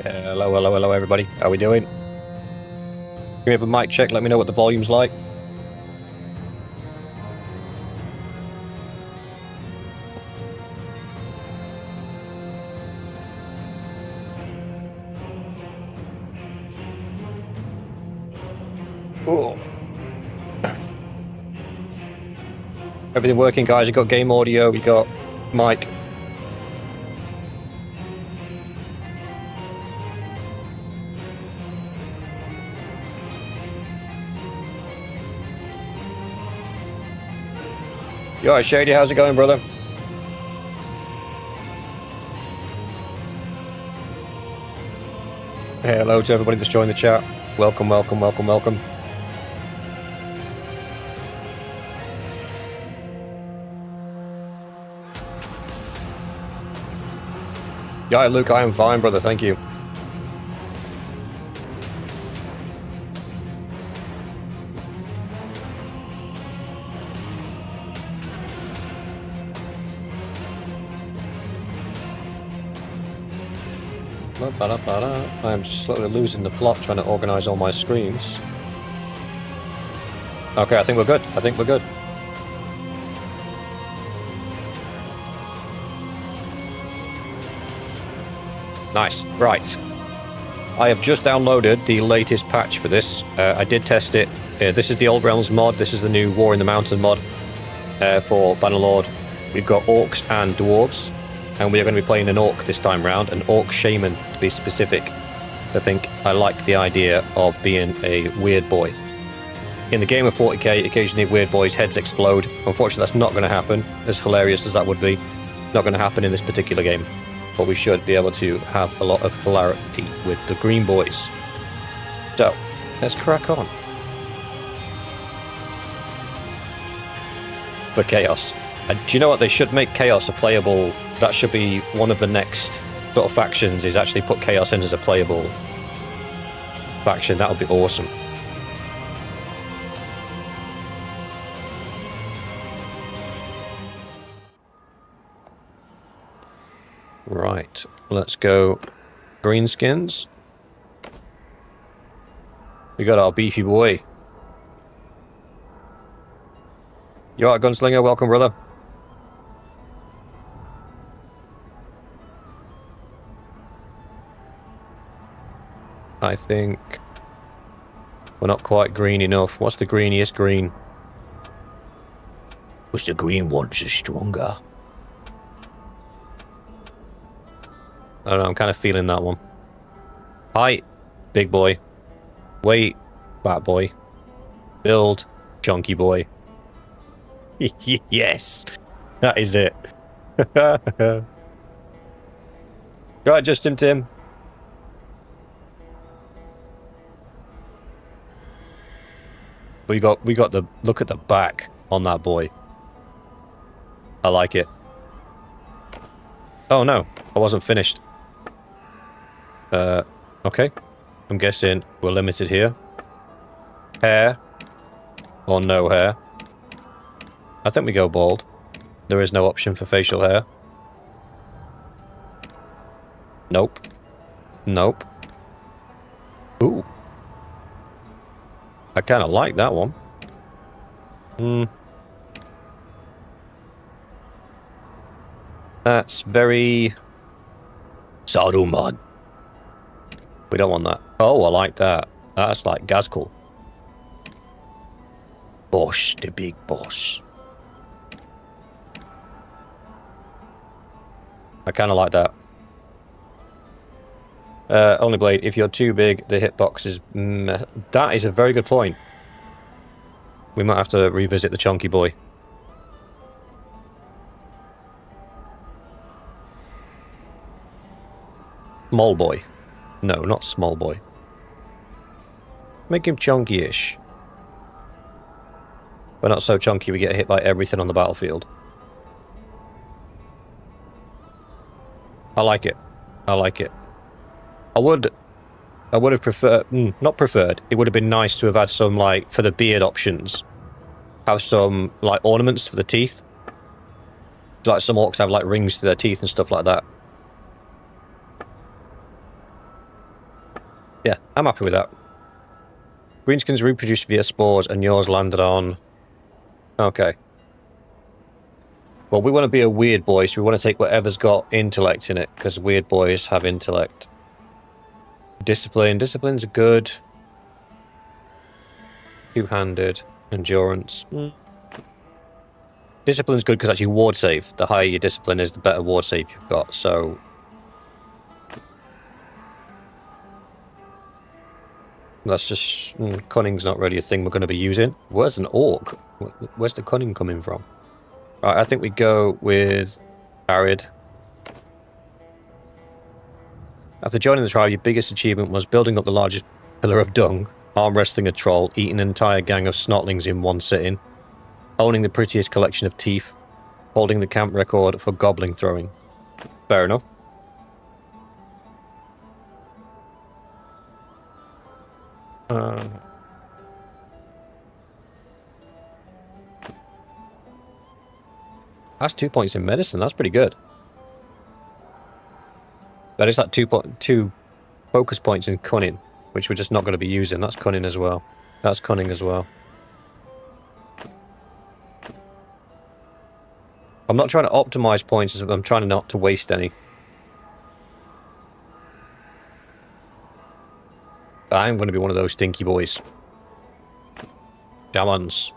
Hello, everybody. How we doing? Give me a mic check, let me know what the volume's like. Oh. Everything working, guys? You got game audio, you got mic. You alright, Shady? How's it going, brother? Hello to everybody that's joined the chat. Welcome. Yeah, Luke, I am fine, brother. Thank you. I am slowly losing the plot trying to organize all my screens. Okay, I think we're good. Nice. Right. I have just downloaded the latest patch for this. I did test it. This is the Old Realms mod. This is the new War in the Mountain mod for Bannerlord. We've got orcs and dwarves. And we are going to be playing an orc this time round, an orc shaman to be specific. I think I like the idea of being a weird boy. In the game of 40k, occasionally weird boys' heads explode. Unfortunately, that's not going to happen, as hilarious as that would be. Not going to happen in this particular game. But we should be able to have a lot of hilarity with the green boys. So, let's crack on. For Chaos. Do you know what? They should make Chaos a playable... That should be one of the next sort of factions, is actually put Chaos in as a playable faction. That would be awesome. Right, let's go greenskins. We got our beefy boy. You alright, Gunslinger? Welcome, brother. I think we're not quite green enough. What's the greeniest green? What's the green ones are stronger? I don't know, I'm kind of feeling that one. Height, big boy. Weight, fat boy. Build, chunky boy. Yes! That is it. Right, Justin Tim. We got the look at the back on that boy. I like it. Oh no, I wasn't finished. Okay. I'm guessing we're limited here. Hair or no hair. I think we go bald. There is no option for facial hair. Nope. Nope. Ooh. I kind of like that one. That's very... Saruman. We don't want that. Oh, I like that. That's like Gazkul. Boss, the big boss. I kind of like that. Only blade, if you're too big, the hitbox is... That is a very good point. We might have to revisit the chunky boy. Small boy. No, not small boy. Make him chunky-ish. But not so chunky we get hit by everything on the battlefield. I like it. I like it. I would have preferred, not preferred, it would have been nice to have had some, like, for the beard options, have some, like, ornaments for the teeth. Like, some orcs have, like, rings to their teeth and stuff like that. Yeah, I'm happy with that. Greenskins reproduced via spores and yours landed on... Okay. Well, we want to be a weird boy, so we want to take whatever's got intellect in it, because weird boys have intellect. Discipline. Discipline's good. Two-handed. Endurance. Discipline's good because actually ward save. The higher your discipline is, the better ward save you've got, so... That's just... cunning's not really a thing we're going to be using. Where's an orc? Where's the cunning coming from? Right, I think we go with... Arid. After joining the tribe, your biggest achievement was building up the largest pillar of dung, arm wrestling a troll, eating an entire gang of snotlings in one sitting, owning the prettiest collection of teeth, holding the camp record for goblin throwing. Fair enough. That's 2 points in medicine. That's pretty good. That is like 2 focus points in cunning, which we're just not going to be using. That's cunning as well. That's cunning as well. I'm not trying to optimize points, I'm trying not to waste any. I'm going to be one of those stinky boys. Shamans.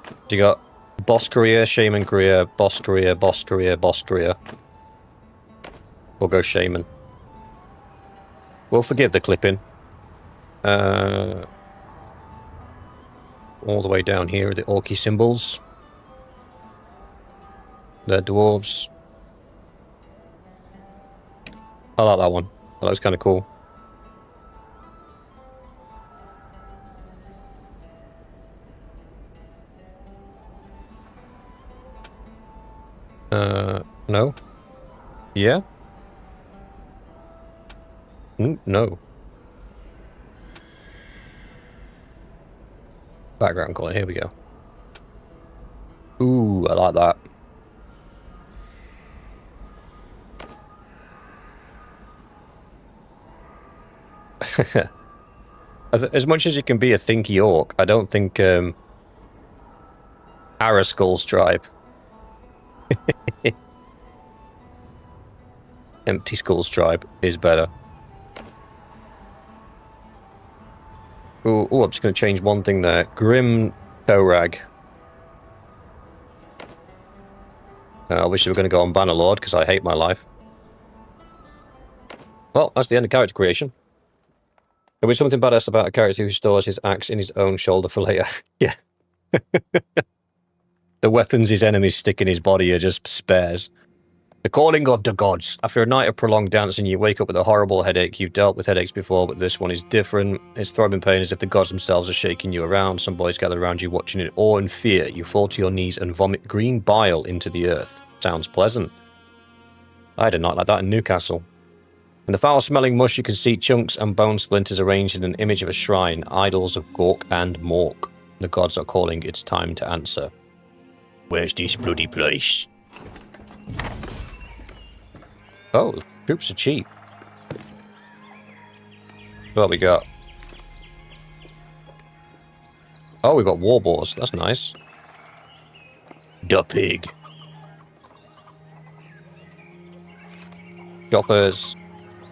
So you got boss career, shaman career, boss career, boss career, boss career. We'll go shaman. We'll forgive the clipping. All the way down here are the orky symbols. They're dwarves. I like that one. That looks kind of cool. No. Yeah? No. Background color, here we go. Ooh, I like that. As much as you can be a thinky orc, I don't think Araskull's tribe. Empty Skull's tribe is better. Ooh, I'm just going to change one thing there. Grim Torag. I wish we were going to go on Bannerlord, because I hate my life. Well, that's the end of character creation. There was something badass about a character who stores his axe in his own shoulder for later. Yeah. The weapons his enemies stick in his body are just spares. The calling of the gods. After a night of prolonged dancing, you wake up with a horrible headache. You've dealt with headaches before, but this one is different. It's throbbing pain as if the gods themselves are shaking you around. Some boys gather around you, watching in awe and fear. You fall to your knees and vomit green bile into the earth. Sounds pleasant. I had a night like that in Newcastle. In the foul-smelling mush, you can see chunks and bone splinters arranged in an image of a shrine, idols of Gork and Mork. The gods are calling, it's time to answer. Where's this bloody place? Oh, troops are cheap. What we got? Oh, we got war boars. That's nice. The pig. Choppers.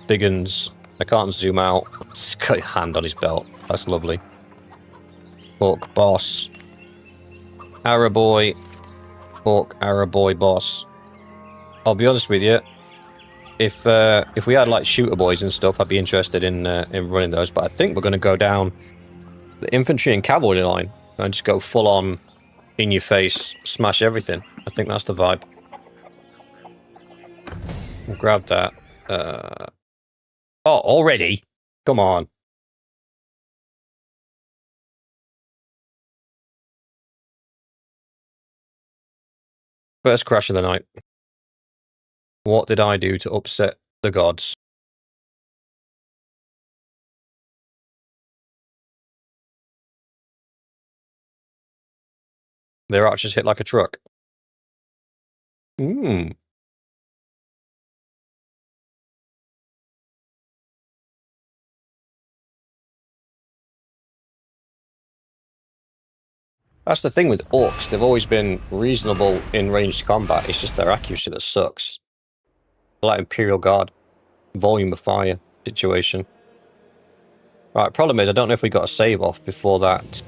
Big uns. I can't zoom out. He's got a hand on his belt. That's lovely. Orc boss. Araboy. Orc Araboy boss. I'll be honest with you. If we had like shooter boys and stuff, I'd be interested in running those. But I think we're going to go down the infantry and cavalry line and just go full on, in your face, smash everything. I think that's the vibe. We'll grab that. Oh, already? Come on. First crash of the night. What did I do to upset the gods? Their archers hit like a truck. That's the thing with orcs. They've always been reasonable in ranged combat. It's just their accuracy that sucks. Like Imperial Guard. Volume of fire situation. Right, problem is, I don't know if we got a save off before that.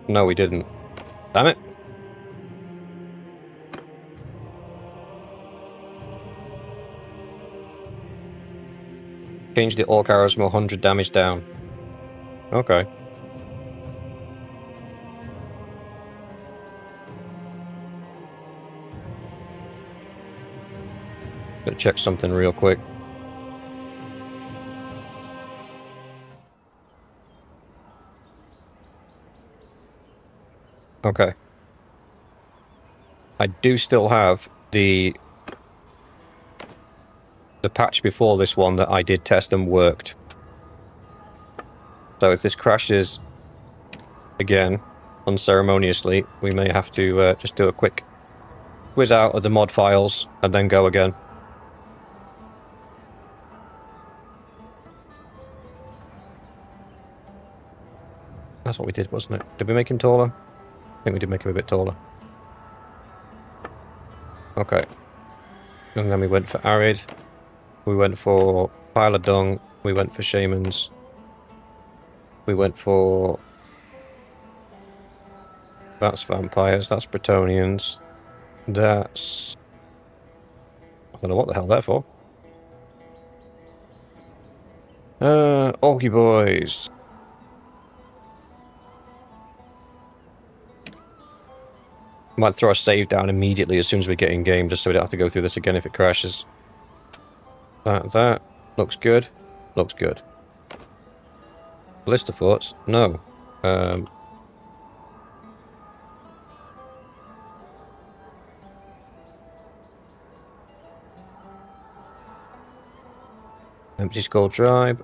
No, we didn't. Damn it. Change the orc arrows from 100 damage down. Okay. Gotta check something real quick. Okay. I do still have the patch before this one that I did test and worked. So if this crashes again, unceremoniously, we may have to just do a quick whiz out of the mod files and then go again. That's what we did, wasn't it? Did we make him taller? I think we did make him a bit taller. Okay. And then we went for Arid. We went for Pile of Dung. We went for Shamans. We went for... That's Vampires. That's Bretonnians. That's... I don't know what the hell they're for. Orky boys. Might throw a save down immediately as soon as we get in game, just so we don't have to go through this again if it crashes. That. Looks good. Looks good. Ballista forts? No. Empty Skull Tribe.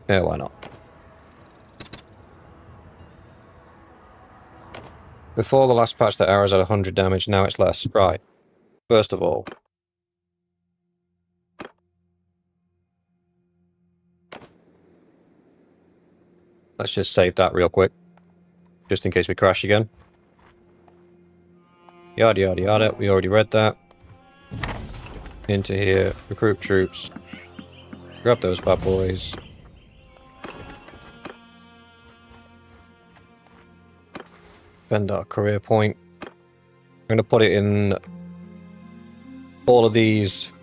Yeah, why not? Before the last patch, the arrows had 100 damage, now it's less. Right. First of all... let's just save that real quick. Just in case we crash again. Yada yada yada, we already read that. Into here, recruit troops. Grab those bad boys. Spend our career point. I'm going to put it in all of these.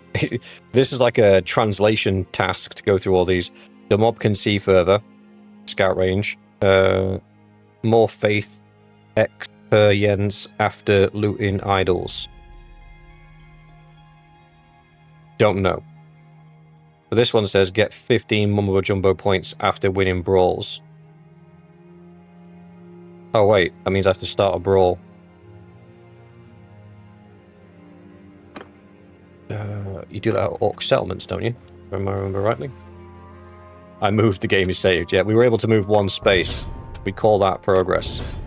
This is like a translation task to go through all these. The mob can see further. Scout range. More faith experience after looting idols. Don't know. But this one says get 15 Mumbo Jumbo points after winning brawls. Oh wait, that means I have to start a brawl. You do that at Orc Settlements, don't you? If I remember rightly. I moved, the game is saved. Yeah, we were able to move one space. We call that progress.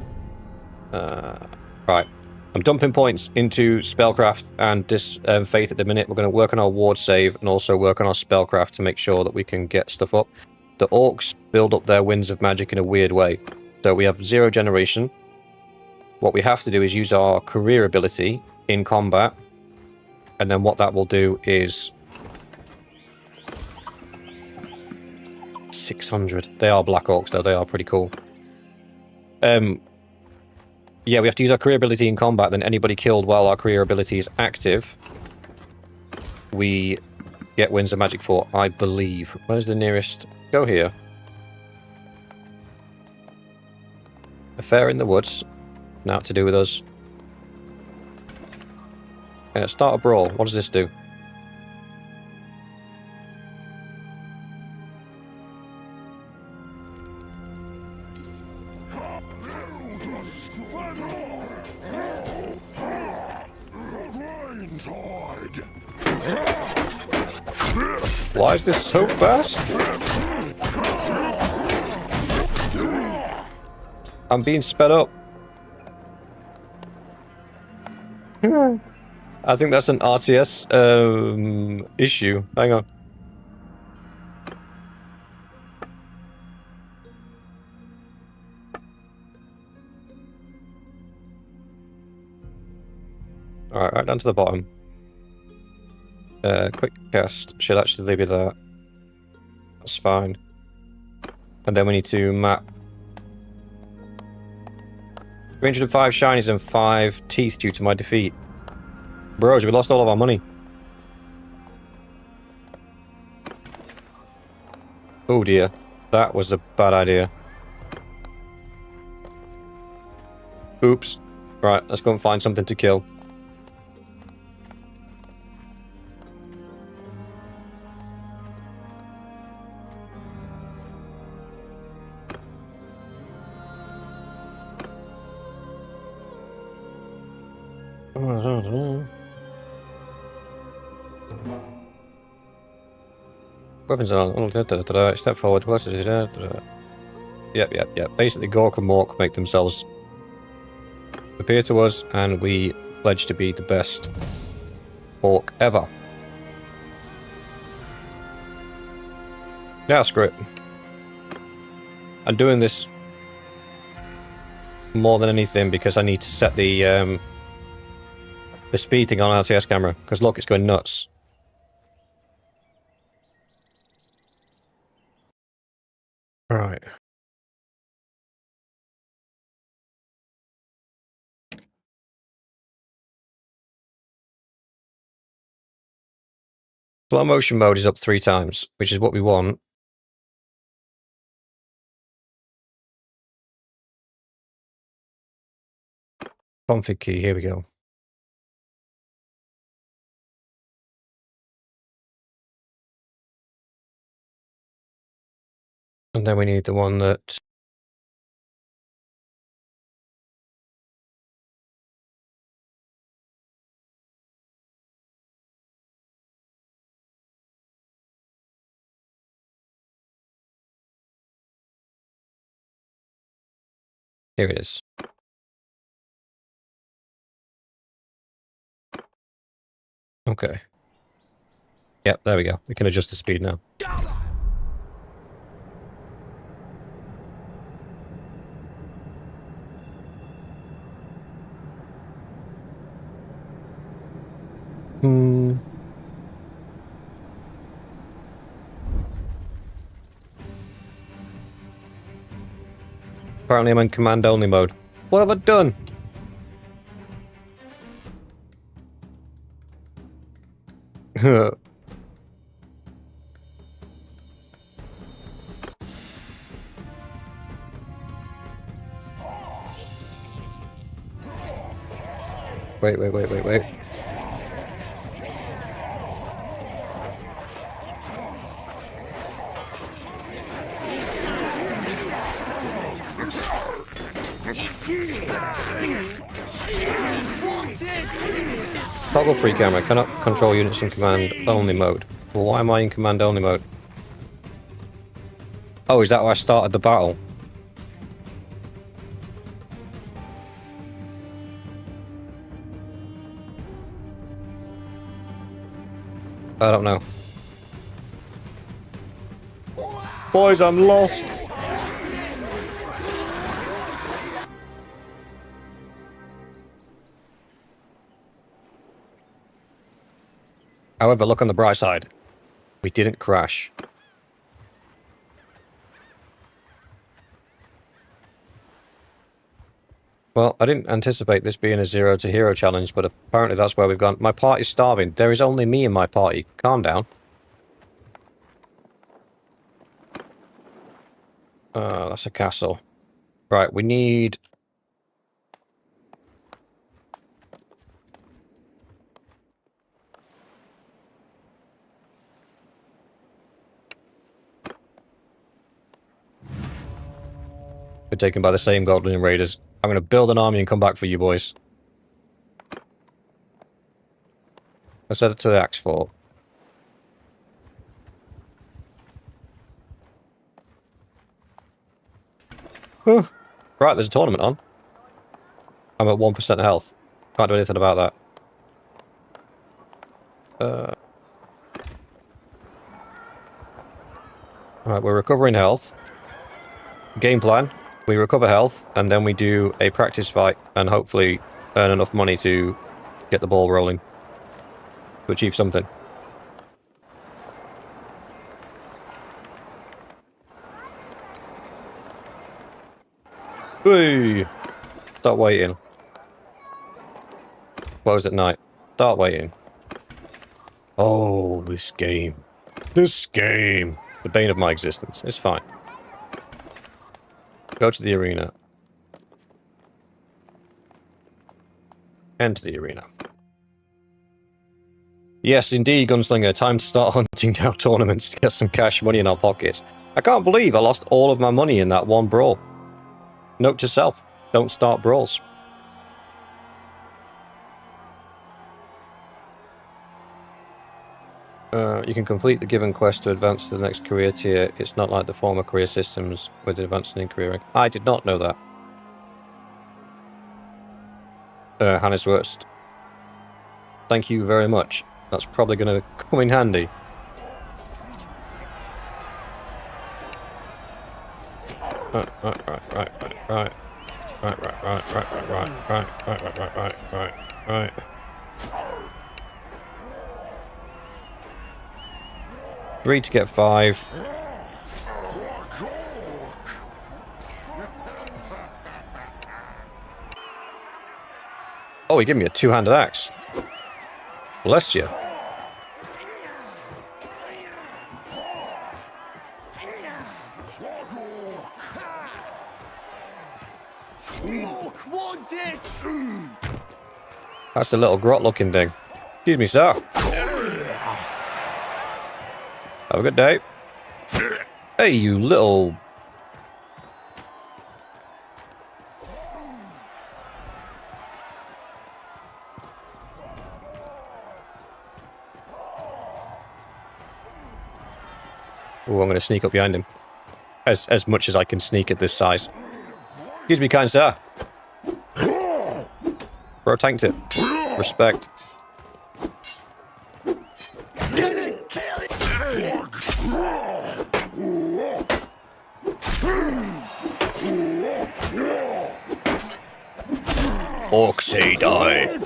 Right. I'm dumping points into Spellcraft and Faith at the minute. We're going to work on our ward save and also work on our Spellcraft to make sure that we can get stuff up. The Orcs build up their Winds of Magic in a weird way. So we have 0 generation. What we have to do is use our career ability in combat. And then what that will do is... 600. They are Black Orcs, though. They are pretty cool. Yeah, we have to use our career ability in combat. Then anybody killed while our career ability is active, we get Winds of Magic for, I believe. Where's the nearest? Go here. A fair in the woods. Now to do with us. Start a brawl. What does this do? Why is this so fast? I'm being sped up. I think that's an RTS issue. Hang on. Alright, right down to the bottom. Quick cast should actually leave it there. That's fine. And then we need to map 305 shinies and 5 teeth due to my defeat. Bros, we lost all of our money. Oh dear. That was a bad idea. Oops. Right, let's go and find something to kill. Weapons on. Step forward. Yep. Basically, Gork and Mork make themselves appear to us, and we pledge to be the best orc ever. Yeah, screw it. I'm doing this more than anything because I need to set the speed thing on RTS camera, because look, it's going nuts. Right. Slow motion mode is up 3 times, which is what we want. Config key, here we go. And then we need the one that... Here it is. Okay. Yep, there we go. We can adjust the speed now. Apparently I'm in command only mode. What have I done? Wait. Toggle free camera. Cannot control units in command only mode. Well, why am I in command only mode? Oh, is that why I started the battle? I don't know. Boys, I'm lost! However, look on the bright side. We didn't crash. Well, I didn't anticipate this being a 0 to hero challenge, but apparently that's where we've gone. My party's starving. There is only me in my party. Calm down. That's a castle. Right, we need... We're taken by the same Goblin Raiders. I'm going to build an army and come back for you boys. Let's set it to the Axe Fort. Right, there's a tournament on. I'm at 1% health. Can't do anything about that. Right, we're recovering health. Game plan. We recover health, and then we do a practice fight, and hopefully earn enough money to get the ball rolling to achieve something. Hey! Start waiting. Closed at night. Start waiting. Oh, this game. This game. The bane of my existence. It's fine. Go to the arena. Enter the arena. Yes, indeed, Gunslinger. Time to start hunting down tournaments to get some cash money in our pockets. I can't believe I lost all of my money in that one brawl. Note to self. Don't start brawls. You can complete the given quest to advance to the next career tier. It's not like the former career systems with advancing in career rank. I did not know that. Hannes Wurst. Thank you very much. That's probably going to come in handy. Right. 3 to get 5. Oh, he gave me a two-handed axe. Bless you. That's a little grot-looking thing. Excuse me, sir. Have a good day. Hey, you little... Oh, I'm going to sneak up behind him. As much as I can sneak at this size. Excuse me, kind sir. Bro tanked it. Respect. Orcsy die.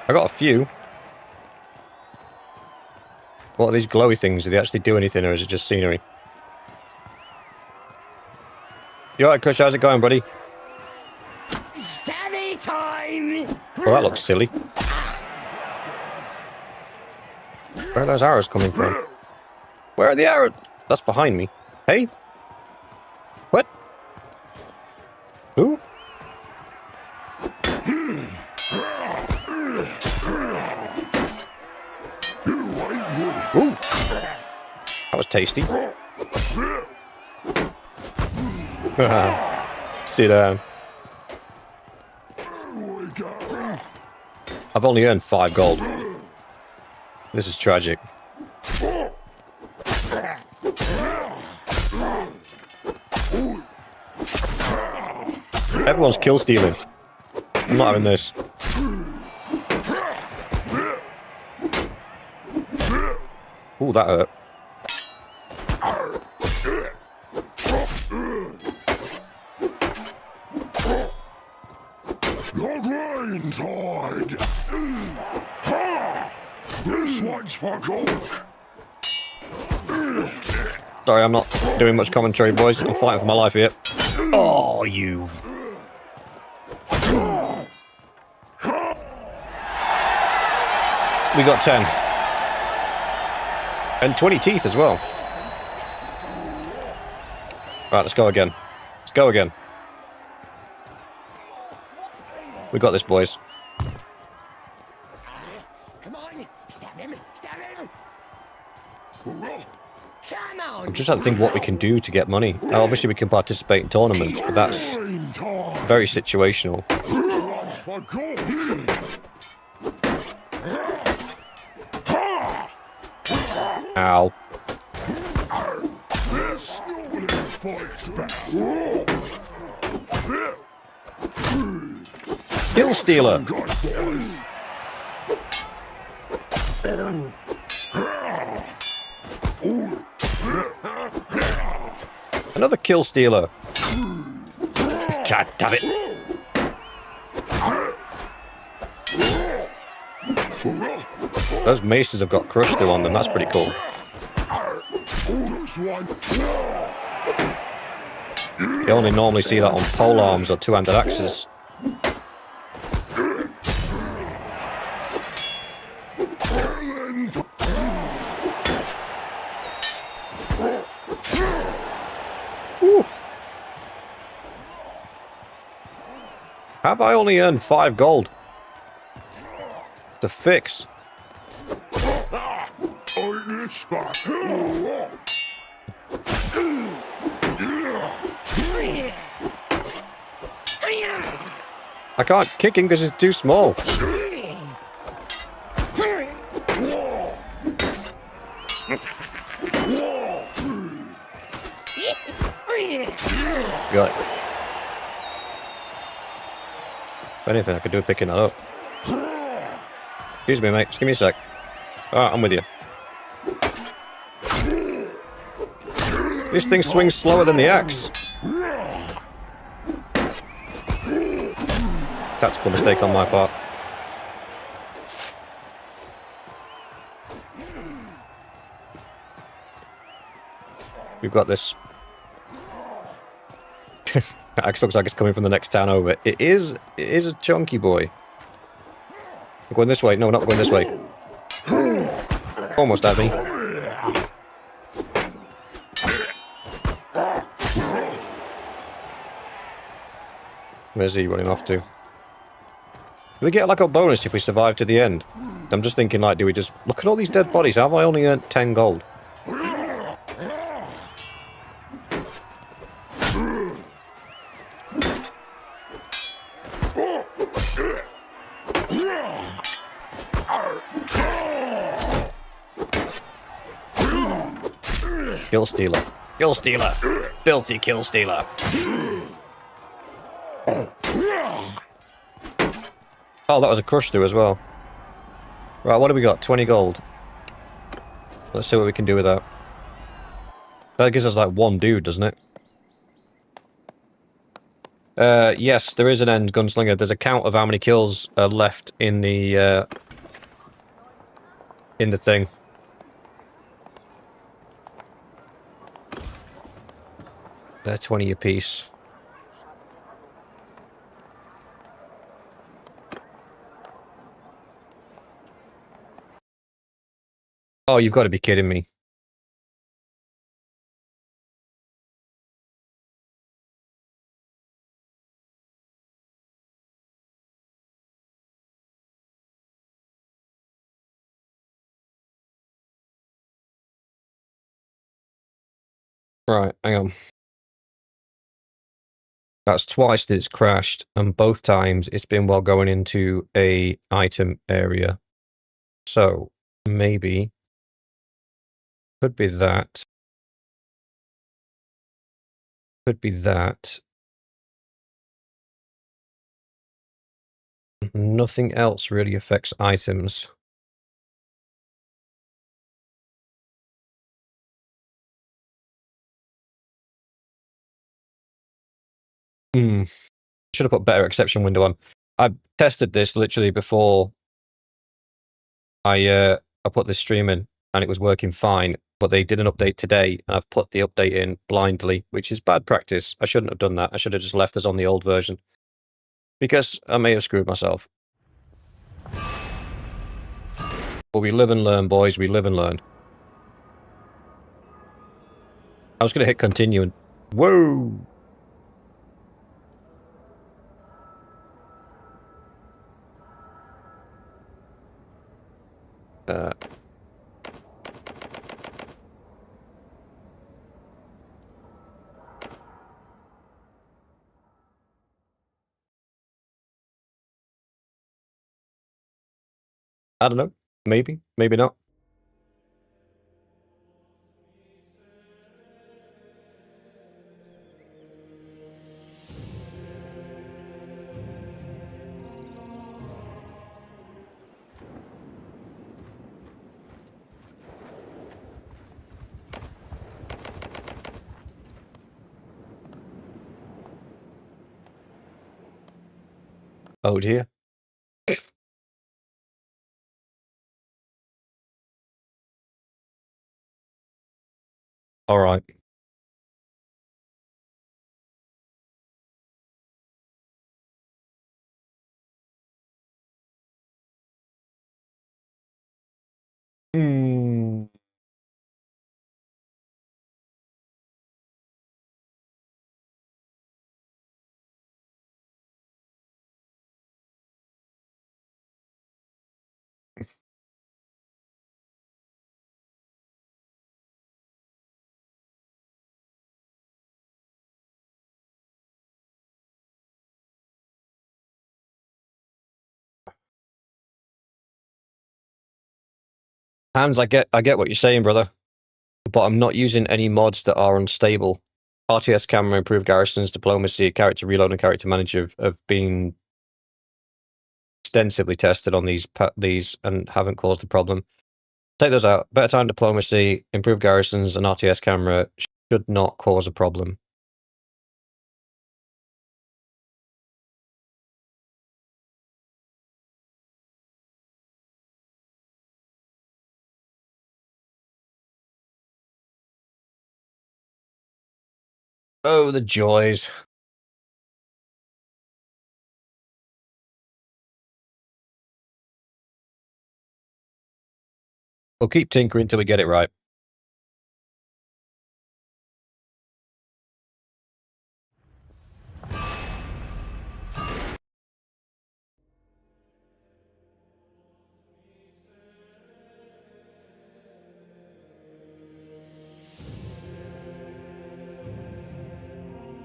I got a few. What are these glowy things? Do they actually do anything, or is it just scenery? You alright, Kush? How's it going, buddy? Stabby time! Well, that looks silly. Where are those arrows coming from? Where are the arrows? That's behind me. Hey? What? Who? Ooh. That was tasty. Sit down. I've only earned 5 gold. This is tragic. Everyone's kill stealing. I'm not having this. Ooh, that hurt. Your grain tide. Ha! This one's for gold. Sorry, I'm not doing much commentary, boys. I'm fighting for my life here. Oh, you. We got 10. And 20 teeth as well. Right, let's go again. Let's go again. We got this, boys. Come on, stab him, stab him. Come on. I'm just trying to think what we can do to get money. Now, obviously, we can participate in tournaments, but that's very situational. For gold. Ow. This nobody fights back. Kill stealer. Good boys. Another kill stealer. God damn it. Those maces have got crushed through on them. That's pretty cool. You only normally see that on pole arms or two-handed axes. Woo. Have I only earned 5 gold to fix? I can't kick him because he's too small. Got it. If anything, I could do picking that up. Excuse me, mate. Just give me a sec. Alright, I'm with you. This thing swings slower than the axe. Tactical mistake on my part. We've got this. Axe looks like it's coming from the next town over. It is a chunky boy. We're going this way. No, not going this way. Almost had me. Where's he running off to? Do we get like a bonus if we survive to the end? I'm just thinking, like, do we just... Look at all these dead bodies. Have I only earned 10 gold? Kill stealer. Kill stealer. Filthy kill stealer. Oh, that was a crush through as well. Right, what do we got? 20 gold. Let's see what we can do with that. That gives us like one dude, doesn't it? Yes, there is an end gunslinger. There's a count of how many kills are left in the thing. They're 20 apiece. Oh, you've got to be kidding me. Right, hang on. That's twice that it's crashed, and both times it's been while going into a item area. So, maybe... Could be that. Could be that. Nothing else really affects items. Should have put better exception window on. I tested this literally before I put this stream in, and it was working fine, but they did an update today, and I've put the update in blindly, which is bad practice. I shouldn't have done that. I should have just left us on the old version. Because I may have screwed myself. But we live and learn, boys. We live and learn. I was going to hit continue and... Whoa! I don't know. Maybe. Maybe not. Oh dear. All right. Hmm. Hans, I get what you're saying, brother, but I'm not using any mods that are unstable. RTS camera, improved garrisons, diplomacy, character reload, and character manager have been extensively tested on these and haven't caused a problem. Take those out. Better time diplomacy, improved garrisons, and RTS camera should not cause a problem. Oh, the joys. We'll keep tinkering until we get it right.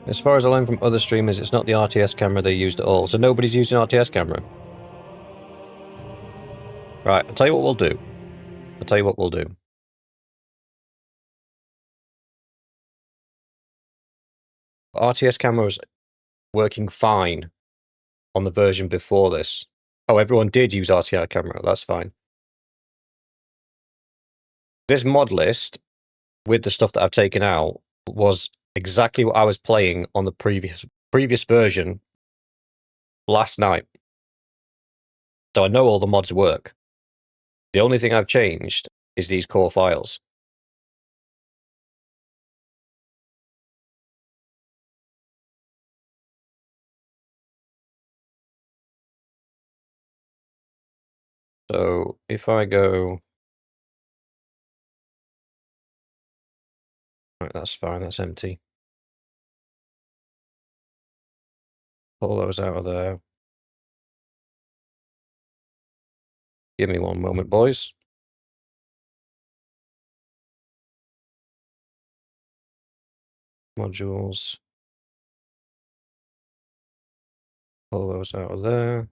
As far as I learned from other streamers, it's not the RTS camera they used at all, so nobody's using RTS camera. Right, I'll tell you what we'll do. RTS camera was working fine on the version before this. Oh, everyone did use RTI camera, that's fine. This mod list, with the stuff that I've taken out, was exactly what I was playing on the previous version last night. So I know all the mods work. The only thing I've changed is these core files. So if I go... Right, that's fine, that's empty. Pull those out of there. Give me one moment, boys. Modules. Pull those out of there.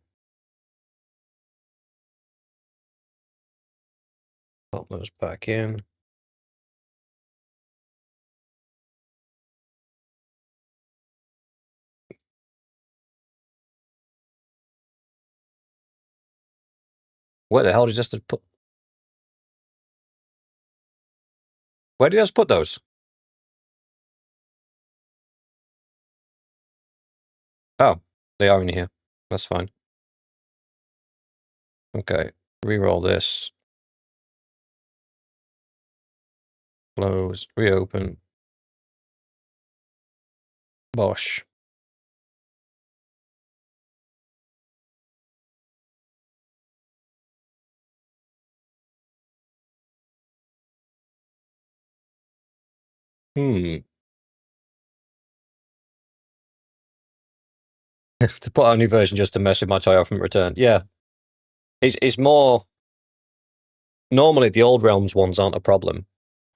Pop those back in. Where the hell did I just put... Where did I just put those? Oh, they are in here. That's fine. Okay, reroll this. Close, reopen. Bosh. To put out a new version just to mess with my triumphant return. Yeah. It's more... Normally, the old realms ones aren't a problem.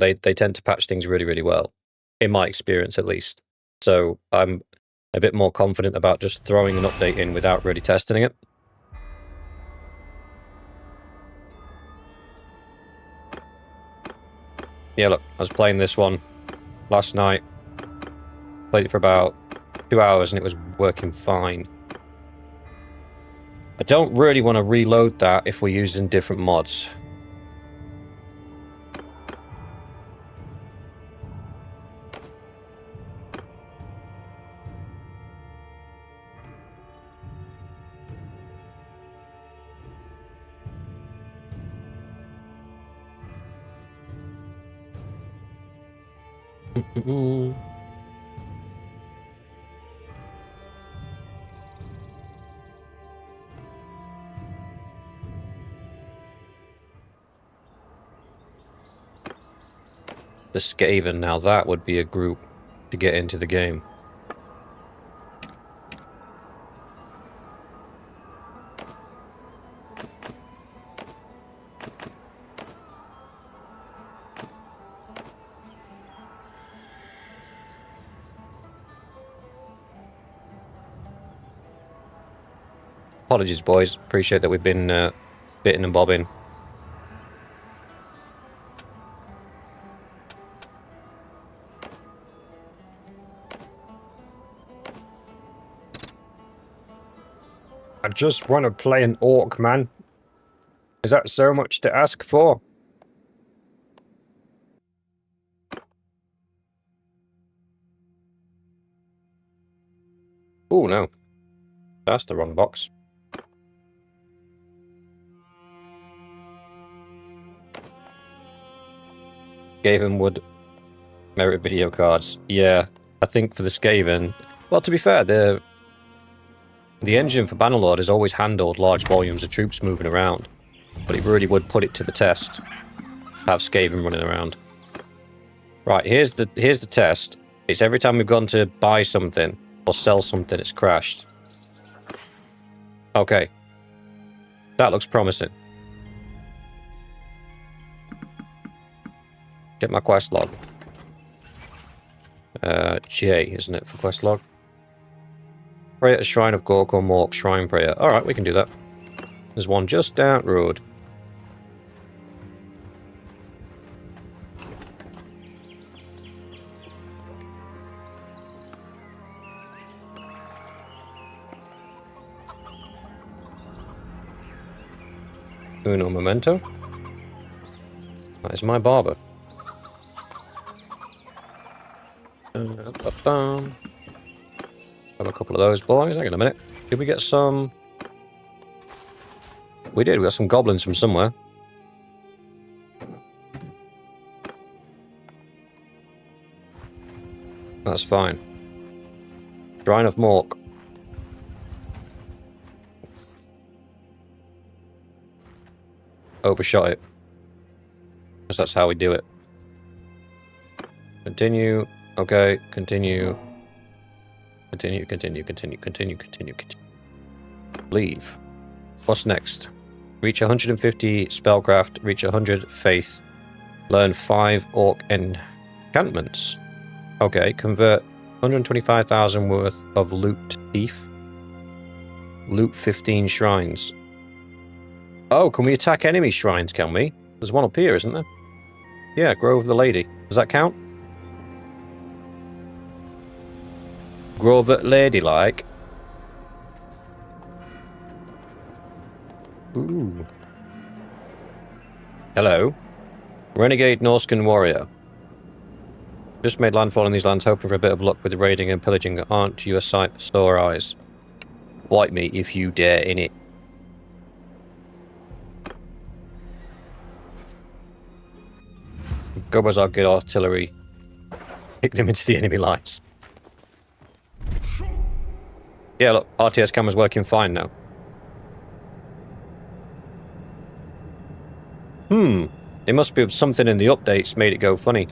They tend to patch things really, really well. In my experience, at least. So I'm a bit more confident about just throwing an update in without really testing it. Yeah, look, I was playing this one last night. Played it for about 2 hours and it was working fine. I don't really want to reload that if we're using different mods. Mm-mm. The Skaven, now that would be a group to get into the game. Apologies, boys. Appreciate that we've been bitting and bobbing. I just want to play an orc, man. Is that so much to ask for? Oh, no. That's the wrong box. Skaven would merit video cards. Yeah, I think for the Skaven... Well, to be fair, the engine for Bannerlord has always handled large volumes of troops moving around. But it really would put it to the test. Have Skaven running around. Right, here's the test. It's every time we've gone to buy something or sell something, it's crashed. Okay. That looks promising. Get my quest log. J, isn't it, for quest log? Pray at a shrine of Gork or Mork, shrine prayer. Alright, we can do that. There's one just down the road. Uno memento. That is my barber. Have a couple of those boys. Hang on a minute. Did we get some? We did. We got some goblins from somewhere. That's fine. Shrine of Mork. Overshot it. Because that's how we do it. Continue. Okay. Continue. Continue, continue, continue, continue, continue, continue. Leave. What's next? Reach 150 spellcraft. Reach 100 faith. Learn 5 orc enchantments. Okay. Convert 125,000 worth of loot to thief. Loot 15 shrines. Oh, can we attack enemy shrines, can we? There's one up here, isn't there? Yeah, Grove of the Lady. Does that count? Grove at Ladylike. Ooh. Hello. Renegade Norscan warrior. Just made landfall in these lands, hoping for a bit of luck with the raiding and pillaging. Aren't you a sight for sore eyes? Wipe me if you dare, innit? Go as our good artillery. Kick them into the enemy lines. Yeah, look, RTS camera's working fine now. It must be something in the updates made it go funny.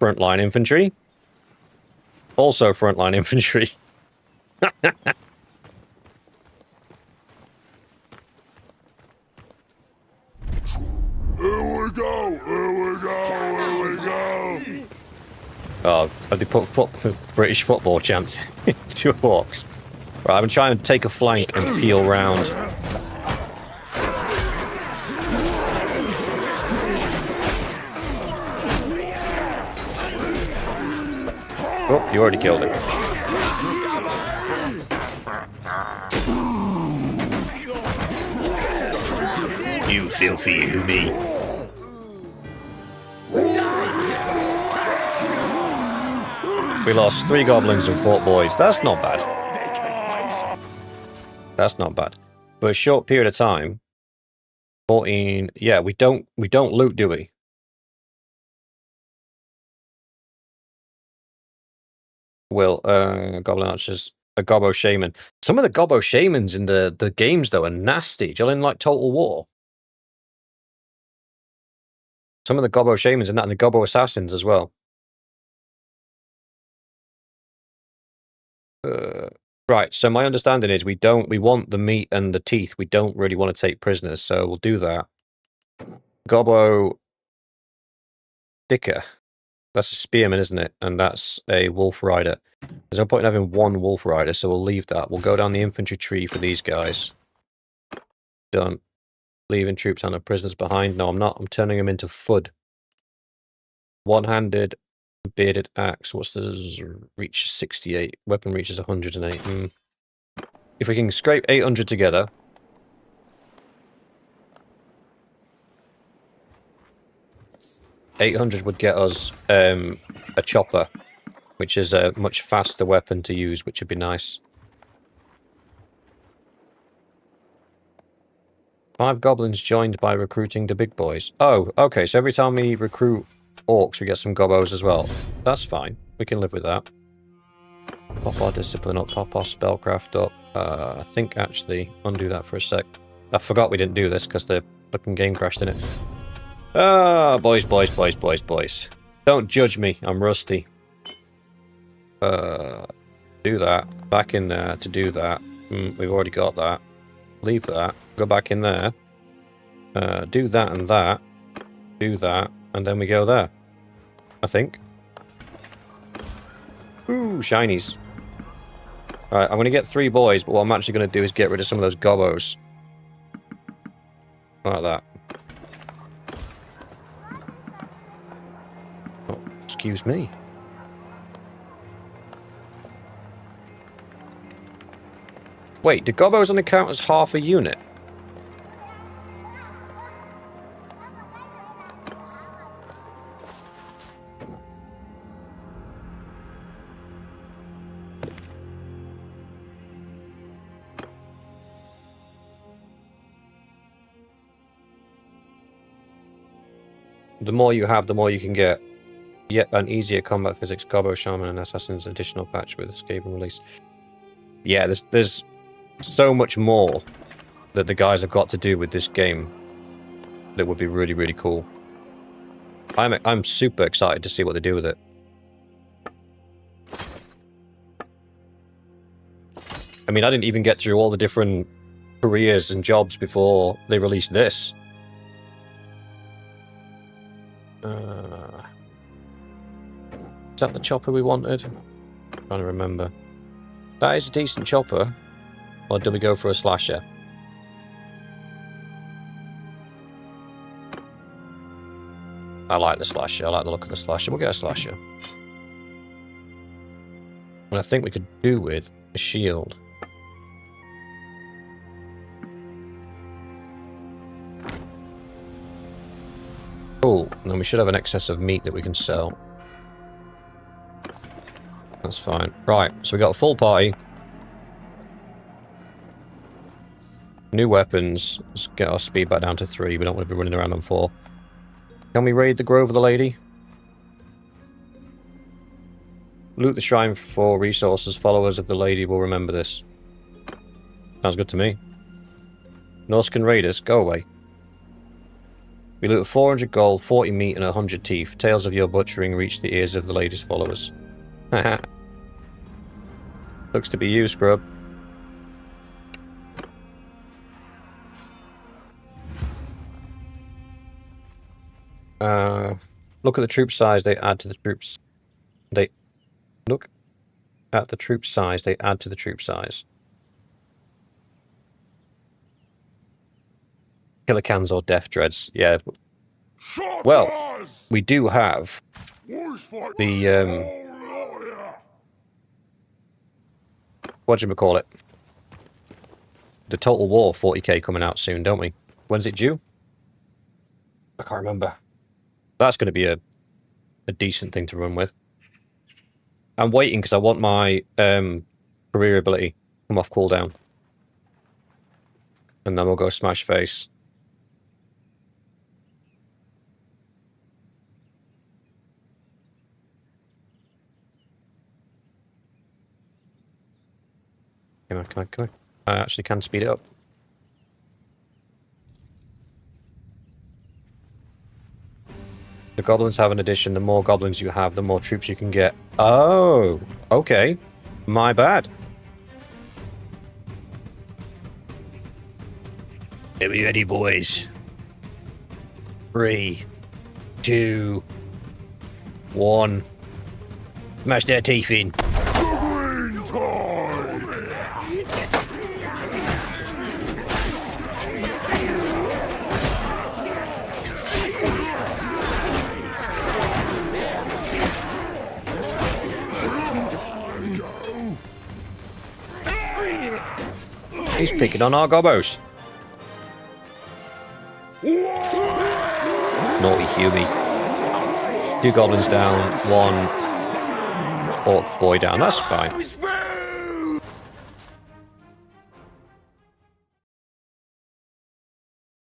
Frontline infantry. Also frontline infantry. Here we go, here we go, here we go. Oh, have they put British football chants into orcs? Right, I'm trying to take a flank and peel round. Oh, you already killed it. You filthy human. We lost 3 goblins and 4 boys. That's not bad. That's not bad. For a short period of time, 14. Yeah, we don't loot, do we? Will Goblin Archers, a Gobbo Shaman. Some of the Gobbo Shamans in the games though are nasty. Do you in like Total War? Some of the Gobbo Shamans in that, and the Gobbo Assassins as well. Right, so my understanding is we want the meat and the teeth. We don't really want to take prisoners, so we'll do that. Gobbo Dicker. That's a spearman, isn't it? And that's a wolf rider. There's no point in having one wolf rider, so we'll leave that. We'll go down the infantry tree for these guys. Done. Leaving troops and prisoners behind. No, I'm not. I'm turning them into FUD. One-handed bearded axe. What's the reach? 68. Weapon reach is 108. If we can scrape 800 together. $800 would get us a chopper, which is a much faster weapon to use, which would be nice. 5 goblins joined by recruiting the big boys. Oh, okay, so every time we recruit orcs, we get some gobbos as well. That's fine. We can live with that. Pop our discipline up, pop our spellcraft up. I think, actually, undo that for a sec. I forgot we didn't do this because the fucking game crashed in it. Ah, boys. Don't judge me, I'm rusty. Do that. Back in there to do that. We've already got that. Leave that. Go back in there. Do that and that. Do that. And then we go there. I think. Ooh, shinies. Alright, I'm going to get 3 boys, but what I'm actually going to do is get rid of some of those gobbos. Like that. Oh, excuse me. Wait, do gobbos only count as half a unit? The more you have, the more you can get. Yet an easier combat physics, Gobbo, Shaman, and Assassin's additional patch with escape and release. Yeah, there's so much more that the guys have got to do with this game that would be really, really cool. I'm super excited to see what they do with it. I mean, I didn't even get through all the different careers and jobs before they released this. Is that the chopper we wanted? I'm trying to remember. That is a decent chopper. Or do we go for a slasher? I like the slasher. I like the look of the slasher. We'll get a slasher. And I think we could do with a shield. Cool. And then we should have an excess of meat that we can sell. That's fine. Right, so we got a full party. New weapons. Let's get our speed back down to 3. We don't want to be running around on 4. Can we raid the Grove of the Lady? Loot the shrine for resources. Followers of the Lady will remember this. Sounds good to me. Norscan raiders, go away. We loot 400 gold, 40 meat, and 100 teeth. Tales of your butchering reach the ears of the Lady's followers. Haha. Looks to be you, scrub. Look at the troop size they add to the troops. Look at the troop size they add to the troop size. Killer cans or death dreads, yeah. Well, we do have the whatchamacallit? The Total War 40k coming out soon, don't we? When's it due? I can't remember. That's going to be a decent thing to run with. I'm waiting because I want my career ability to come off cooldown. And then we'll go smash face. Come on, come on, come on. I actually can speed it up. The goblins have an addition. The more goblins you have, the more troops you can get. Oh, okay. My bad. Are we ready, boys? 3, 2, 1. Smash their teeth in. Green tide! He's picking on our gobos. Naughty Hughie. 2 goblins down, 1 orc boy down. That's fine.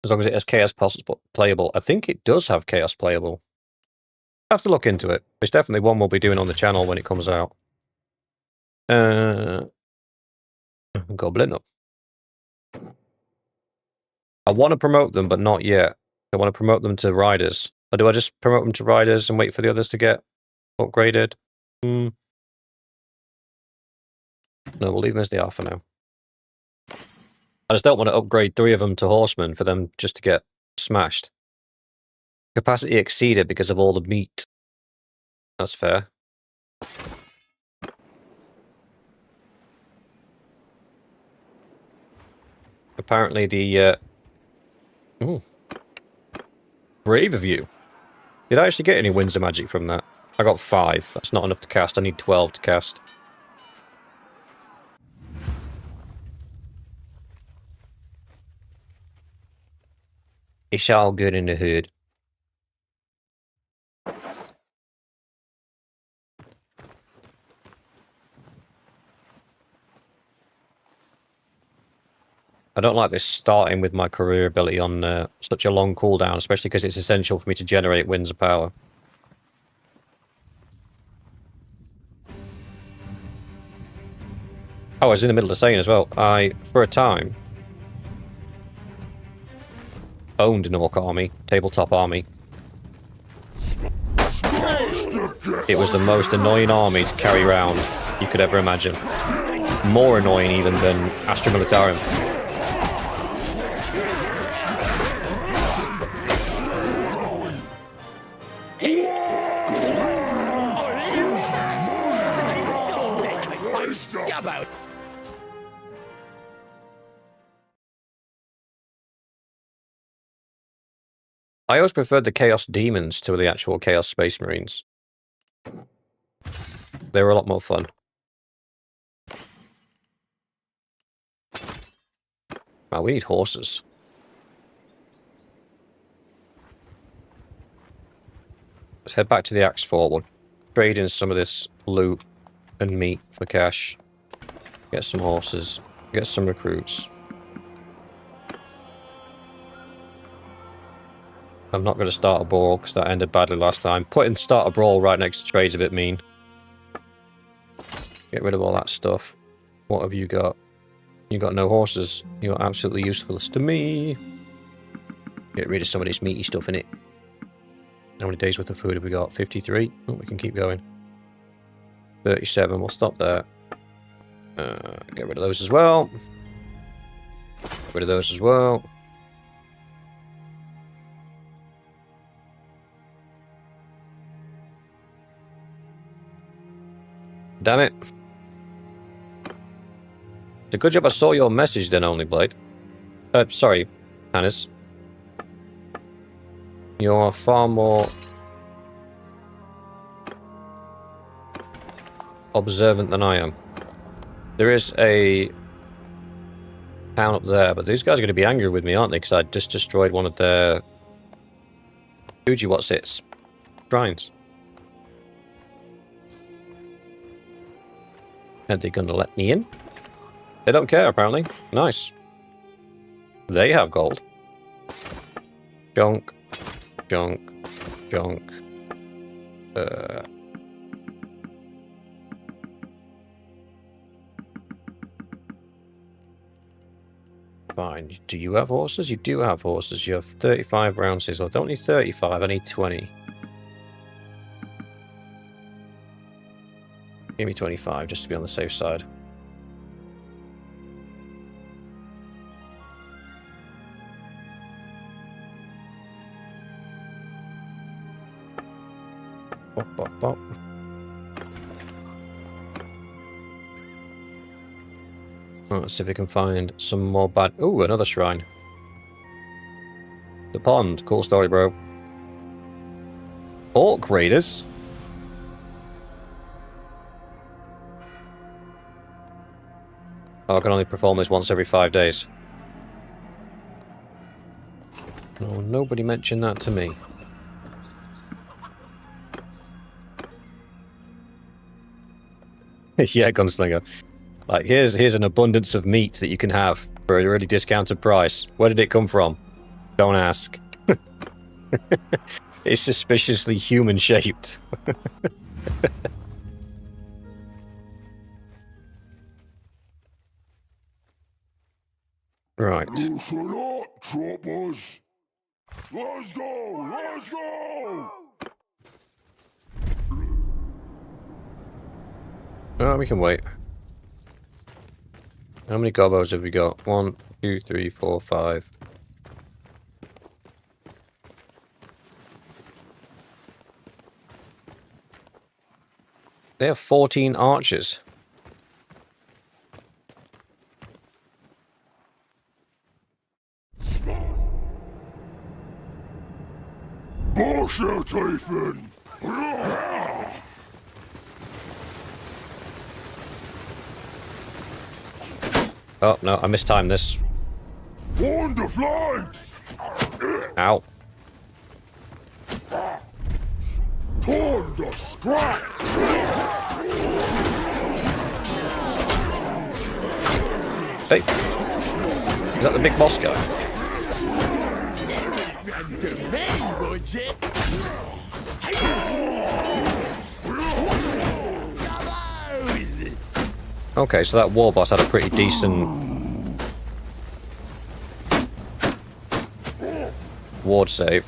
As long as it has chaos playable. I think it does have chaos playable. I have to look into it. It's definitely one we'll be doing on the channel when it comes out. Goblin up. I want to promote them, but not yet. I want to promote them to riders. Or do I just promote them to riders and wait for the others to get upgraded? No, we'll leave them as they are for now. I just don't want to upgrade 3 of them to horsemen for them just to get smashed. Capacity exceeded because of all the meat. That's fair. Apparently the... Ooh. Brave of you. Did I actually get any winds of magic from that? I got 5. That's not enough to cast. I need 12 to cast. It's all good in the hood. I don't like this starting with my career ability on such a long cooldown, especially because it's essential for me to generate winds of power. Oh, I was in the middle of saying as well, I, for a time, owned an orc army, tabletop army. It was the most annoying army to carry around you could ever imagine. More annoying even than Astra Militarum. I always preferred the Chaos Demons to the actual Chaos Space Marines. They were a lot more fun. Wow, we need horses. Let's head back to the Axe Fort. We'll trade in some of this loot and meat for cash. Get some horses. Get some recruits. I'm not going to start a brawl because that ended badly last time. Putting start a brawl right next to trade's a bit mean. Get rid of all that stuff. What have you got? You got no horses. You're absolutely useless to me. Get rid of some of this meaty stuff in it. How many days worth of food have we got? 53? Oh, we can keep going. 37, we'll stop there. Get rid of those as well. Get rid of those as well. Damn it. It's a good job I saw your message then, Only Blade. Sorry, Hannes. You're far more observant than I am. There is a town up there, but these guys are going to be angry with me, aren't they? Because I just destroyed one of their... Fuji, what's it? Shrines. Are they going to let me in? They don't care, apparently. Nice. They have gold. Junk. Junk. Junk. Fine. Do you have horses? You do have horses. You have 35 ounces. I don't need 35. I need 20. Give me 25 just to be on the safe side. Bop, bop, bop. Let's see if we can find some more bad... Ooh, another shrine. The pond. Cool story, bro. Orc raiders? Oh, I can only perform this once every 5 days. Oh, nobody mentioned that to me. Yeah, gunslinger. Like, here's an abundance of meat that you can have for a really discounted price. Where did it come from? Don't ask. It's suspiciously human-shaped. Right. Listen up, troopers. Let's go! Let's go! Oh, we can wait. How many gobos have we got? 1, 2, 3, 4, 5. They have 14 archers. Bullshit, Ethan! Oh, no, I mistimed this. On the flanks! Ow. On the strike! Hey. Is that the big boss guy? Okay, so that war boss had a pretty decent ward save.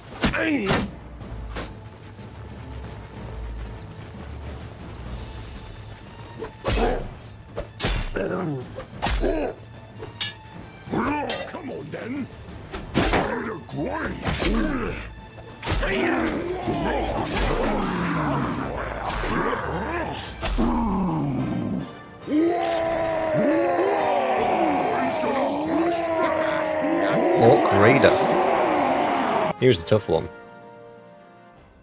Come on, then! Orc Raider. Here's the tough one.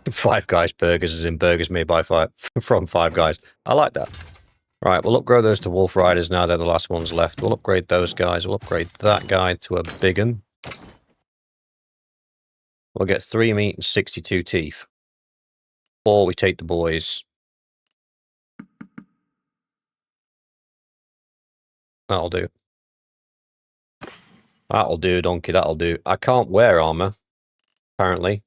Five Guys burgers is in burgers made by from Five Guys. I like that. Right, we'll upgrade those to Wolf Riders now. They're the last ones left. We'll upgrade those guys. We'll upgrade that guy to a big un. We'll get 3 meat and 62 teeth. Or we take the boys. That'll do. That'll do, donkey, that'll do. I can't wear armor, apparently.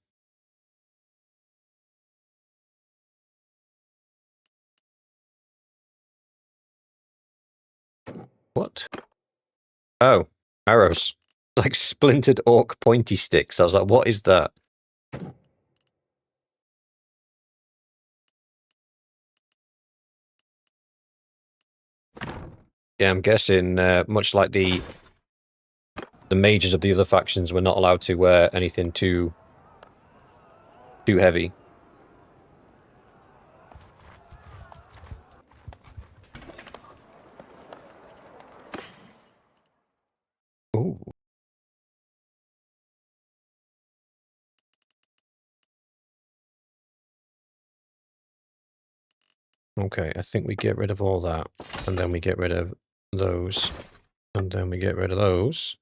What? Oh, arrows. Like splintered orc pointy sticks. I was like, what is that? Yeah, I'm guessing, much like the mages of the other factions were not allowed to wear anything too heavy. Ooh. Okay, I think we get rid of all that, and then we get rid of those, and then we get rid of those.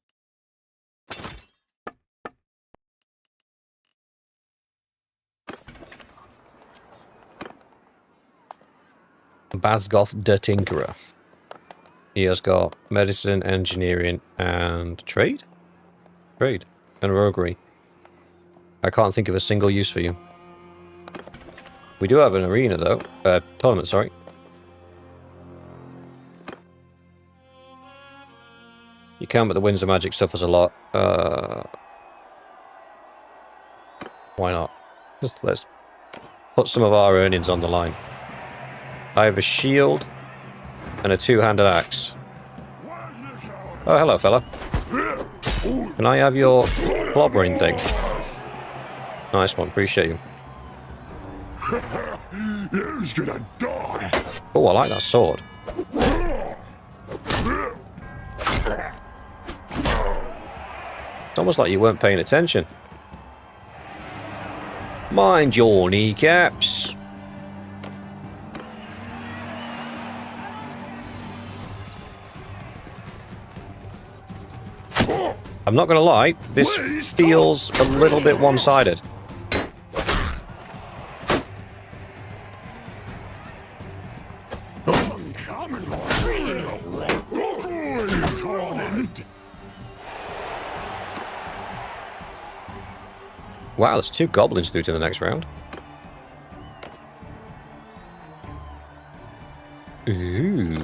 Basgoth the Tinkerer. He has got medicine, engineering, and trade? Trade. And roguery. I can't think of a single use for you. We do have an arena, though. Tournament, sorry. You can, but the Winds of Magic suffers a lot. Why not? Let's put some of our earnings on the line. I have a shield and a two-handed axe. Oh, hello, fella. Can I have your clobbering thing? Nice one, appreciate you. He's gonna die. Oh, I like that sword. It's almost like you weren't paying attention. Mind your kneecaps. I'm not gonna lie, this feels a little bit one-sided. Wow, there's 2 goblins through to the next round. Ooh.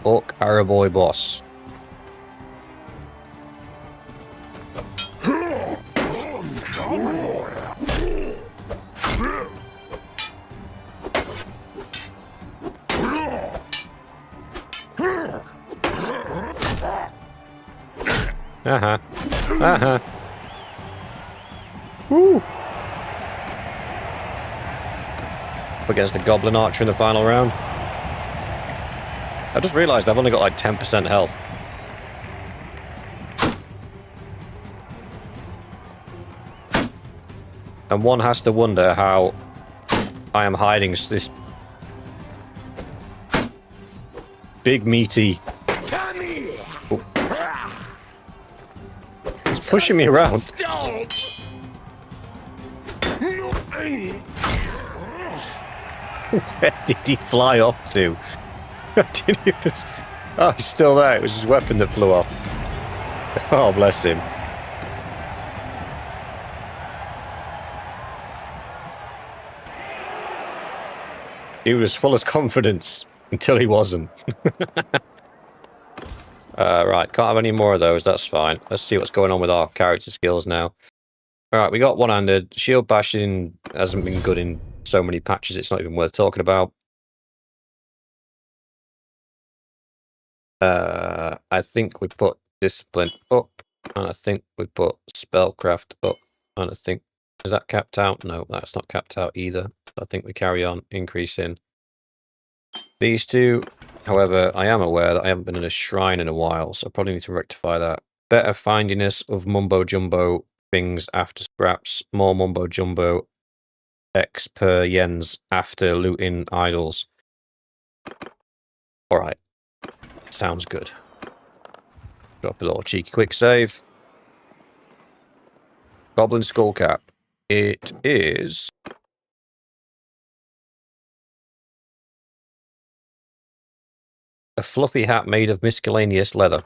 Orc Araboy boss. Uh-huh. Uh-huh. Woo! Up against the Goblin Archer in the final round. I just realised I've only got like 10% health. And one has to wonder how I am hiding this big meaty... He's pushing me around. Where did he fly off to? Oh, he's still there. It was his weapon that flew off. Oh, bless him. He was full of confidence until he wasn't. Right, can't have any more of those. That's fine. Let's see what's going on with our character skills now. Alright, we got one-handed. Shield bashing hasn't been good in so many patches, it's not even worth talking about. I think we put discipline up, and I think we put spellcraft up, and I think... Is that capped out? No, that's not capped out either. I think we carry on increasing these two. However, I am aware that I haven't been in a shrine in a while, so I probably need to rectify that. Better findiness of mumbo-jumbo things after scraps, more mumbo-jumbo X per yens after looting idols. Alright. Sounds good. Drop a little cheeky quick save. Goblin skull cap. It is... a fluffy hat made of miscellaneous leather.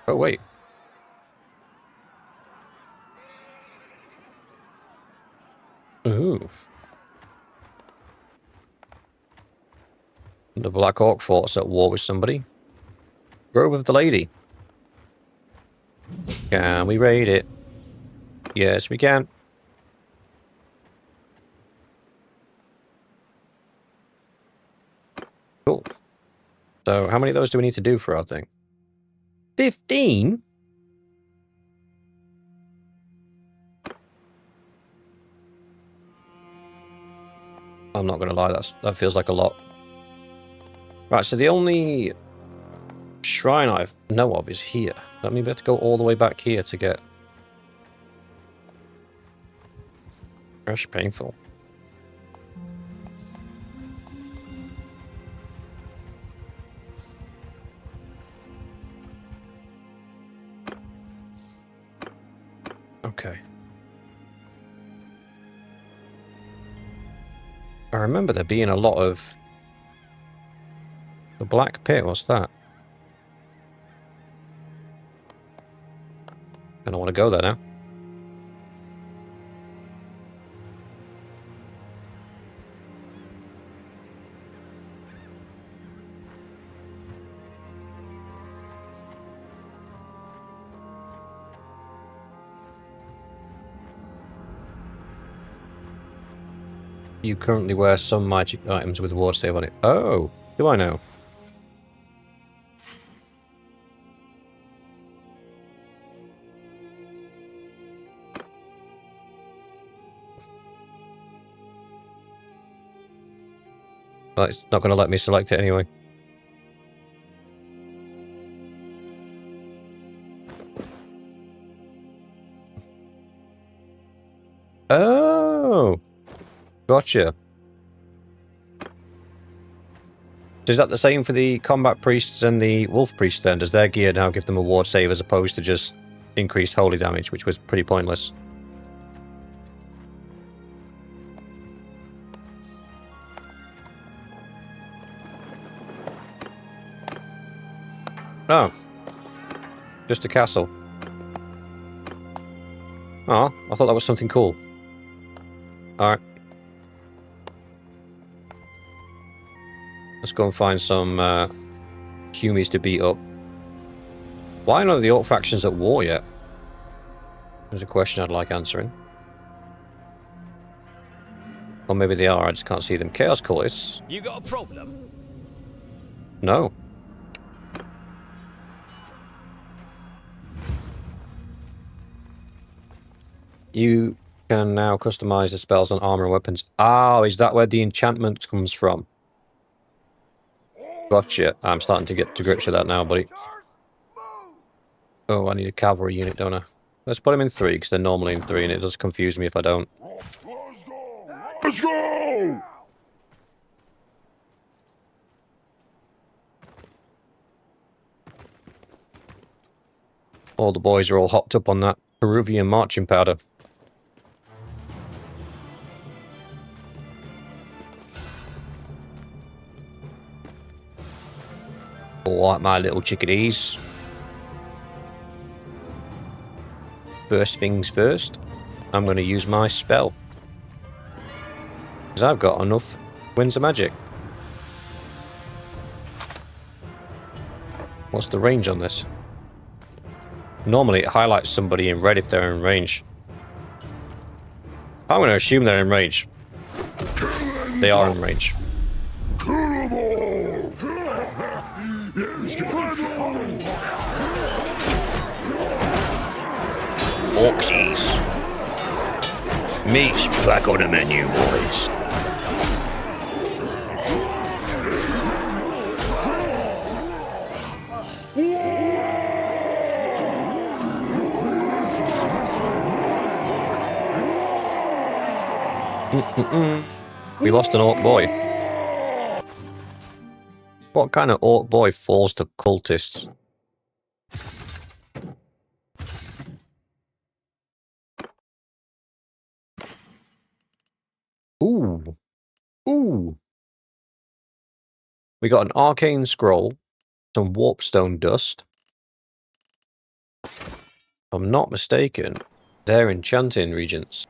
Oh, wait. Ooh. The Black Orc fort's at war with somebody. Grove of the Lady. Can we raid it? Yes, we can. Cool. So, how many of those do we need to do for our thing? 15? I'm not gonna lie, that feels like a lot. Right, so the only shrine I know of is here. That means we have to go all the way back here to get... Fresh painful. Okay. I remember there being a lot of... The Black Pit, what's that? I don't want to go there now. You currently wear some magic items with ward save on it. Oh, do I know? Well, it's not going to let me select it anyway. Oh, gotcha. So is that the same for the combat priests and the wolf priests then? Does their gear now give them a ward save as opposed to just increased holy damage, which was pretty pointless? Oh. Just a castle. Oh, I thought that was something cool. Alright. Let's go and find some Humies to beat up. Why are none of the Orc factions at war yet? There's a question I'd like answering. Or maybe they are, I just can't see them. Chaos Cultists? You got a problem? No. You can now customize the spells on armor and weapons. Oh, is that where the enchantment comes from? Gotcha. I'm starting to get to grips with that now, buddy. Oh, I need a cavalry unit, don't I? Let's put them in 3, because they're normally in 3, and it does confuse me if I don't. Let's go! Let's go! All the boys are all hopped up on that Peruvian marching powder. Alright, my little chickadees. First things first, I'm going to use my spell. Because I've got enough Winds of Magic. What's the range on this? Normally it highlights somebody in red if they're in range. I'm going to assume they're in range. They are in range. Orksies. Meat's back on the menu, boys. We lost an orc boy. What kind of orc boy falls to cultists? Ooh. Ooh. We got an arcane scroll, some warpstone dust. If I'm not mistaken, they're enchanting regents.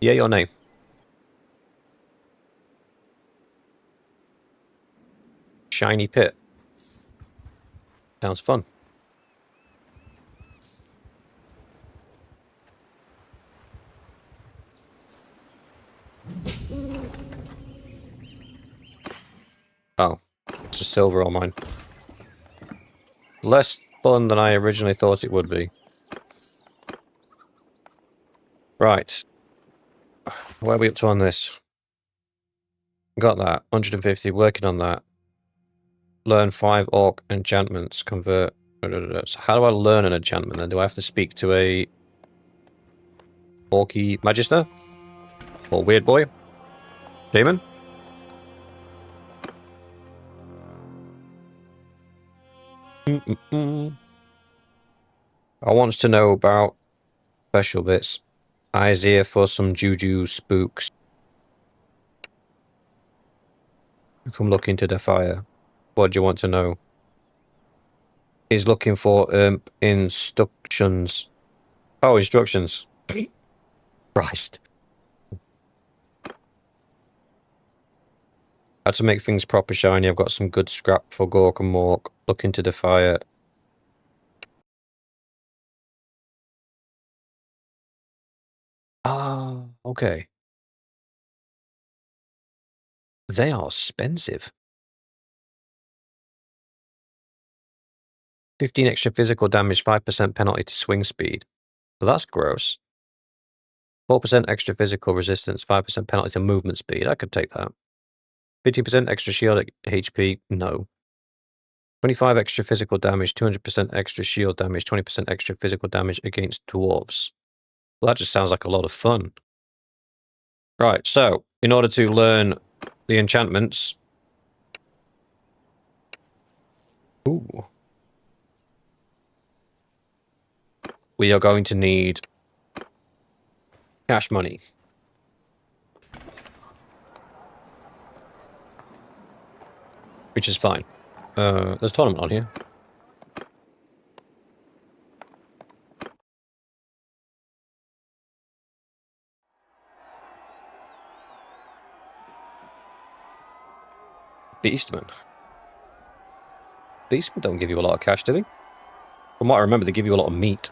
Yay or nay? Shiny pit. Sounds fun. Oh, it's a silver ore mine. Less fun than I originally thought it would be. Right. Where are we up to on this? Got that. 150, working on that. Learn 5 orc enchantments, convert. So how do I learn an enchantment then? Do I have to speak to a orky magister? Or weird boy? Demon? I want to know about special bits. Eyes here for some juju spooks. Come look into the fire. What do you want to know? He's looking for instructions. Oh, instructions. Christ. How to make things proper shiny. I've got some good scrap for Gork and Mork. Look into the fire. Ah, okay. They are expensive. 15 extra physical damage, 5% penalty to swing speed. Well, that's gross. 4% extra physical resistance, 5% penalty to movement speed. I could take that. 50% extra shield HP. No. 25 extra physical damage, 200% extra shield damage, 20% extra physical damage against dwarves. Well, that just sounds like a lot of fun. Right, so, in order to learn the enchantments... Ooh. We are going to need cash money. Which is fine. There's a tournament on here. Beastmen. Beastmen don't give you a lot of cash, do they? From what I remember, they give you a lot of meat.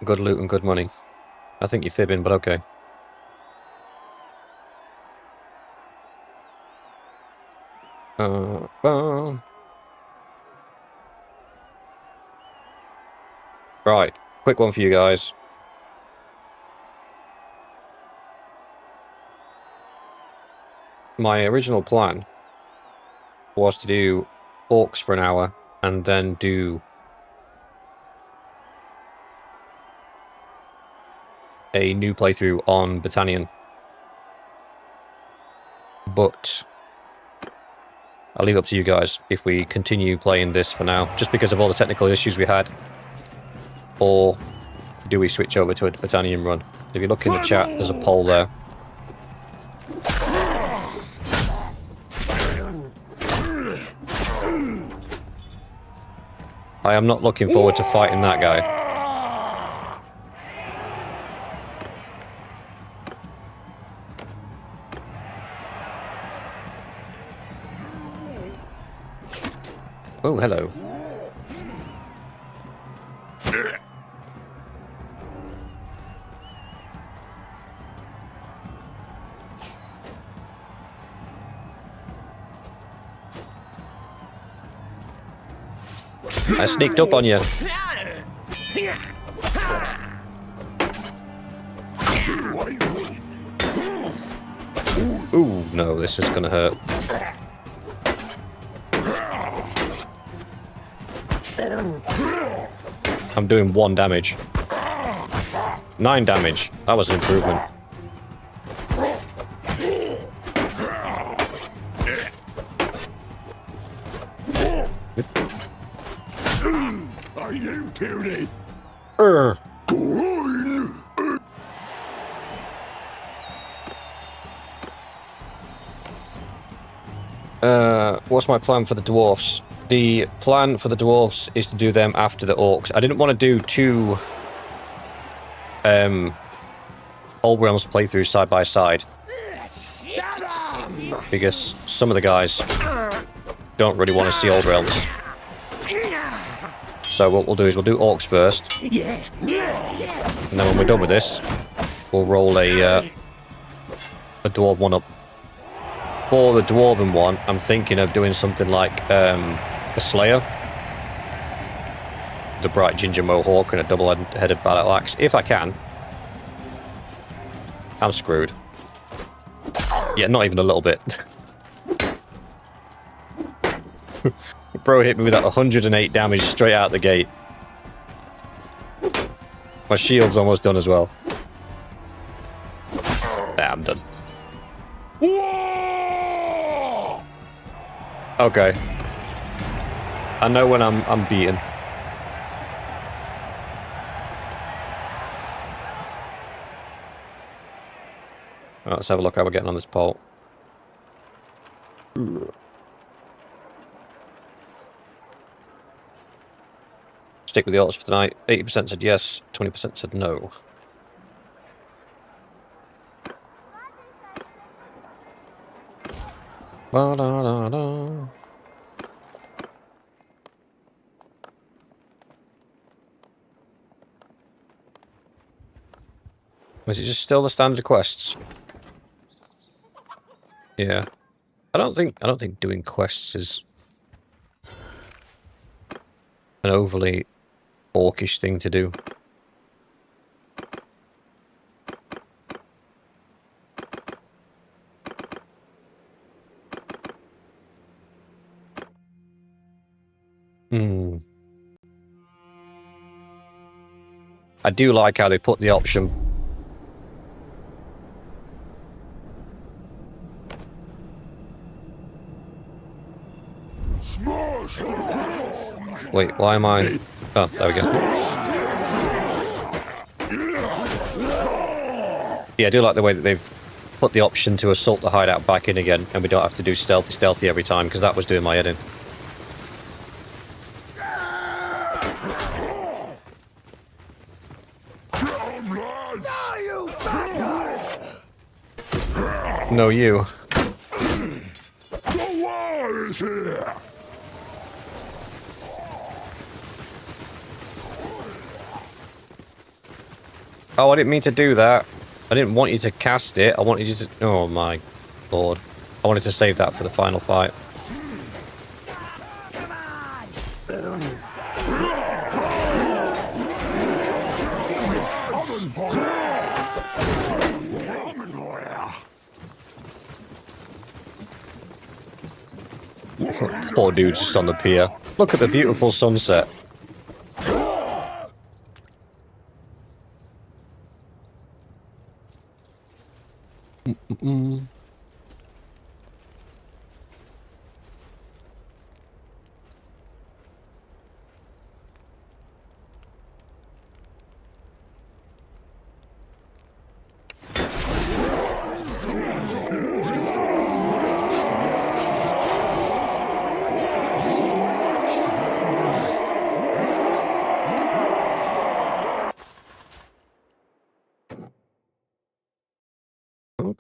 Good loot and good money. I think you're fibbing, but okay. Right, quick one for you guys. My original plan was to do orcs for an hour and then do a new playthrough on Battanian. But I'll leave it up to you guys if we continue playing this for now, just because of all the technical issues we had. Or do we switch over to a Battanian run? If you look in the chat, there's a poll there. I am not looking forward to fighting that guy. Oh, hello. I sneaked up on you. Ooh, no, this is gonna hurt. I'm doing 1 damage. 9 damage. That was an improvement. Are you puny? What's my plan for the dwarfs? The plan for the dwarfs is to do them after the orcs. I didn't want to do 2 Old Realms playthroughs side by side, because some of the guys don't really want to see Old Realms. So what we'll do is we'll do orcs first, and then when we're done with this, we'll roll a dwarf one up. For the dwarven one, I'm thinking of doing something like a Slayer, the bright ginger mohawk and a double-headed battle axe. If I can. I'm screwed. Yeah, not even a little bit. Bro hit me with that 108 damage straight out the gate. My shield's almost done as well. Okay. I know when I'm beaten. Right, let's have a look how we're getting on this poll. Stick with the odds for tonight. 80% said yes, 20% said no. Ba-da-da-da. Was it just still the standard quests? Yeah. I don't think doing quests is an overly orcish thing to do. Hmm. I do like how they put the option. Wait, why am I... Oh, there we go. Yeah, I do like the way that they've put the option to assault the hideout back in again, and we don't have to do stealthy every time, because that was doing my head in. No, you. The war is here! Oh, I didn't mean to do that. I didn't want you to cast it. I wanted you to... Oh my lord. I wanted to save that for the final fight. Poor dude just on the pier. Look at the beautiful sunset.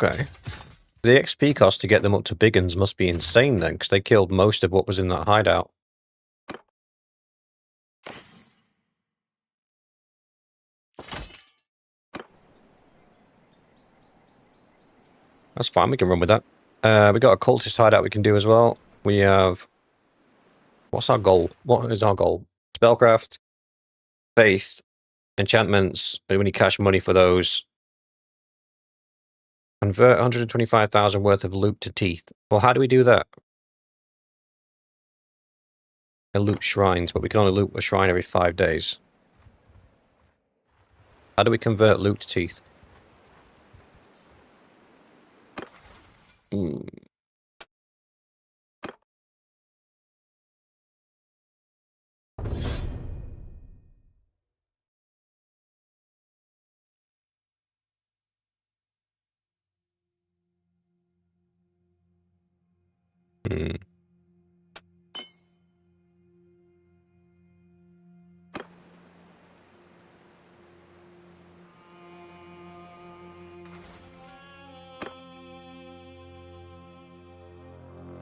Okay. The XP cost to get them up to big uns must be insane then, because they killed most of what was in that hideout. That's fine, we can run with that. We got a cultist hideout we can do as well. We have... What's our goal? What is our goal? Spellcraft, faith, enchantments. We need cash money for those. Convert 125,000 worth of loot to teeth. Well, how do we do that? I loot shrines, but we can only loot a shrine every 5 days. How do we convert loot to teeth? Hmm. Hmm.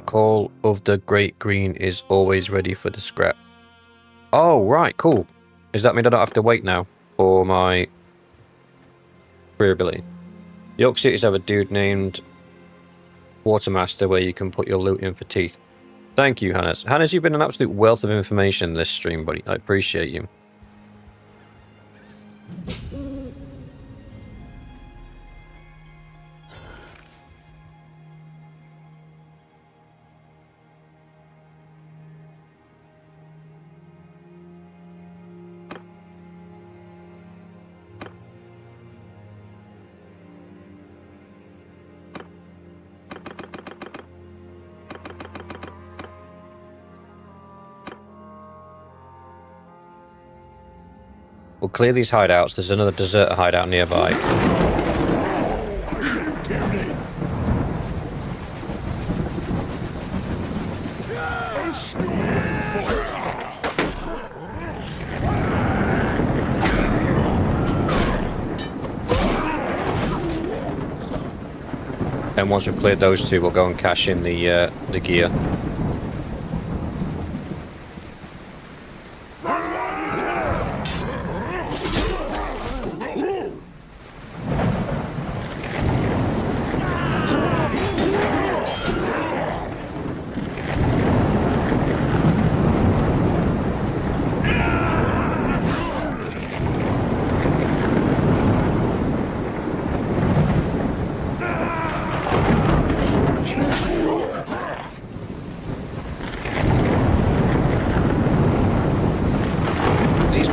Call of the Great Green is always ready for the scrap. Oh, right, cool. Does that mean I don't have to wait now for my career ability? York City's have a dude named Watermaster where you can put your loot in for teeth. Thank you, Hannes. Hannes, you've been an absolute wealth of information this stream, buddy. I appreciate you. We'll clear these hideouts. There's another deserter hideout nearby. And once we've cleared those two, we'll go and cash in the gear.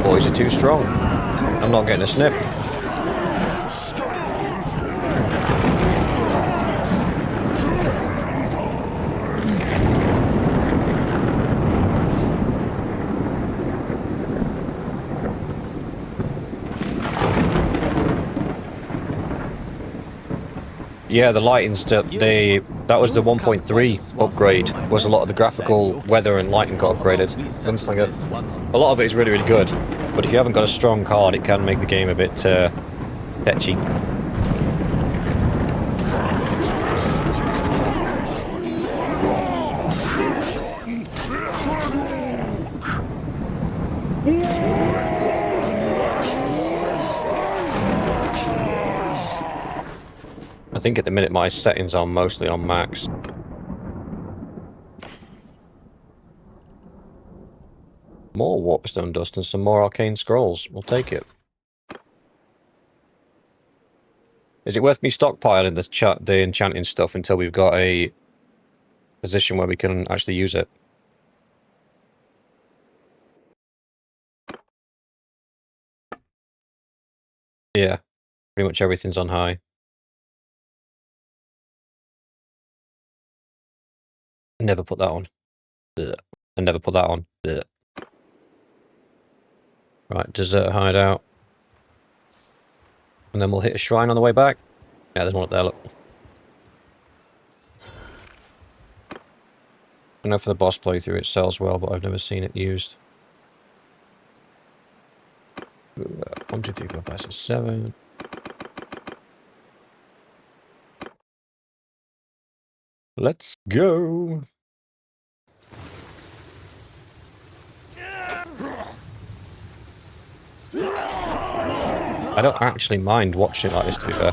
Boys are too strong. I'm not getting a sniff. Yeah, the lighting stuff, that was the 1.3 upgrade, was a lot of the graphical weather and lighting got upgraded. A lot of it is really, really good, but if you haven't got a strong card, it can make the game a bit tetchy. I think at the minute my settings are mostly on max. More warpstone dust and some more arcane scrolls. We'll take it. Is it worth me stockpiling the enchanting stuff until we've got a position where we can actually use it? Yeah, pretty much everything's on high. Never put that on. Ugh. And never put that on. Ugh. Right, desert hideout. And then we'll hit a shrine on the way back. Yeah, there's one up there, look. I know for the boss playthrough it sells well, but I've never seen it used. 1, 2, 3, 4, 5, 6, 7. Let's go. I don't actually mind watching it like this, to be fair.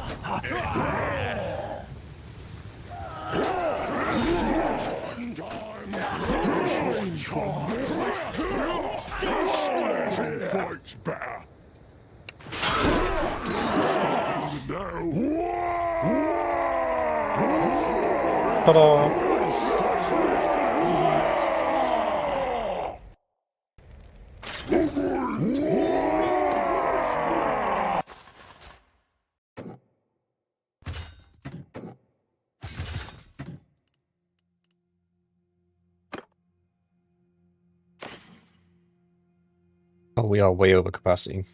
Ta-da! Oh, we are way over capacity.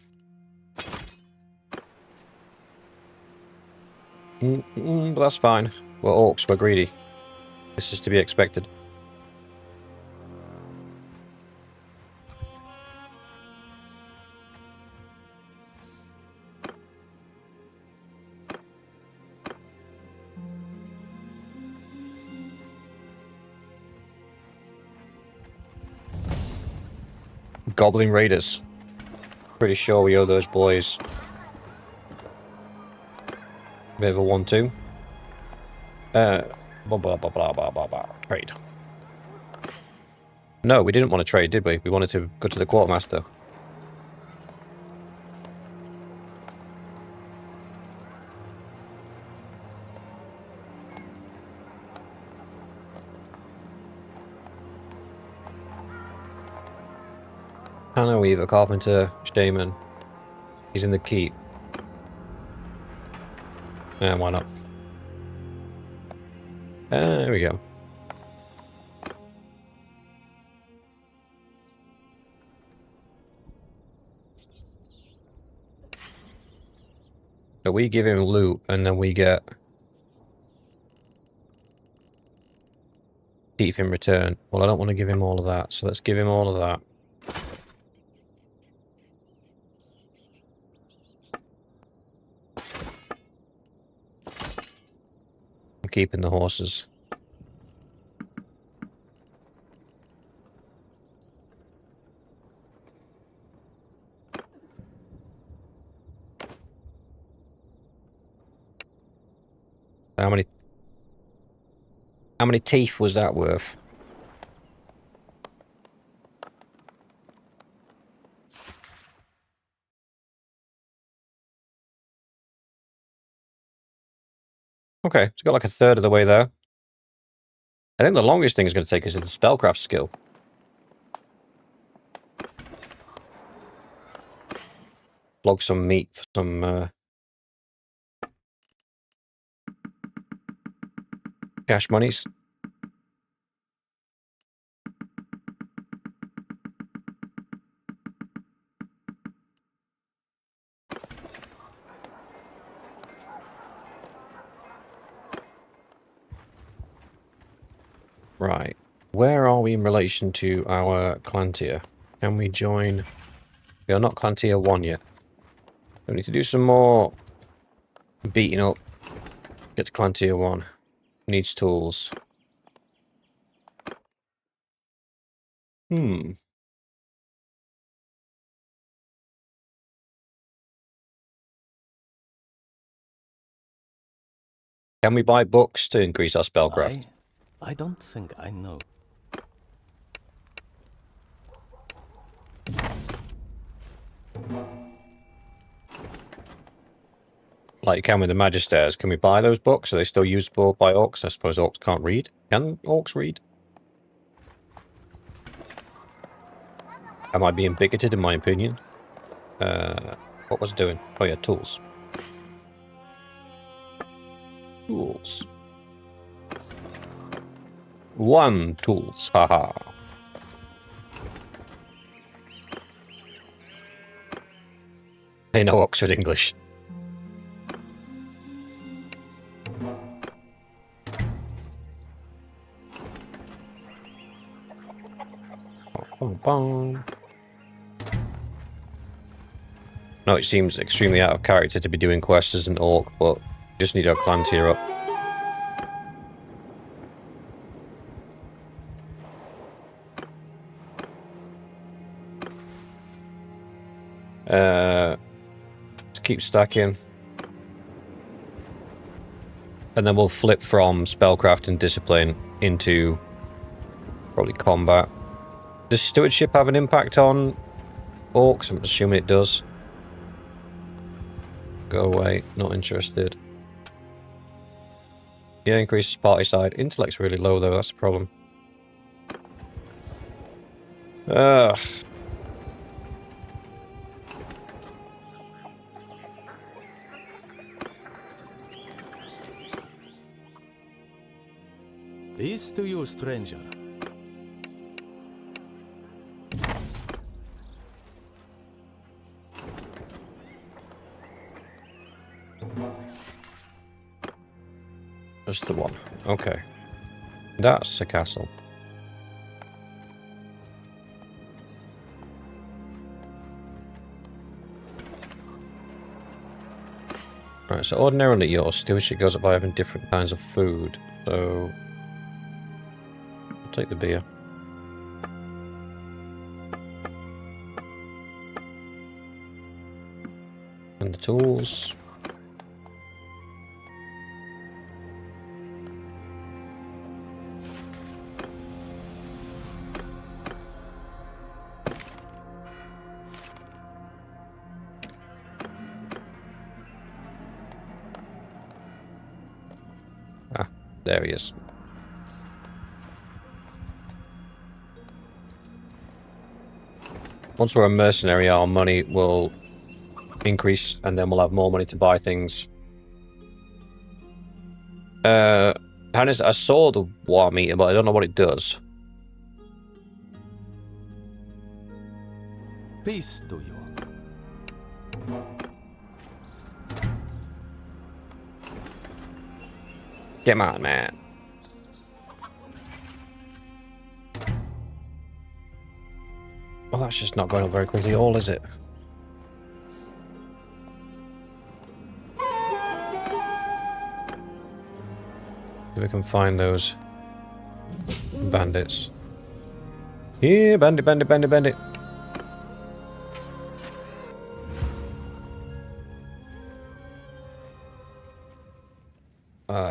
But that's fine. We're orcs, we're greedy. This is to be expected. Goblin Raiders. Pretty sure we owe those boys a bit of a 1-2. Blah, blah, blah, blah, blah, blah, blah. Trade. No, we didn't want to trade, did we? We wanted to go to the quartermaster. Hannah Weaver, Carpenter, Shaman. He's in the keep. Yeah, why not? There we go. So we give him loot, and then we get teeth in return. Well, I don't want to give him all of that, so let's give him all of that. I'm keeping the horses. How many teeth was that worth? Okay, it's got like a third of the way there. I think the longest thing is going to take us is the spellcraft skill. Flog some meat for some cash monies. Right. Where are we in relation to our clan tier? Can we join? We are not clan tier 1 yet. We need to do some more beating up. Get to clan tier 1. Needs tools. Can we buy books to increase our spellcraft? I don't think I know. Like you can with the Magisters. Can we buy those books? Are they still usable by orcs? I suppose orcs can't read. Can orcs read? Am I being bigoted in my opinion? What was it doing? Oh yeah, tools. Tools. 1 tools, haha. They know Oxford English. Bum, bum. No, it seems extremely out of character to be doing quests as an orc, but just need our clan tier up. Let's keep stacking. And then we'll flip from spellcraft and discipline into probably combat. Does stewardship have an impact on orcs? I'm assuming it does. Go away, not interested. Yeah, increases party side. Intellect's really low though, that's the problem. Ugh. Peace to you, stranger. Just the one. Okay. That's a castle. Right, so ordinarily your stewardship goes up by having different kinds of food. So I'll take the beer. And the tools. There he is. Once we're a mercenary, our money will increase, and then we'll have more money to buy things. Hannes, I saw the war meter, but I don't know what it does. Peace to you. Come on, man. Well, that's just not going up very quickly at all, is it? If we can find those bandits. Yeah, bandit, bandit, bandit, bandit.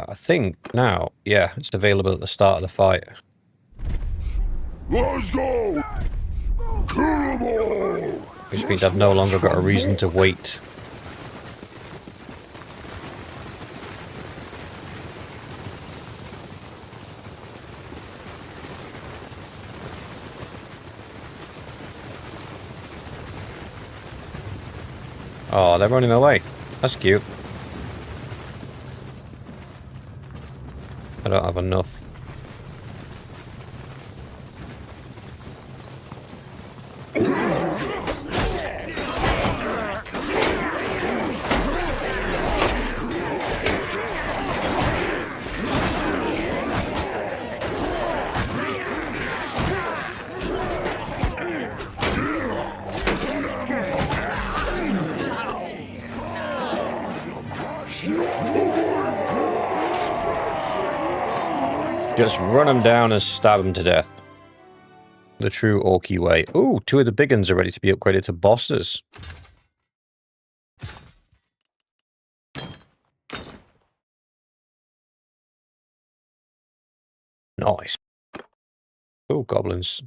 I think now, yeah, it's available at the start of the fight. Let's go! Kill 'em all! Which means I've no longer got a reason to wait. Oh, they're running away. That's cute. I don't have enough. Just run them down and stab them to death. The true Orky way. Ooh, 2 of the big ones are ready to be upgraded to bosses. Nice. Oh, goblins.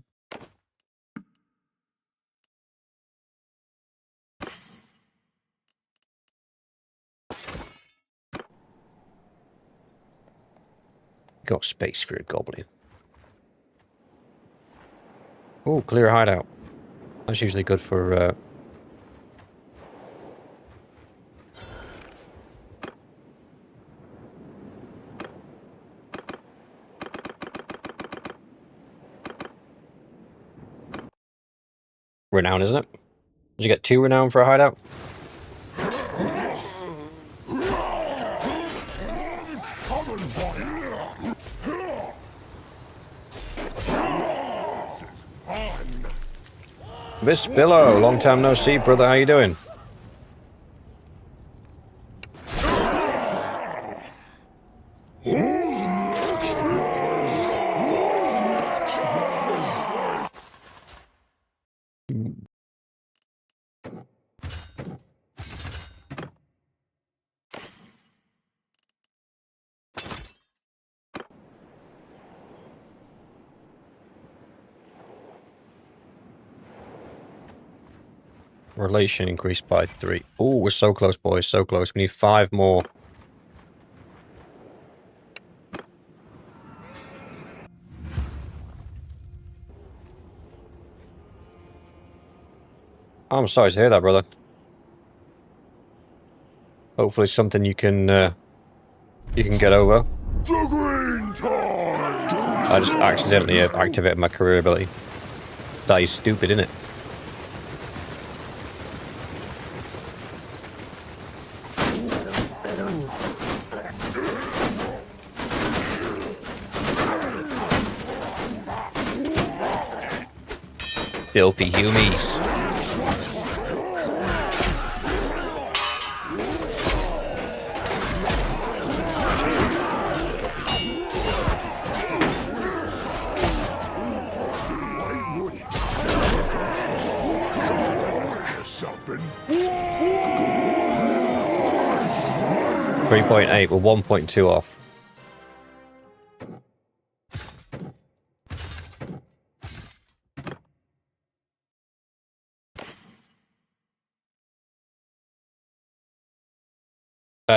Got space for a goblin. Oh, clear hideout. That's usually good for renown, isn't it? Did you get 2 renown for a hideout? Miss Billow, long time no see, brother. How you doing? Relation increased by 3. Oh, we're so close, boys. So close. We need 5 more. I'm sorry to hear that, brother. Hopefully something you can get over. The green tide! I just accidentally activated my career ability. That is stupid, isn't it? Filthy humies. Something. 3.8, we're 1.2 off.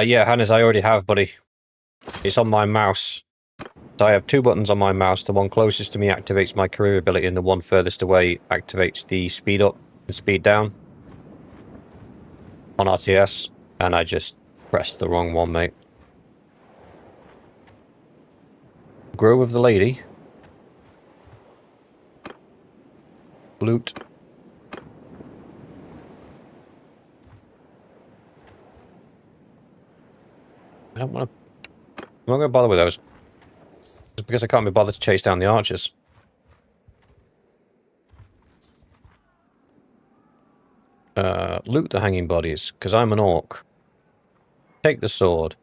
Yeah, Hannes, I already have, buddy. It's on my mouse. So I have 2 buttons on my mouse. The one closest to me activates my career ability, and the one furthest away activates the speed up and speed down on RTS. And I just pressed the wrong one, mate. Grove of the Lady. Loot. I don't want to... I'm not going to bother with those. Just because I can't be bothered to chase down the archers. Loot the hanging bodies, because I'm an orc. Take the sword.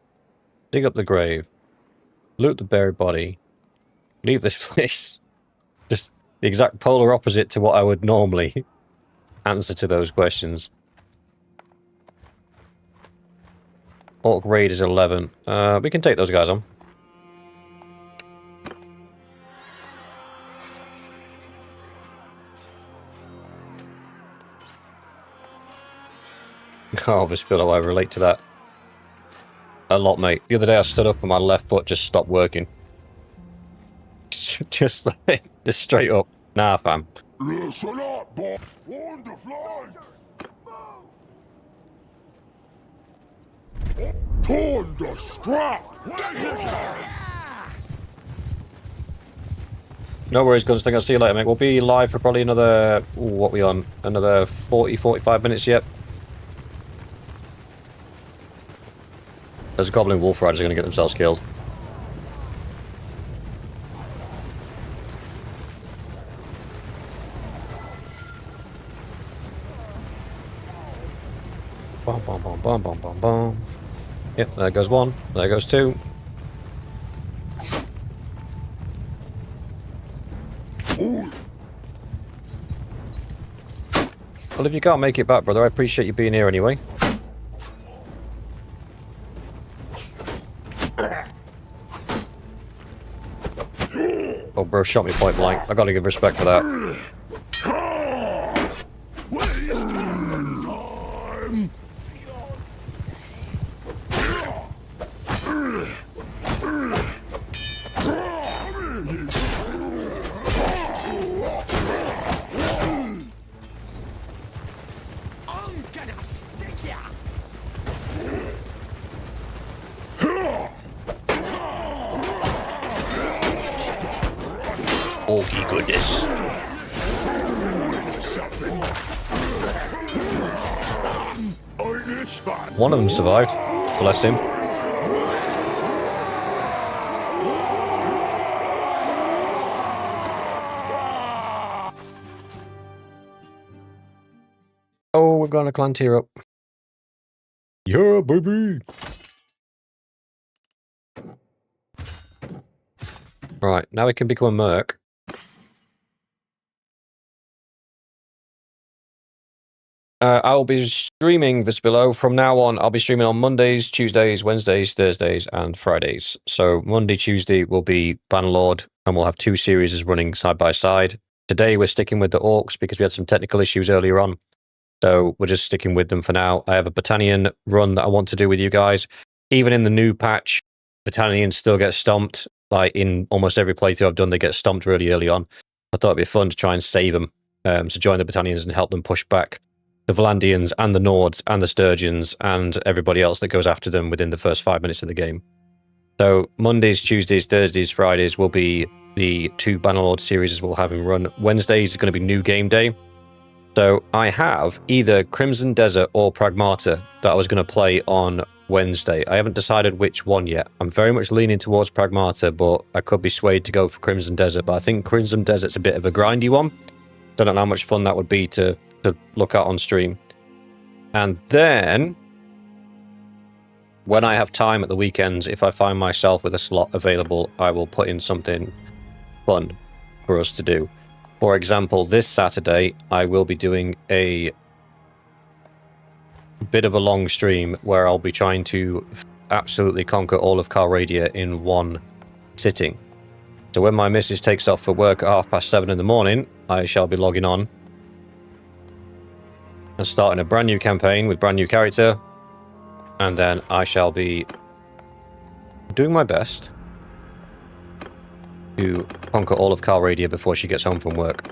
Dig up the grave. Loot the buried body. Leave this place. Just the exact polar opposite to what I would normally answer to those questions. Orc raid is 11. We can take those guys on. Oh, this pillow, I relate to that a lot, mate. The other day I stood up and my left foot just stopped working. just straight up. Nah, fam. Listen up, boy. Warn the flies. Torn the scrap. No worries, Gunslinger. I'll see you later, mate. We'll be live for probably another... Ooh, what we on? Another 40, 45 minutes yet. Those goblin wolf riders are going to get themselves killed. Bom, bom, bom, bom, bom, bom, bom. Yep, there goes one. There goes two. Well, if you can't make it back, brother, I appreciate you being here anyway. Oh, bro, shot me point blank. I gotta give respect for that. Orky goodness. One of them survived. Bless him. Oh, we've got a clan tier up. Yeah, baby. Right, now we can become a merc. I will be streaming this below. From now on, I'll be streaming on Mondays, Tuesdays, Wednesdays, Thursdays, and Fridays. So Monday, Tuesday will be Bannerlord, and we'll have 2 series running side by side. Today, we're sticking with the orcs because we had some technical issues earlier on. So we're just sticking with them for now. I have a battalion run that I want to do with you guys. Even in the new patch, battalions still get stomped. Like in almost every playthrough I've done, they get stomped really early on. I thought it'd be fun to try and save them. So join the battalions and help them push back the Valandians and the Nords and the Sturgeons and everybody else that goes after them within the first 5 minutes of the game. So Mondays, Tuesdays, Thursdays, Fridays will be the 2 Bannerlord series we'll have him run. Wednesdays is going to be new game day. So I have either Crimson Desert or Pragmata that I was going to play on Wednesday. I haven't decided which one yet. I'm very much leaning towards Pragmata, but I could be swayed to go for Crimson Desert. But I think Crimson Desert's a bit of a grindy one. Don't know how much fun that would be to look at on stream. And then, when I have time at the weekends, if I find myself with a slot available, I will put in something fun for us to do. For example, this Saturday, I will be doing a bit of a long stream where I'll be trying to absolutely conquer all of Calradia in one sitting. So when my missus takes off for work at 7:30 in the morning, I shall be logging on and starting a brand new campaign with brand new character, and then I shall be doing my best to conquer all of Calradia before she gets home from work.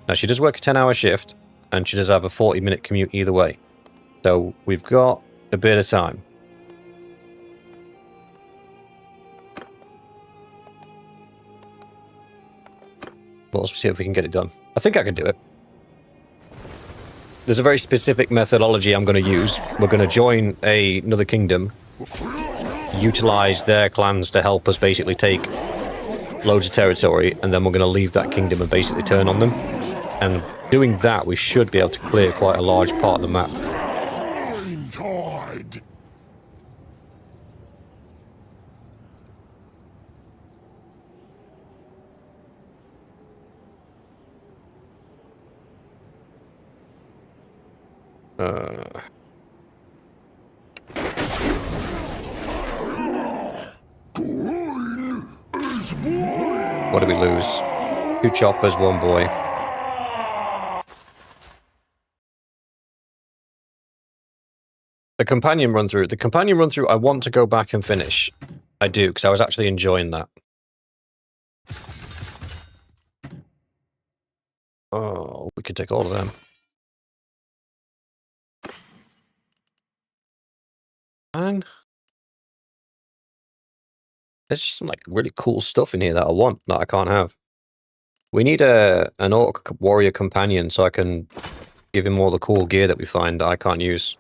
Now, she does work a 10-hour shift, and she does have a 40-minute commute either way. So we've got a bit of time. But let's see if we can get it done. I think I can do it. There's a very specific methodology I'm going to use. We're going to join another kingdom utilize their clans to help us basically take loads of territory, and then we're going to leave that kingdom and basically turn on them. And doing that, we should be able to clear quite a large part of the map. Tide. What did we lose? 2 choppers, 1 boy. The companion run through. The companion run through I want to go back and finish. I do, because I was actually enjoying that. Oh, we could take all of them. And there's just some like really cool stuff in here that I want that I can't have. We need an orc warrior companion so I can give him all the cool gear that we find that I can't use.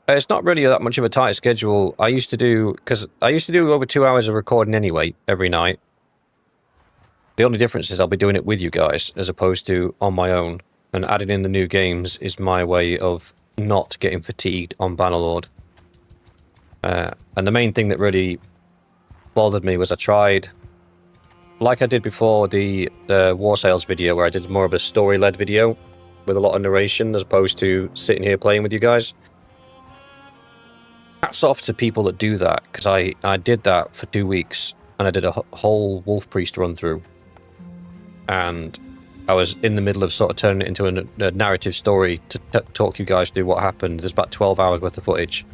It's not really that much of a tight schedule. I used to do over 2 hours of recording anyway, every night. The only difference is I'll be doing it with you guys, as opposed to on my own. And adding in the new games is my way of not getting fatigued on Bannerlord. And the main thing that really bothered me was I tried, like I did before the War Sales video, where I did more of a story-led video with a lot of narration, as opposed to sitting here playing with you guys. Hats off to people that do that, because I did that for 2 weeks, and I did a whole Wolf Priest run-through. And I was in the middle of sort of turning it into a narrative story to talk you guys through what happened. There's about 12 hours worth of footage.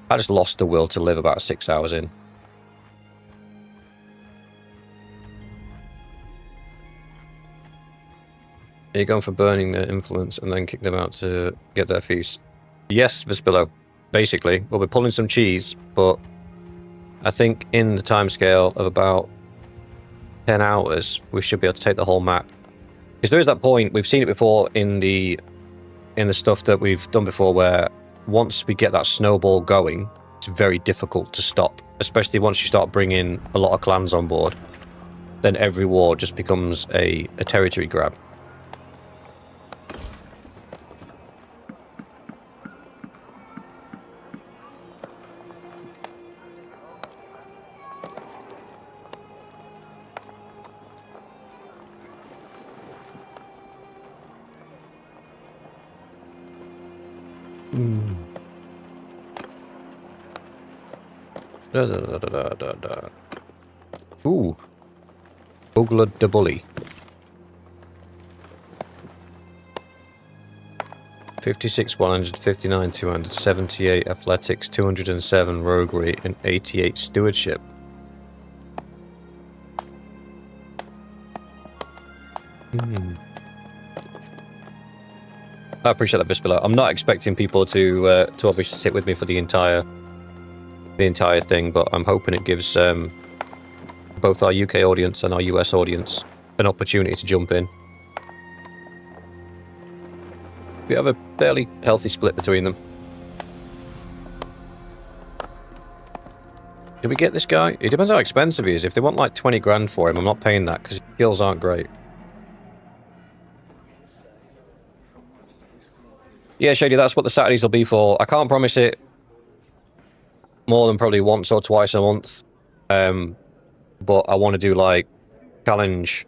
I just lost the will to live about 6 hours in. Are you going for burning their influence and then kick them out to get their feast? Yes, Vespillo. Basically, we'll be pulling some cheese, but I think in the timescale of about 10 hours, we should be able to take the whole map. Because there is that point, we've seen it before in the stuff that we've done before, where once we get that snowball going, it's very difficult to stop. Especially once you start bringing a lot of clans on board. Then every war just becomes a territory grab. Ooh. Ugla de Bully. 56, 100, 59, 200, 78 athletics, 207 roguery, and 88 stewardship. I appreciate that, Vespilla. I'm not expecting people to obviously sit with me for the entire thing, but I'm hoping it gives both our UK audience and our US audience an opportunity to jump in. We have a fairly healthy split between them. Did we get this guy? It depends how expensive he is. If they want like 20 grand for him, I'm not paying that because his skills aren't great. Yeah, Shady, that's what the Saturdays will be for. I can't promise it more than probably once or twice a month. But I want to do like challenge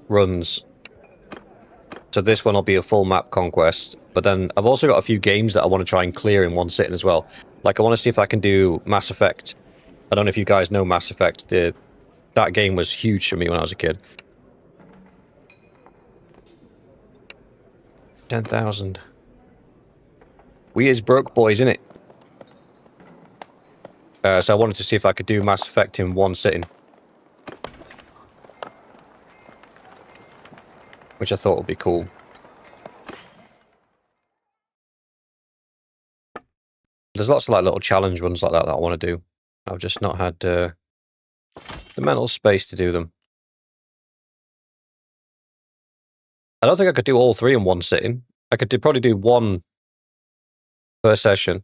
runs. So this one will be a full map conquest. But then I've also got a few games that I want to try and clear in one sitting as well. Like I want to see if I can do Mass Effect. I don't know if you guys know Mass Effect. That game was huge for me when I was a kid. 10,000. We is broke boys, innit? So I wanted to see if I could do Mass Effect in one sitting. Which I thought would be cool. There's lots of like little challenge runs like that I want to do. I've just not had the mental space to do them. I don't think I could do all 3 in one sitting. I could probably do 1 per session.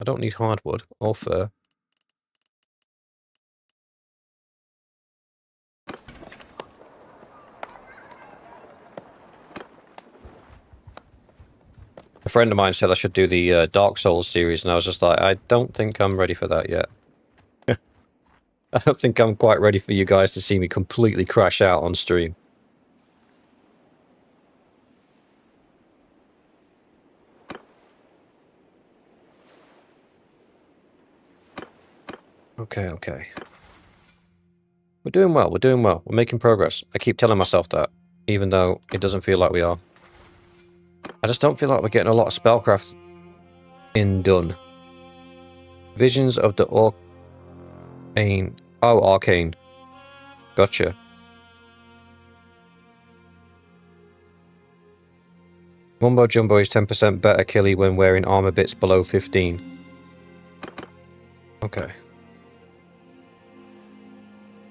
I don't need hardwood or fur. A friend of mine said I should do the Dark Souls series, and I was just like, I don't think I'm ready for that yet. I don't think I'm quite ready for you guys to see me completely crash out on stream. Okay, okay. We're doing well, we're doing well. We're making progress. I keep telling myself that, even though it doesn't feel like we are. I just don't feel like we're getting a lot of spellcraft done. Visions of the Arcane. Oh, Arcane. Gotcha. Mumbo Jumbo is 10% better killy when wearing armor bits below 15. Okay.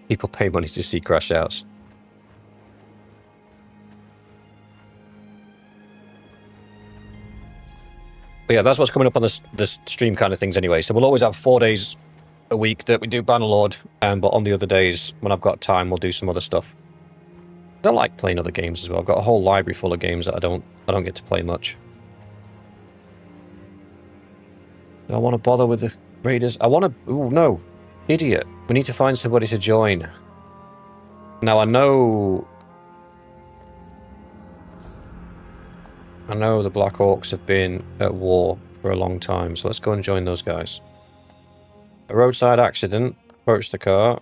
People pay money to see crash outs. But yeah, that's what's coming up on this stream kind of things anyway. So we'll always have 4 days a week that we do Bannerlord, but on the other days, when I've got time, we'll do some other stuff. I like playing other games as well. I've got a whole library full of games that I don't get to play much. Do I want to bother with the raiders? I want to... Ooh, no. Idiot. We need to find somebody to join. Now, I know the Black Orcs have been at war for a long time, so let's go and join those guys. A roadside accident. Approach the car.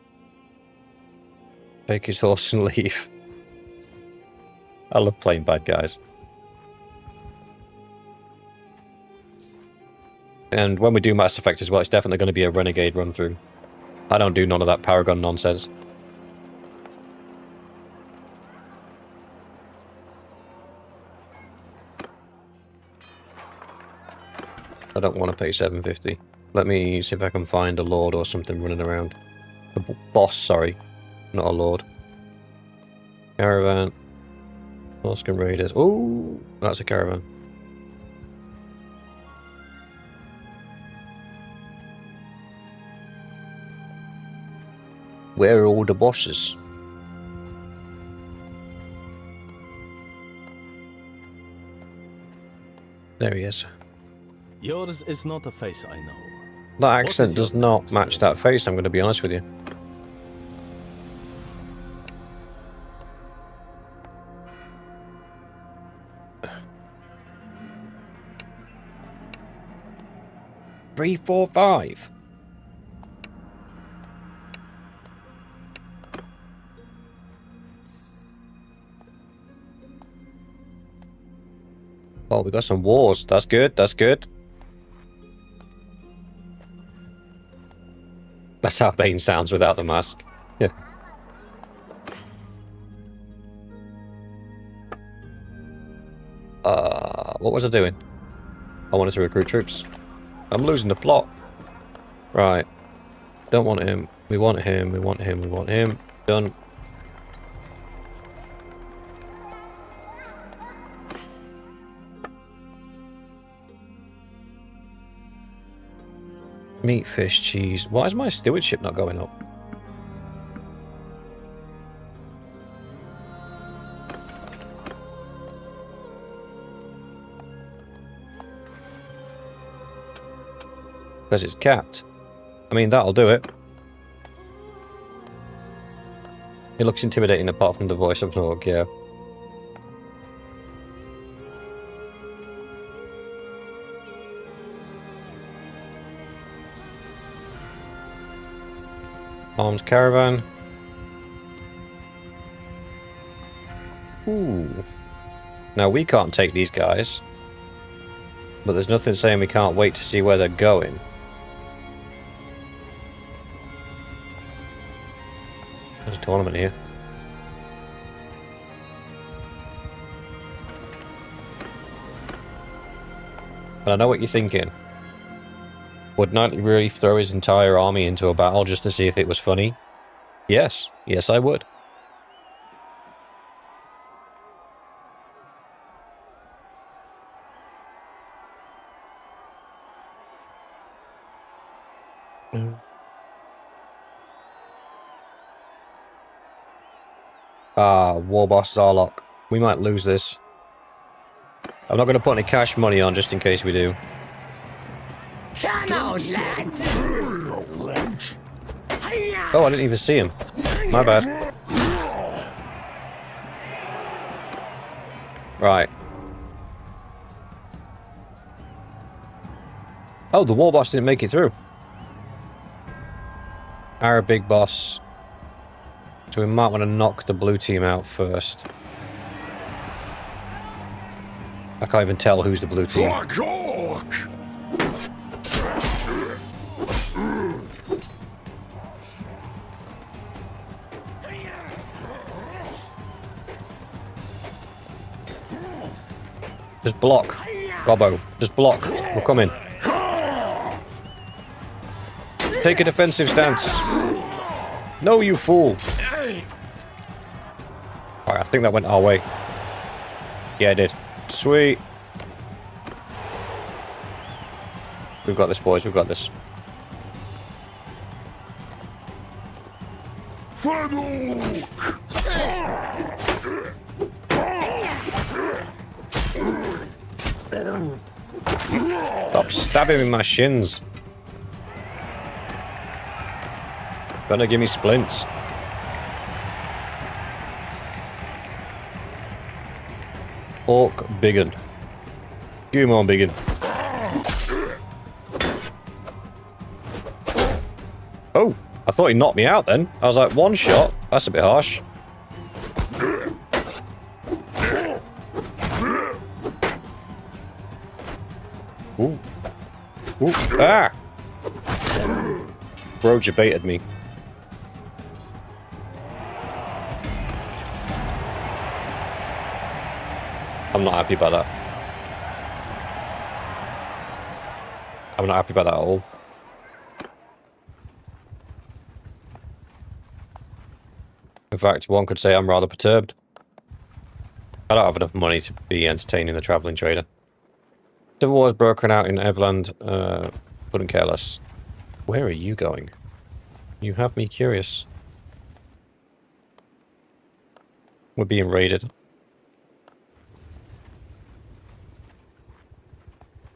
Take his horse and leave. I love playing bad guys. And when we do Mass Effect as well, it's definitely going to be a Renegade run-through. I don't do none of that Paragon nonsense. I don't want to pay $7.50. Let me see if I can find a lord or something running around. A boss, sorry. Not a lord. Caravan. Oscar Raiders. Oh, that's a caravan. Where are all the bosses? There he is. Yours is not a face I know. That accent does not match that face, I'm going to be honest with you. Three, 4, 5. Oh, we got some wars. That's good. That's good. That's how Bane sounds without the mask. Yeah. What was I doing? I wanted to recruit troops. I'm losing the plot. Right. Don't want him. We want him. We want him. We want him. Done. Meat, fish, cheese. Why is my stewardship not going up? Because it's capped. I mean, that'll do it. It looks intimidating apart from the voice of an orc, yeah. Armed caravan. Ooh. Now we can't take these guys. But there's nothing saying we can't wait to see where they're going. There's a tournament here. But I know what you're thinking. Would Knight really throw his entire army into a battle just to see if it was funny? Yes. Yes, I would. Ah, War Boss Zarlok. We might lose this. I'm not going to put any cash money on just in case we do. Come on, lads! Oh, I didn't even see him. My bad. Right. Oh, the War Boss didn't make it through. Our big boss. So we might want to knock the blue team out first. I can't even tell who's the blue team. Just block. Gobbo. Just block. We're coming. Take a defensive stance. No, you fool. Alright, I think that went our way. Yeah, it did. Sweet. We've got this, boys. We've got this. Stop stabbing me in my shins. Better give me splints. Orc biggin. Give him on biggin. Oh, I thought he knocked me out then. I was like, one shot? That's a bit harsh. Ooh. Ooh. Ah! Broja baited me. I'm not happy about that. I'm not happy about that at all. In fact, one could say I'm rather perturbed. I don't have enough money to be entertaining the travelling trader. Civil war has broken out in Everland. Couldn't care less. Where are you going? You have me curious. We're being raided.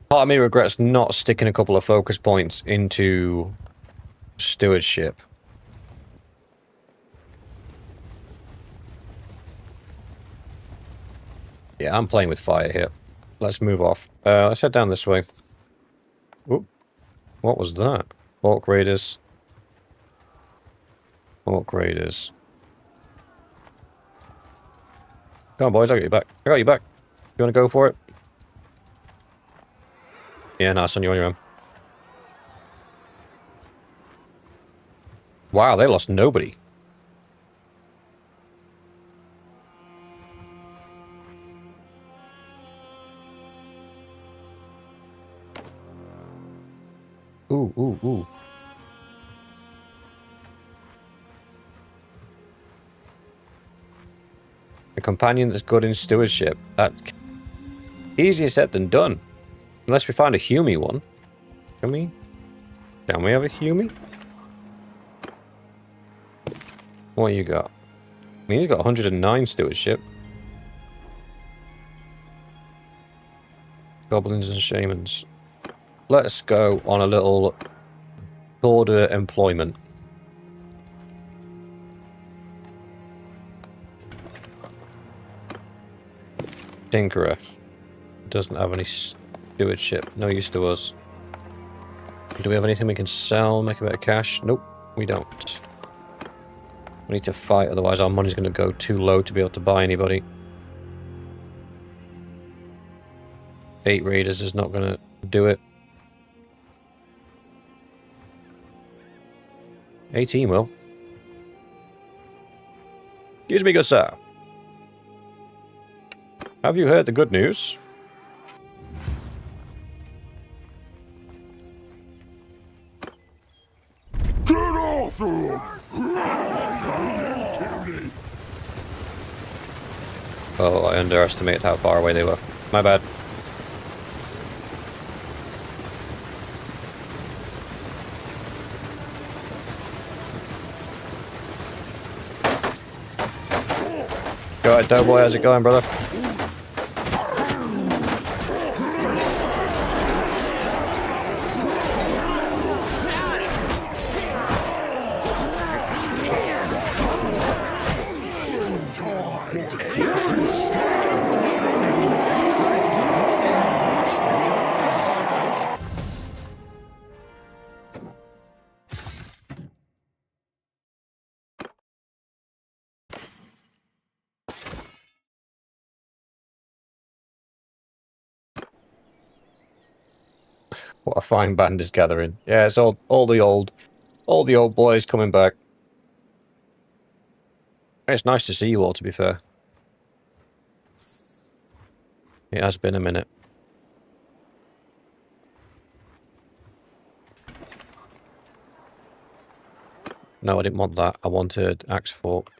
Part of me regrets not sticking a couple of focus points into stewardship. Yeah, I'm playing with fire here. Let's move off. Let's head down this way. Oop. What was that? Orc raiders. Orc raiders. Come on, boys, I got you back. I got you back. You want to go for it? Yeah, nice on you on your own. Wow, they lost nobody. Ooh, ooh, ooh. A companion that's good in stewardship. That easier said than done. Unless we find a Hume one. Can we? Can we have a Hume? What you got? I mean, he's got 109 stewardship. Goblins and shamans. Let's go on a little tour de employment. Tinkerer. Doesn't have any stewardship. No use to us. Do we have anything we can sell, make a bit of cash? Nope, we don't. We need to fight, otherwise our money's going to go too low to be able to buy anybody. 8 raiders is not going to do it. 18 will. Excuse me, good sir. Have you heard the good news? Oh, I underestimated how far away they were. My bad. Go ahead, Doughboy. How's it going, brother? What a fine band is gathering. Yeah, it's all the old boys coming back. It's nice to see you all, to be fair. It has been a minute. No, I didn't want that. I wanted Axe Fork.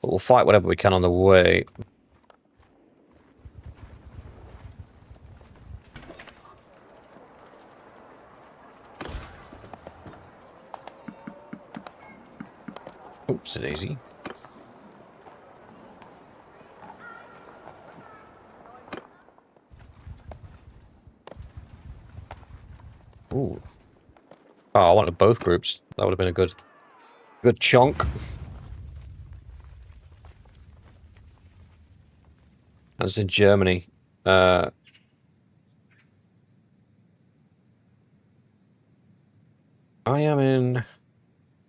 But we'll fight whatever we can on the way. Oops, daisy. Ooh. Oh, I wanted both groups. That would have been a good chunk. That's in Germany. I am in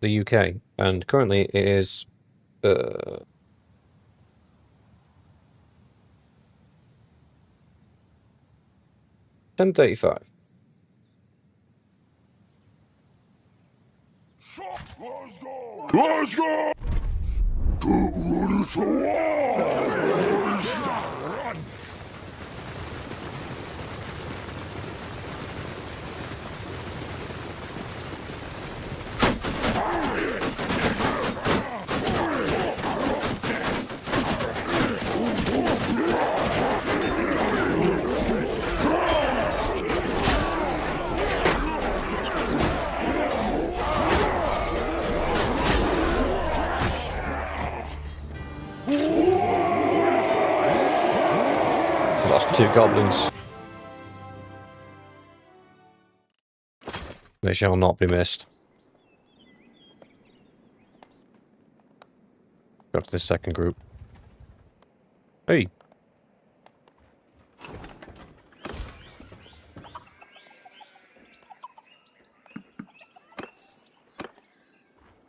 the UK, and currently it is 10:35. Let's go! Let's go! Get ready to war! Runs! Lost 2 goblins. They shall not be missed. Go to this second group. Hey.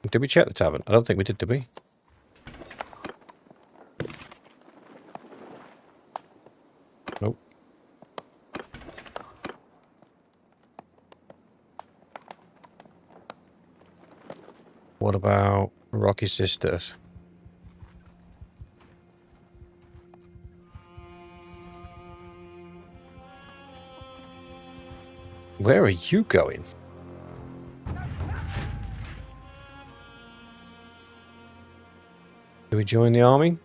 Did we check the tavern? I don't think we did we? Nope. What about Rocky Sisters? Where are you going? Do we join the army?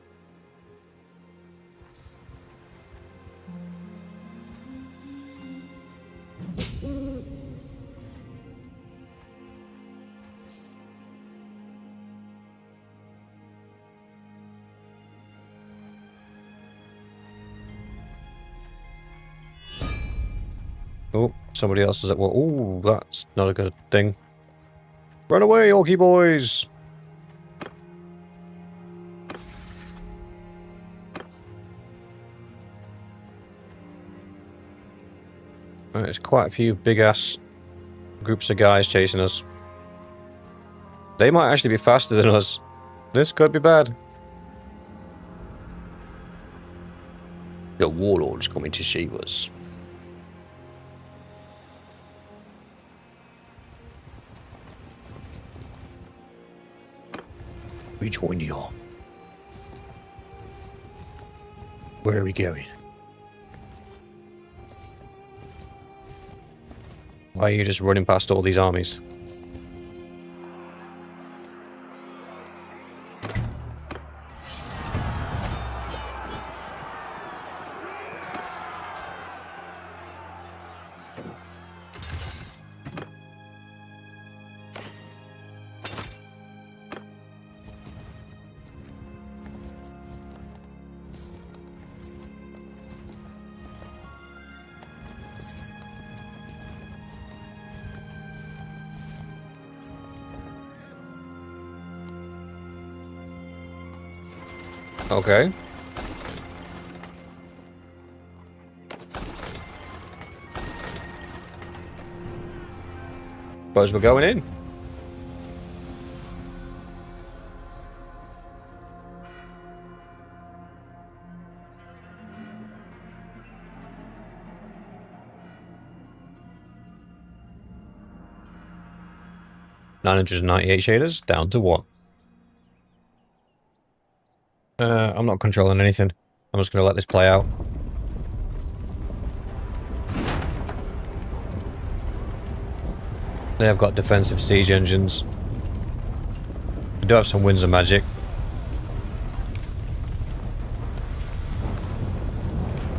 Oh, somebody else is at war. Ooh, that's not a good thing. Run away, Orky boys! There's quite a few big-ass groups of guys chasing us. They might actually be faster than us. This could be bad. The warlord's coming to save us. We join the army. Where are we going? Why are you just running past all these armies? Okay. Suppose we're going in. $998 shaders, down to 1. I'm not controlling anything. I'm just going to let this play out. They have got defensive siege engines. We do have some winds of magic.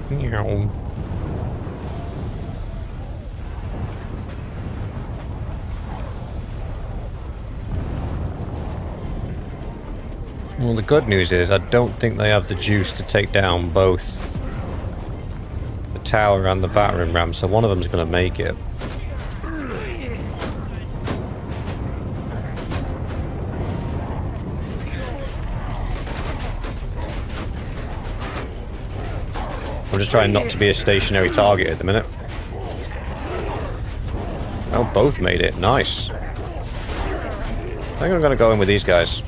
Meow. Well, the good news is I don't think they have the juice to take down both the tower and the battering ram, so one of them's going to make it. I'm just trying not to be a stationary target at the minute. Oh, both made it. Nice. I think I'm going to go in with these guys.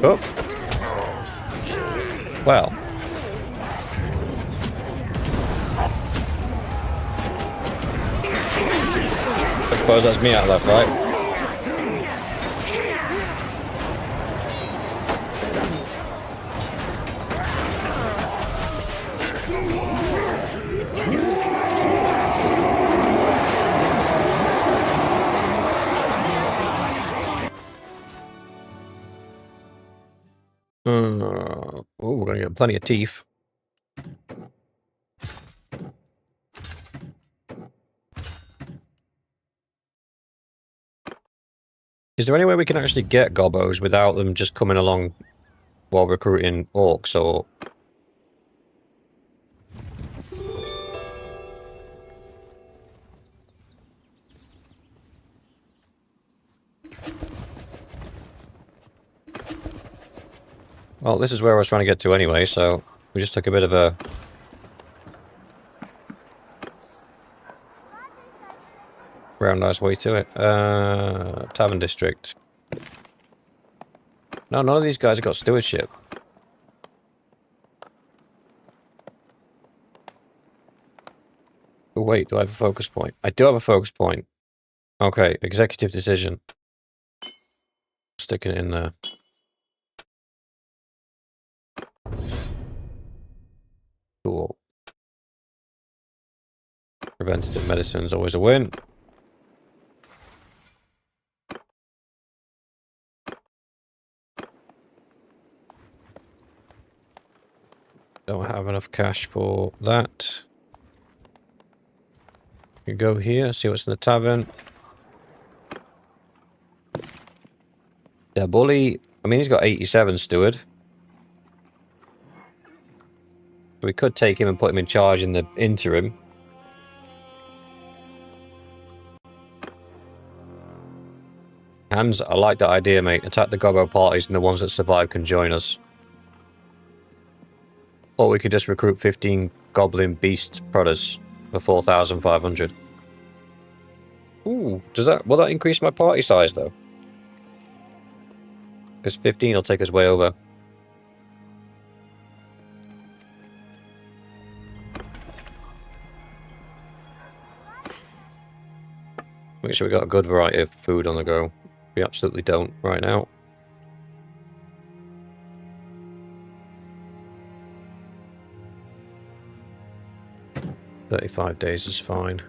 Oh. Well. I suppose that's me out left, right? Oh, we're gonna get plenty of teeth. Is there any way we can actually get gobbos without them just coming along while recruiting orcs, or... Well, this is where I was trying to get to anyway, so we just took a bit of a... roundhouse way to it. Tavern District. No, none of these guys have got stewardship. Oh, wait, do I have a focus point? I do have a focus point. Okay, executive decision. Sticking it in there. Cool. Preventative medicine is always a win. Don't have enough cash for that. You go here, see what's in the tavern. Bully. I mean, he's got 87 steward. We could take him and put him in charge in the interim. Hans, I like that idea, mate. Attack the gobbo parties and the ones that survive can join us. Or we could just recruit 15 goblin beast prodders for 4,500. Ooh, will that increase my party size though? Because 15 will take us way over. Make sure we got a good variety of food on the go. We absolutely don't right now. "35 days is fine."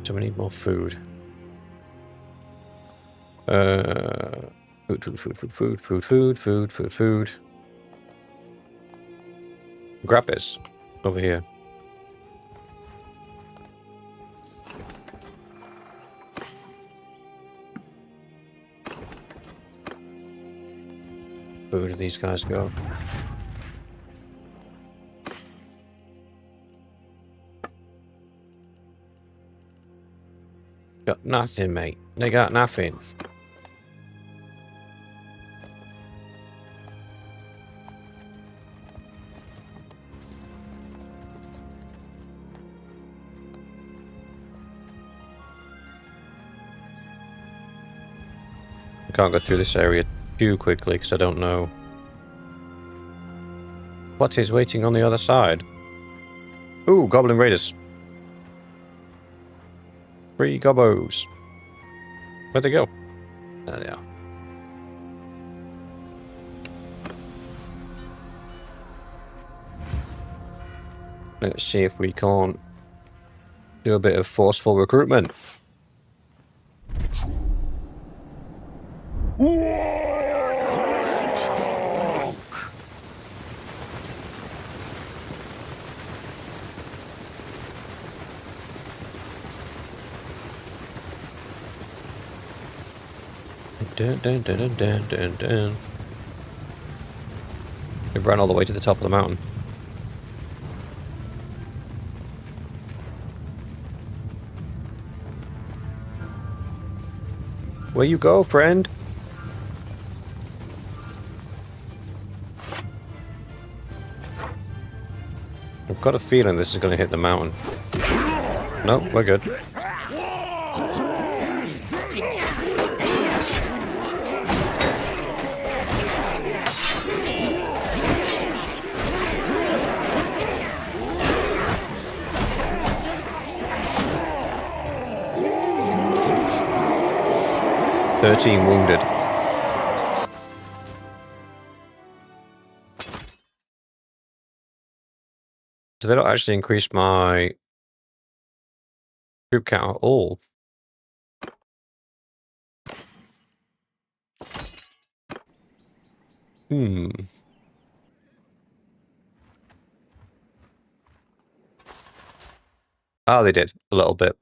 So we need more food. Food. Grab this over here. Where do these guys go? Got nothing, mate. They got nothing. I can't go through this area too quickly because I don't know what is waiting on the other side. Ooh, Goblin Raiders. 3 gobbos. Where'd they go? There they are. Let's see if we can't do a bit of forceful recruitment. Dun, dun, dun, dun, dun, dun, dun. We've run all the way to the top of the mountain. Where you go, friend? I've got a feeling this is going to hit the mountain. No, we're good. "13 wounded." So they don't actually increase my troop count at all. Ah, they did. A little bit.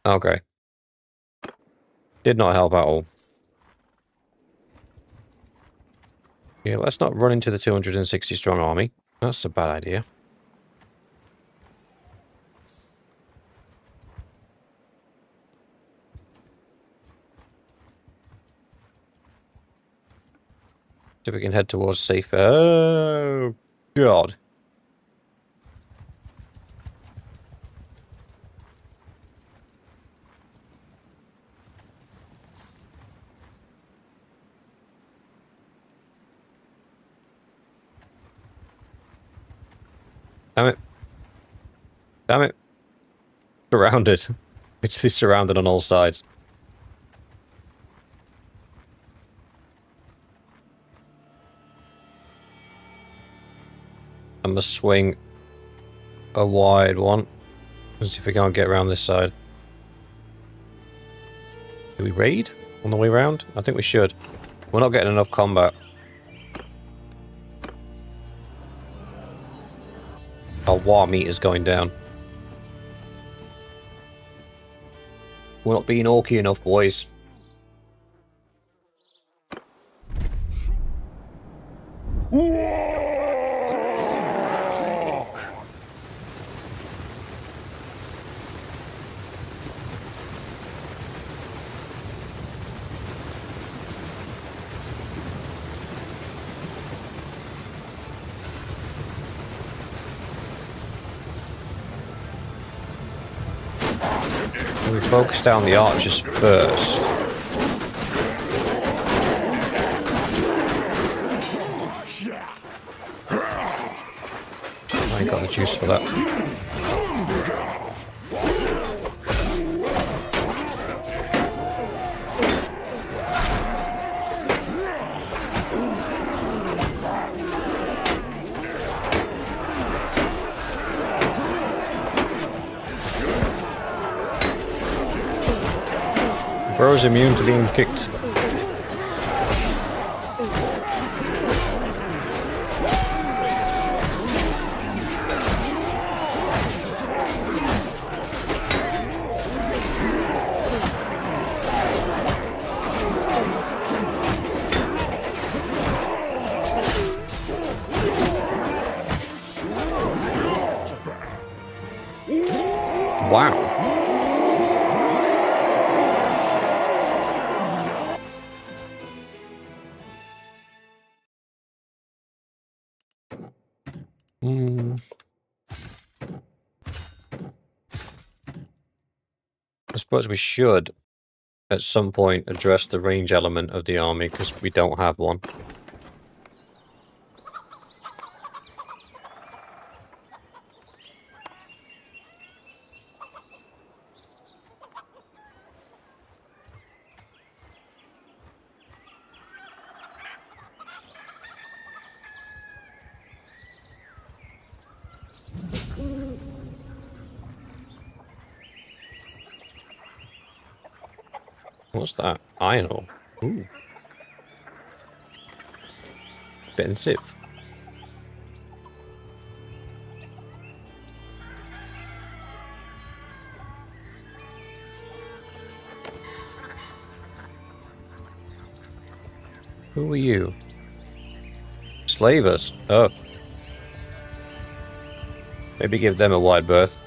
Okay. Did not help at all. Yeah, let's not run into the 260 strong army. That's a bad idea. See if we can head towards safer. Oh, God. Damn it. Damn it. Surrounded. Literally surrounded on all sides. I must swing a wide one. Let's see if we can't get around this side. Do we raid on the way round? I think we should. We're not getting enough combat. Our war meter's going down. We're not being orky enough, boys. We focus down the archers first. I ain't got the juice for that. Bro's immune to being kicked. Wow. I suppose we should, at some point, address the range element of the army, because we don't have one. What's that? Iron ore. Ooh. Expensive. Who are you? Slavers. Oh. Maybe give them a wide berth.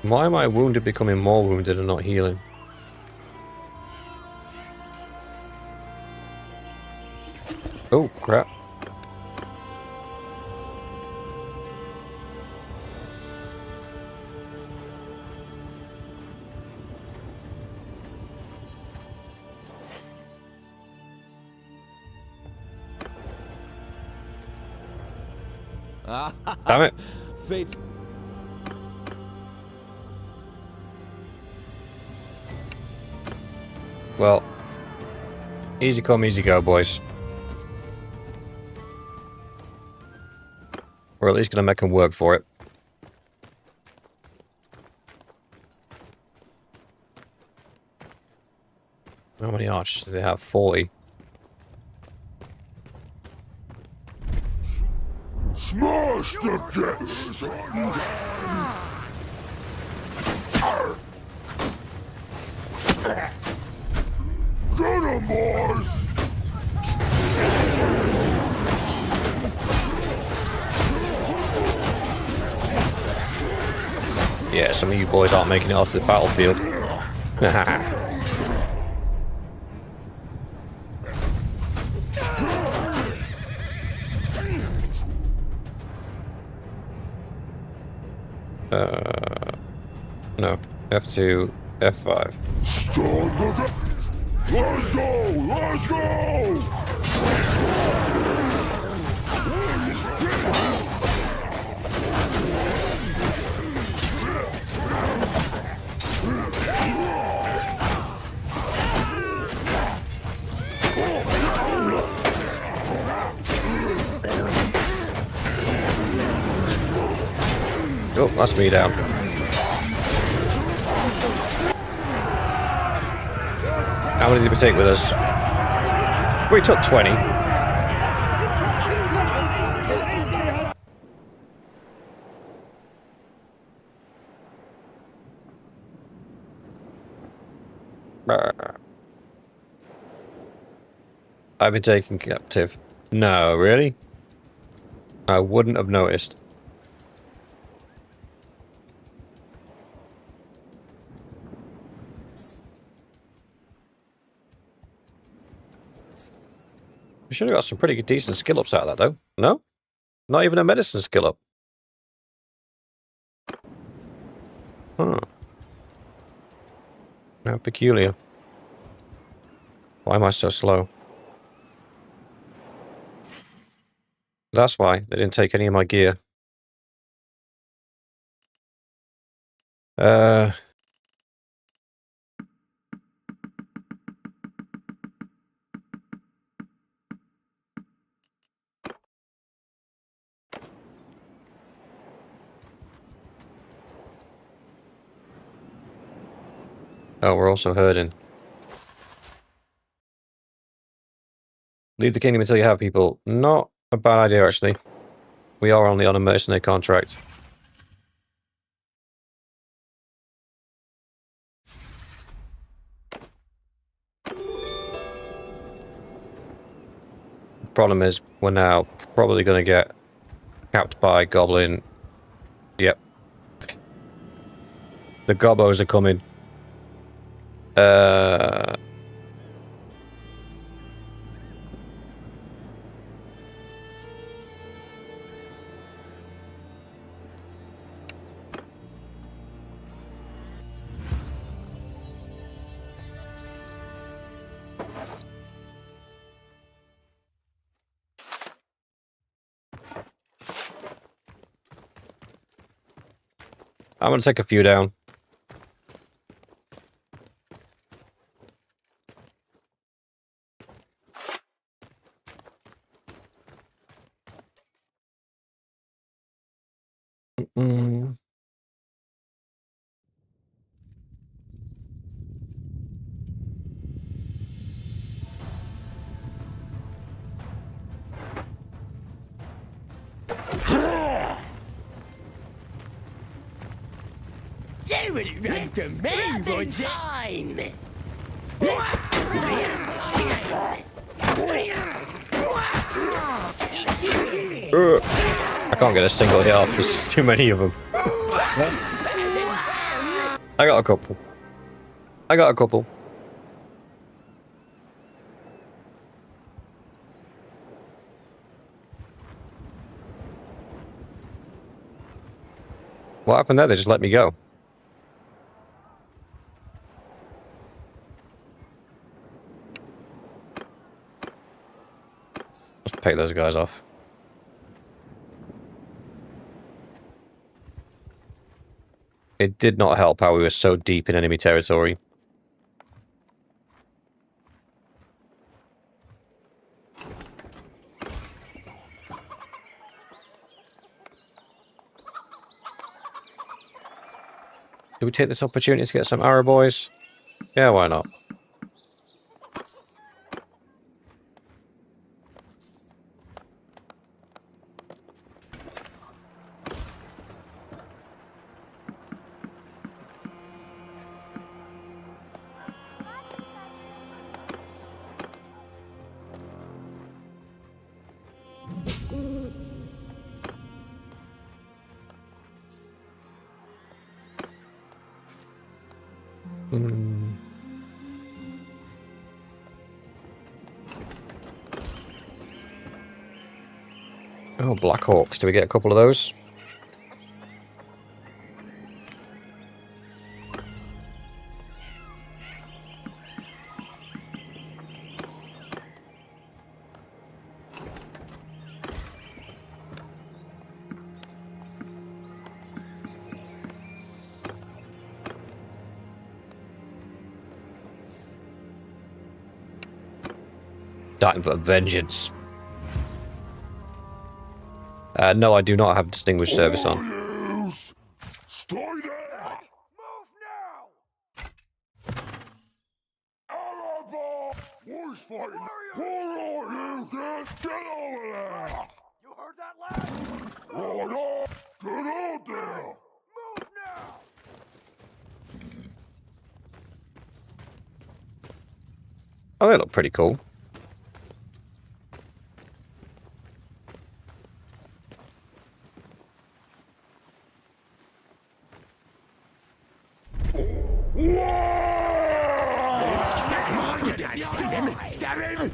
Why am I wounded becoming more wounded and not healing? Oh, crap. Damn it. Fate's Well, easy come, easy go, boys. We're at least gonna make them work for it. How many archers do they have? 40. Smash the gates undone! Get 'em, boys! Yeah, some of you boys aren't making it off to the battlefield. No. F2, F5. Stand the Let's go! Let's go! Oh, that's me down. How many did we take with us? We took 20. I've been taken captive. No, really? I wouldn't have noticed. We should have got some pretty good, decent skill ups out of that, though. No? Not even a medicine skill up. Huh. How peculiar. Why am I so slow? That's why. They didn't take any of my gear. Oh, we're also herding. Leave the kingdom until you have people. Not a bad idea, actually. We are only on a mercenary contract. Problem is, we're now probably going to get capped by goblin. Yep. The gobos are coming. I'm going to take a few down. You would run from me, would you? I can't get a single hit off. There's too many of them. I got a couple. I got a couple. What happened there? They just let me go. Let's pay those guys off. It did not help how we were so deep in enemy territory. Do we take this opportunity to get some arrow boys? Yeah, why not? Oh, Black Hawks. Do we get a couple of those? Time for vengeance. No, I do not have distinguished service on. Stay there! Move now! Arabo! Who's fighting? Who are you? Get over there! You heard that, lad? Right on! Get out there! Move now! Oh, they look pretty cool. Stab him!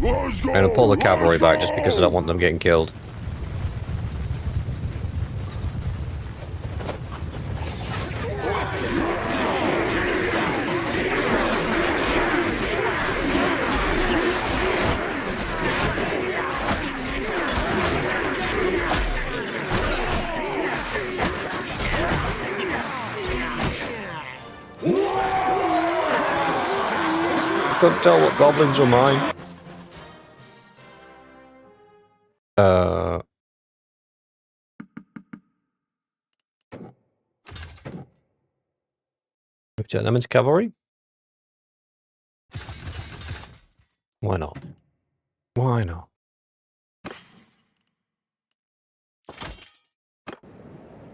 Let's go! I'm gonna pull the cavalry back just because I don't want them getting killed. couldn't tell what goblins were mine. We turn them into cavalry? Why not? Why not?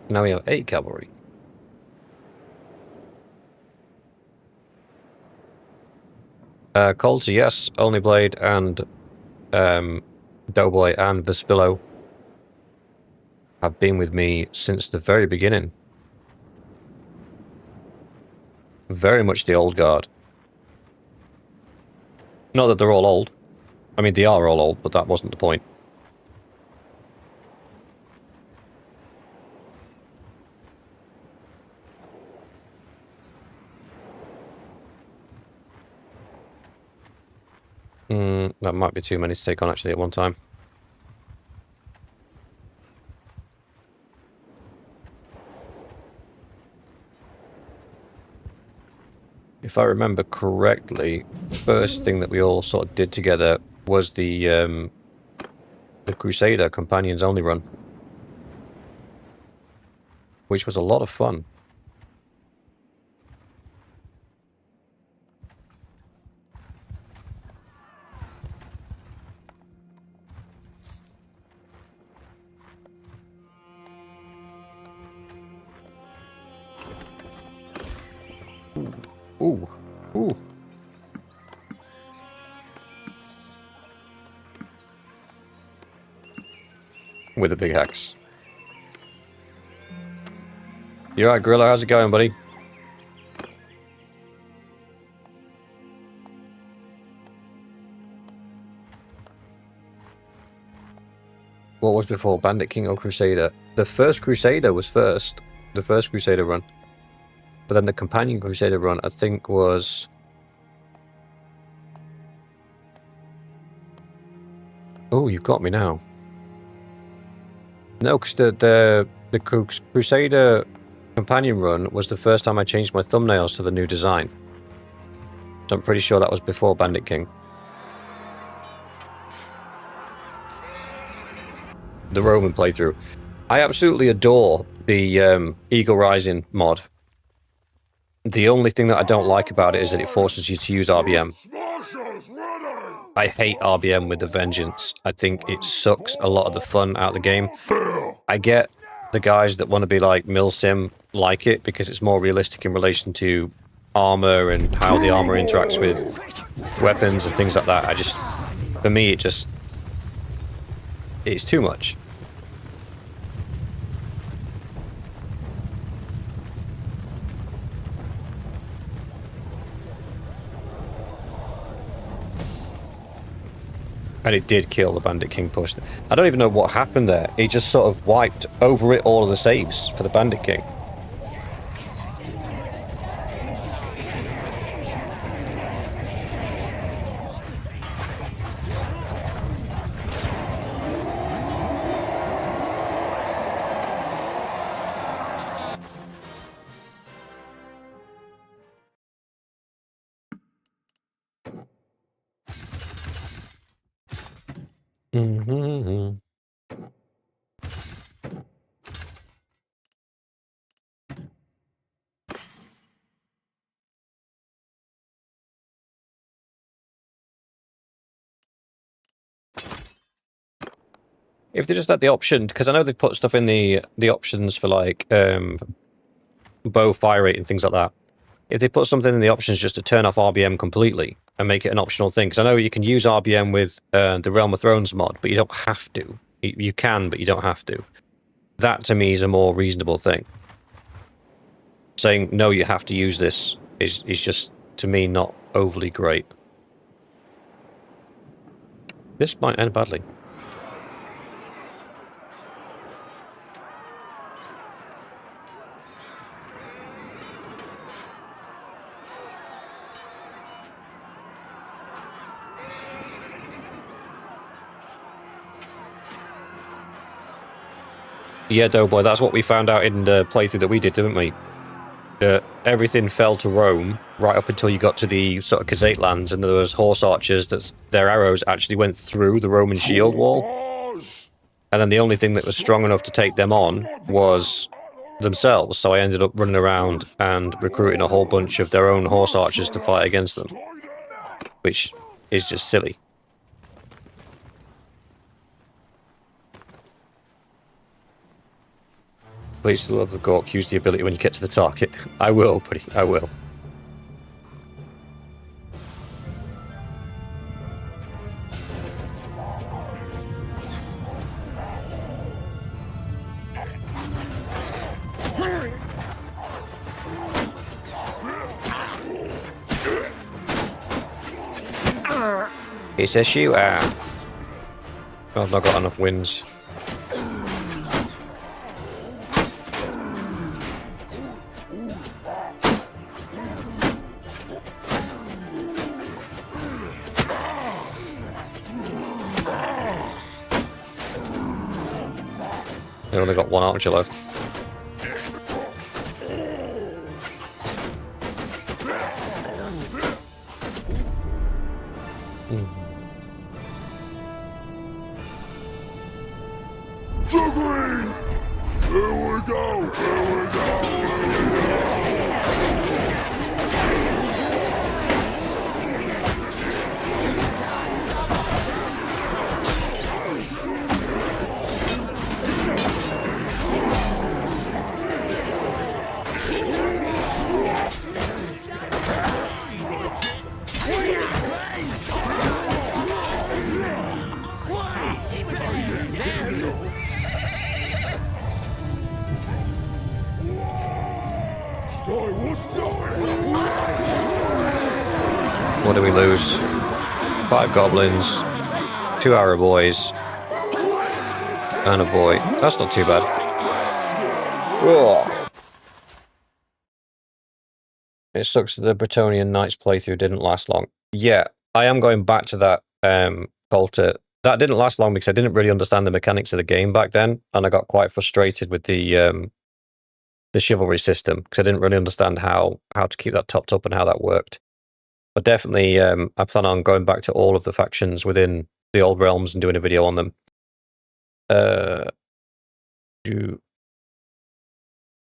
Now we have 8 cavalry. Coulter, yes. Only Blade and Doughboy and Vespillo have been with me since the very beginning. Very much the old guard. Not that they're all old. I mean, they are all old, but that wasn't the point. That might be too many to take on actually at one time. If I remember correctly, the first thing that we all sort of did together was the Crusader Companions Only run, which was a lot of fun. Ooh. Ooh. With a big axe. You alright, Gorilla? How's it going, buddy? What was before, Bandit King or Crusader? The first Crusader was first. The first Crusader run. But then the Companion Crusader run, I think, was... Oh, you've got me now. No, because the Crusader Companion run was the first time I changed my thumbnails to the new design. So I'm pretty sure that was before Bandit King. The Roman playthrough. I absolutely adore the Eagle Rising mod. The only thing that I don't like about it is that it forces you to use RBM. I hate RBM with a vengeance. I think it sucks a lot of the fun out of the game. I get the guys that want to be like Milsim like it because it's more realistic in relation to armor and how the armor interacts with weapons and things like that. For me, it's too much. And it did kill the Bandit King push. I don't even know what happened there. He just sort of wiped over it all of the saves for the Bandit King. Mm-hmm. If they just had the option, because I know they've put stuff in the options for like bow fire rate and things like that. If they put something in the options just to turn off RBM completely and make it an optional thing, because I know you can use RBM with the Realm of Thrones mod, but you don't have to. You can, but you don't have to. That to me is a more reasonable thing. Saying no, you have to use this is just to me not overly great. This might end badly. Yeah, Doughboy, that's what we found out in the playthrough that we did, didn't we? everything fell to Rome right up until you got to the sort of Khazate lands, and there was horse archers that their arrows actually went through the Roman shield wall. And then the only thing that was strong enough to take them on was themselves. So I ended up running around and recruiting a whole bunch of their own horse archers to fight against them, which is just silly. Please, to the love of Gork, use the ability when you get to the target. I will, buddy. I will. It's a shooter. Oh, I've not got enough wins. I've only got one archer left. Degree! Here we go! Here we go! What do we lose? 5 goblins, 2 arrow boys, and a boy. That's not too bad. Whoa. It sucks that the Bretonnian Knights playthrough didn't last long. Yeah, I am going back to that Coulter. That didn't last long because I didn't really understand the mechanics of the game back then, and I got quite frustrated with the chivalry system because I didn't really understand how to keep that topped up and how that worked. But definitely, I plan on going back to all of the factions within the Old Realms and doing a video on them.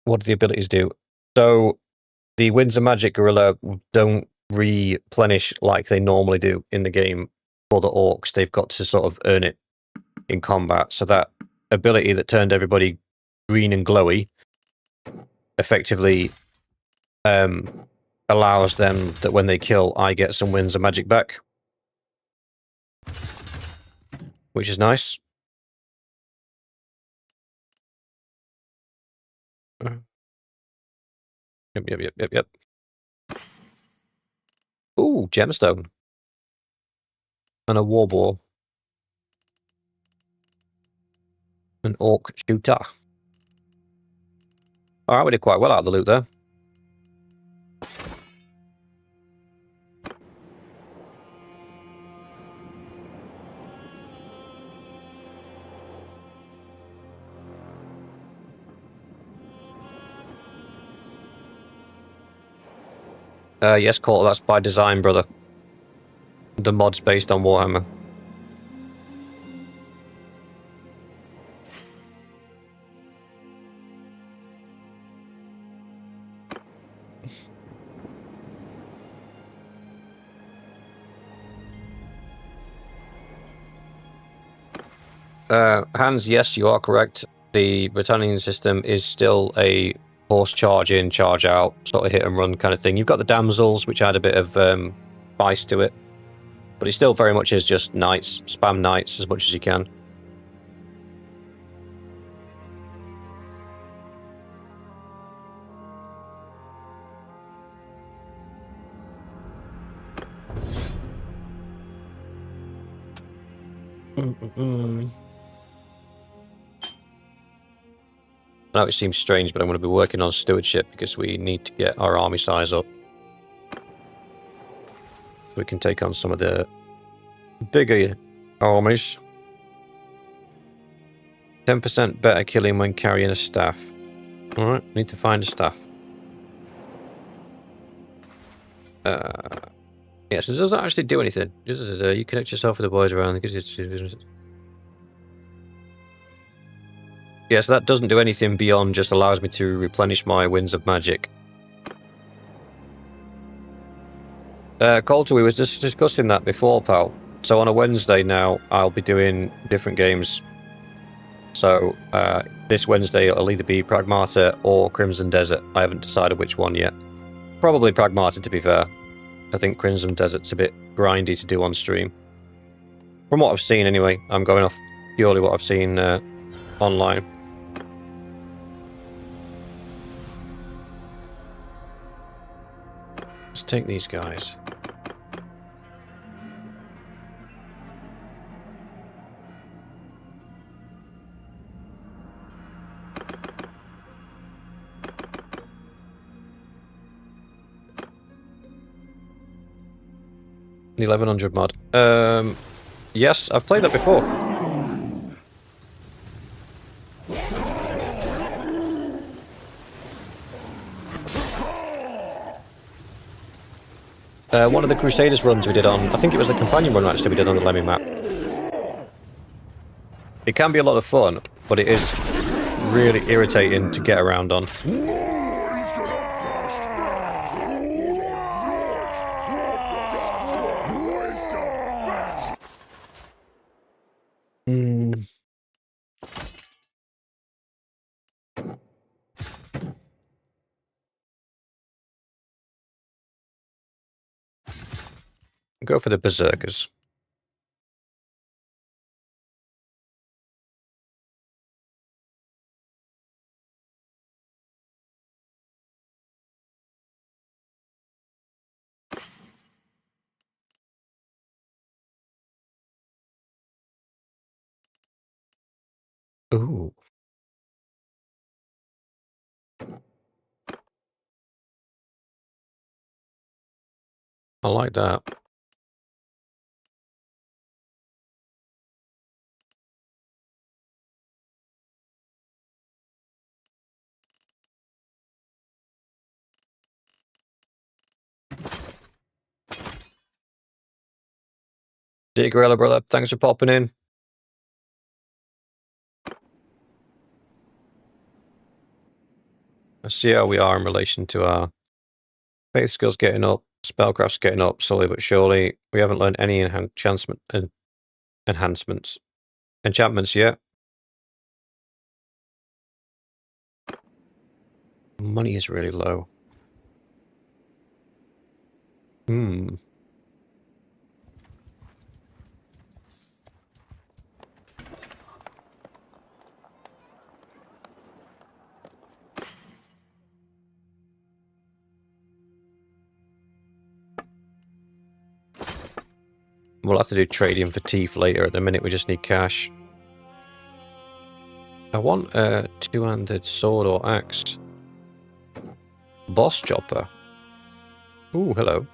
What do the abilities do? So, the Winds of Magic Gorilla don't replenish like they normally do in the game for the Orcs. They've got to sort of earn it in combat. So that ability that turned everybody green and glowy effectively allows them that when they kill, I get some Winds of Magic back. Which is nice. Yep. Ooh, gemstone. And a war ball. An orc shooter. Alright, we did quite well out of the loot there. Yes, Colt, that's by design, brother. The mod's based on Warhammer. Hans, yes, you are correct. The Bretonnian system is still a horse charge in, charge out, sort of hit and run kind of thing. You've got the damsels, which add a bit of spice to it. But it still very much is just knights, spam knights as much as you can. I know it seems strange, but I'm going to be working on stewardship because we need to get our army size up. We can take on some of the bigger armies. 10% better killing when carrying a staff. Alright, need to find a staff. Yeah, so it doesn't actually do anything. You connect yourself with the boys around. Yeah, so that doesn't do anything beyond just allows me to replenish my winds of magic. Coulter, we was just discussing that before, pal. So on a Wednesday now, I'll be doing different games. So this Wednesday it'll either be Pragmata or Crimson Desert. I haven't decided which one yet. Probably Pragmata, to be fair. I think Crimson Desert's a bit grindy to do on stream. From what I've seen anyway, I'm going off purely what I've seen online. Let's take these guys. The 1100 mod. Yes, I've played that before. One of the Crusaders runs we did on, I think it was the companion run actually we did on the Lemmy map. It can be a lot of fun, but it is really irritating to get around on. Go for the Berserkers. Ooh. I like that. Dear Gorilla brother, thanks for popping in. Let's see how we are in relation to our faith skills getting up, spellcraft's getting up slowly but surely. We haven't learned any enchantments yet. Money is really low. We'll have to do trading for teeth later. At the minute, we just need cash. I want a two-handed sword or axe. Boss chopper. Ooh, hello.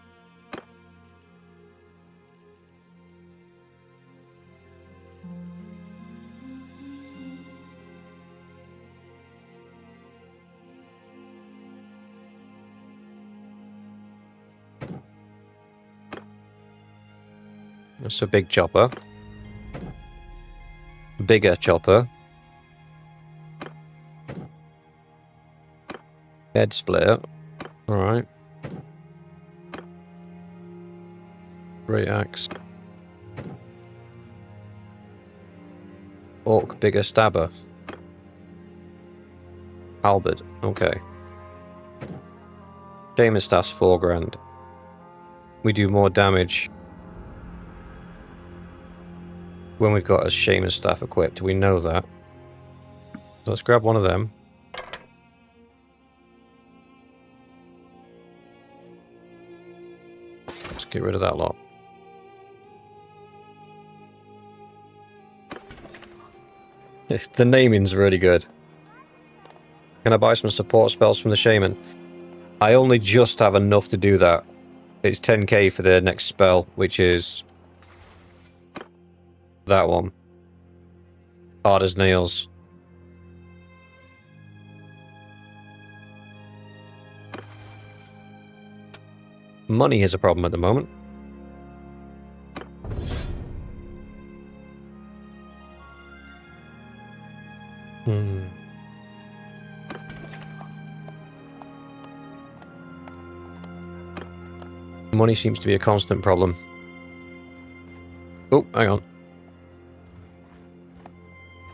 That's a big chopper. Bigger chopper. Head splitter. Alright. Great axe. Orc bigger stabber. Halberd. Okay. Shaman staff's 4 grand. We do more damage when we've got a Shaman staff equipped. We know that. Let's grab one of them. Let's get rid of that lot. The naming's really good. Can I buy some support spells from the Shaman? I only just have enough to do that. It's 10k for the next spell, which is that one. Hard as nails. Money is a problem at the moment. Money seems to be a constant problem. Oh, hang on.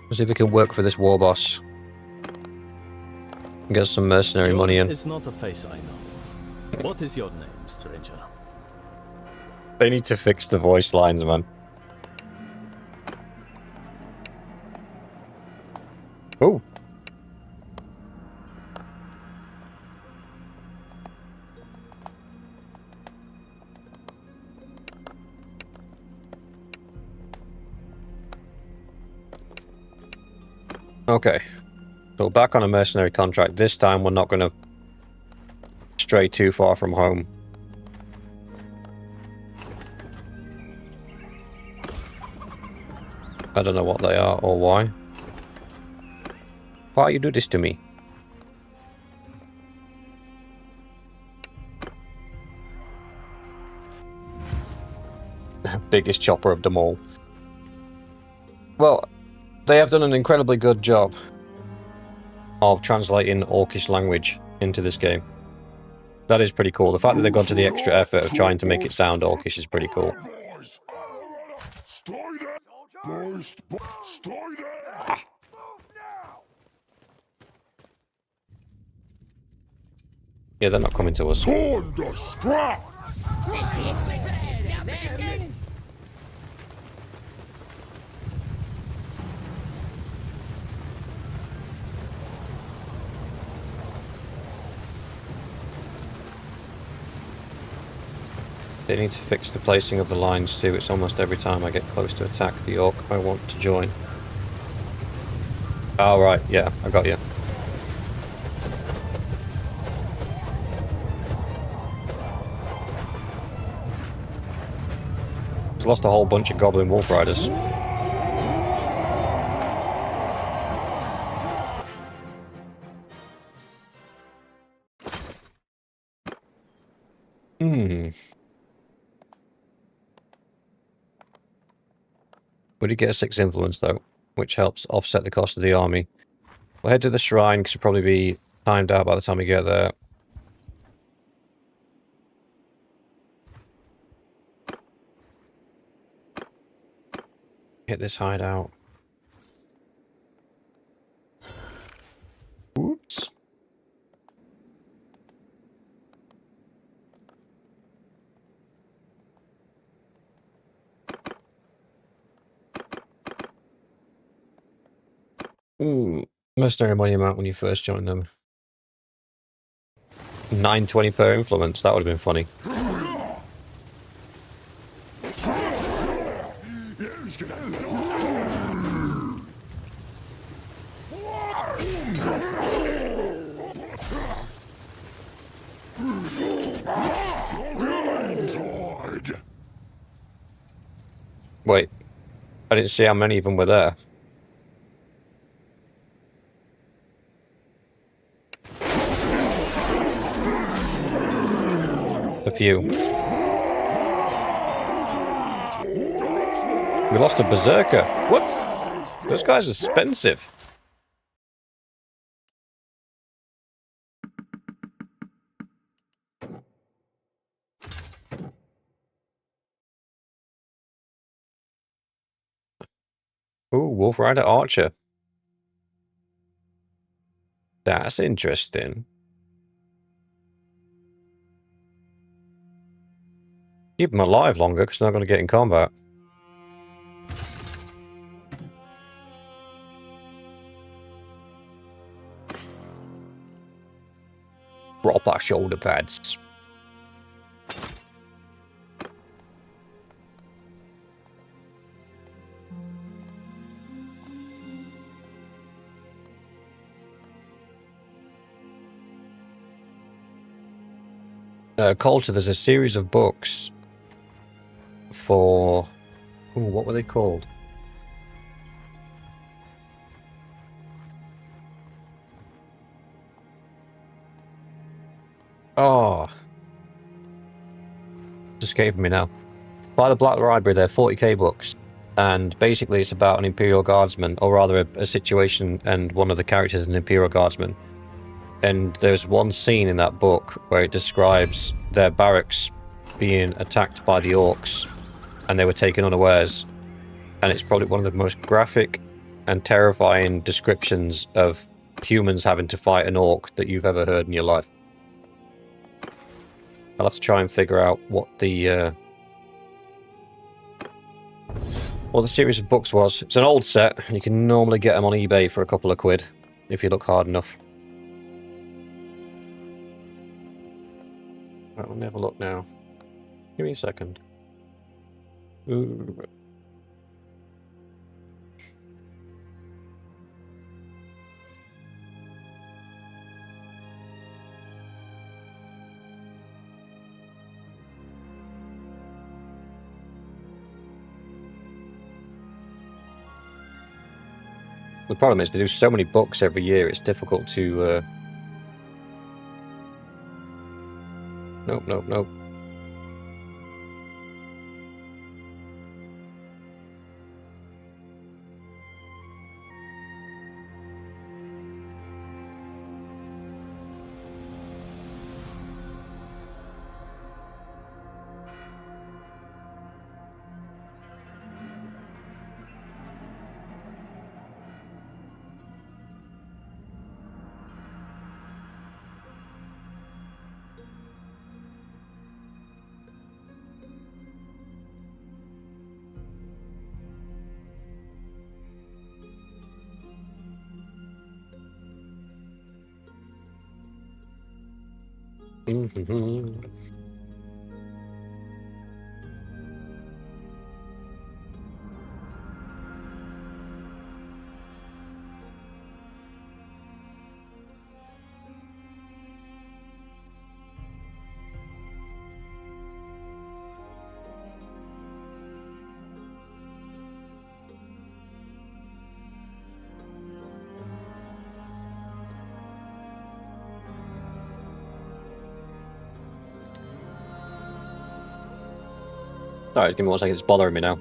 Let's see if we can work for this war boss. And get some mercenary money in. Yours is not a face I know. What is your name, stranger? They need to fix the voice lines, man. Oh. Okay. So back on a mercenary contract. This time we're not going to stray too far from home. I don't know what they are or why. Why you do this to me? Biggest chopper of them all. Well, they have done an incredibly good job of translating Orcish language into this game. That is pretty cool. The fact that they've gone to the extra effort of trying to make it sound Orcish is pretty cool. Boys, stay there. Boys, stay there. Move now! Yeah, they're not coming to us. Time to scrap. They need to fix the placing of the lines too. It's almost every time I get close to attack the orc I want to join. Oh, right. Yeah, I got you. Just lost a whole bunch of goblin wolf riders. We did get a 6 influence though, which helps offset the cost of the army. We'll head to the shrine because it'll probably be timed out by the time we get there. Hit this hideout. Oops. Ooh, mercenary money amount when you first join them. 920 per influence, that would have been funny. Wait, I didn't see how many of them were there. A few. We lost a berserker. What? Those guys are expensive. Ooh, Wolf Rider Archer. That's interesting. Keep them alive longer because they're not going to get in combat. Proper shoulder pads. Culture, there's a series of books for... Ooh, what were they called? Oh. escaping me now. By the Black Library, they're 40k books, and basically it's about an Imperial Guardsman, or rather a situation, and one of the characters is an Imperial Guardsman. And there's one scene in that book where it describes their barracks being attacked by the orcs, and they were taken unawares. And it's probably one of the most graphic and terrifying descriptions of humans having to fight an orc that you've ever heard in your life. I'll have to try and figure out what the series of books was. It's an old set, and you can normally get them on eBay for a couple of quid if you look hard enough. Right, let me have a look now. Give me a second. Ooh. The problem is they do so many books every year, it's difficult to... Nope, nope, nope. Sorry, give me 1 second, it's bothering me now.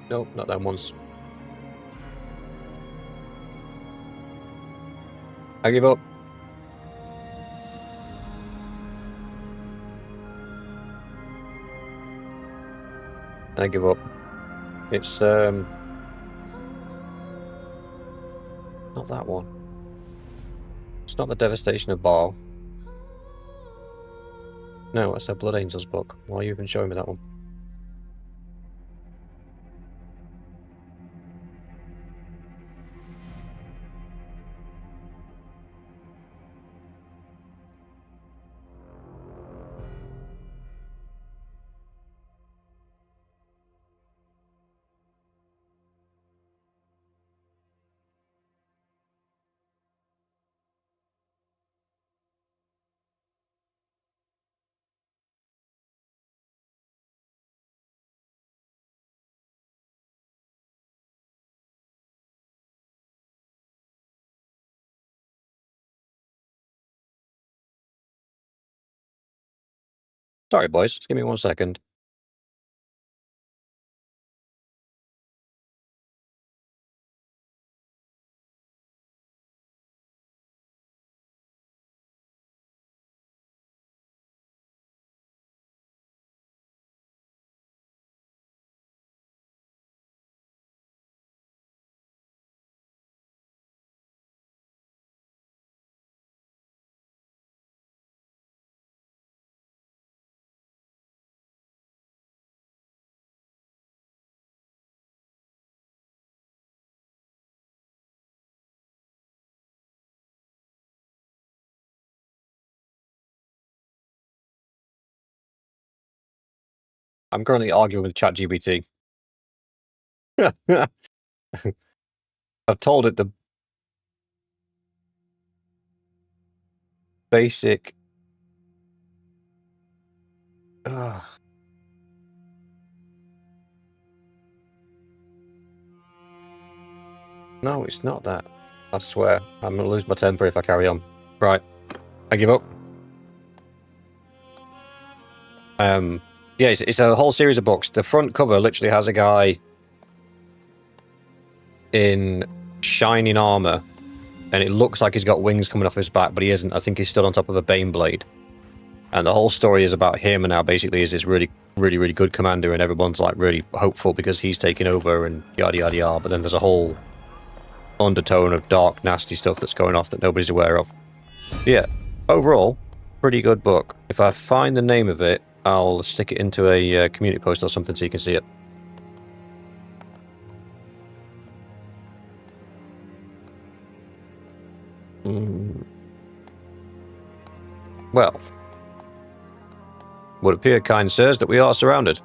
Nope, not them ones. I give up. I give up. It's not that one. It's not the Devastation of Baal. No, it's a Blood Angels book. Why are you even showing me that one? Sorry, boys. Just give me 1 second. I'm currently arguing with ChatGPT. I've told it the basic. No, it's not that. I swear. I'm going to lose my temper if I carry on. Right. I give up. Yeah, it's a whole series of books. The front cover literally has a guy in shining armor, and it looks like he's got wings coming off his back, but he isn't. I think he's stood on top of a Bane blade. And the whole story is about him, and now basically is this really, really, really good commander, and everyone's like really hopeful because he's taking over and yada yada yada. But then there's a whole undertone of dark, nasty stuff that's going off that nobody's aware of. Yeah, overall, pretty good book. If I find the name of it, I'll stick it into a community post or something so you can see it. Well, would appear, kind sirs, that we are surrounded.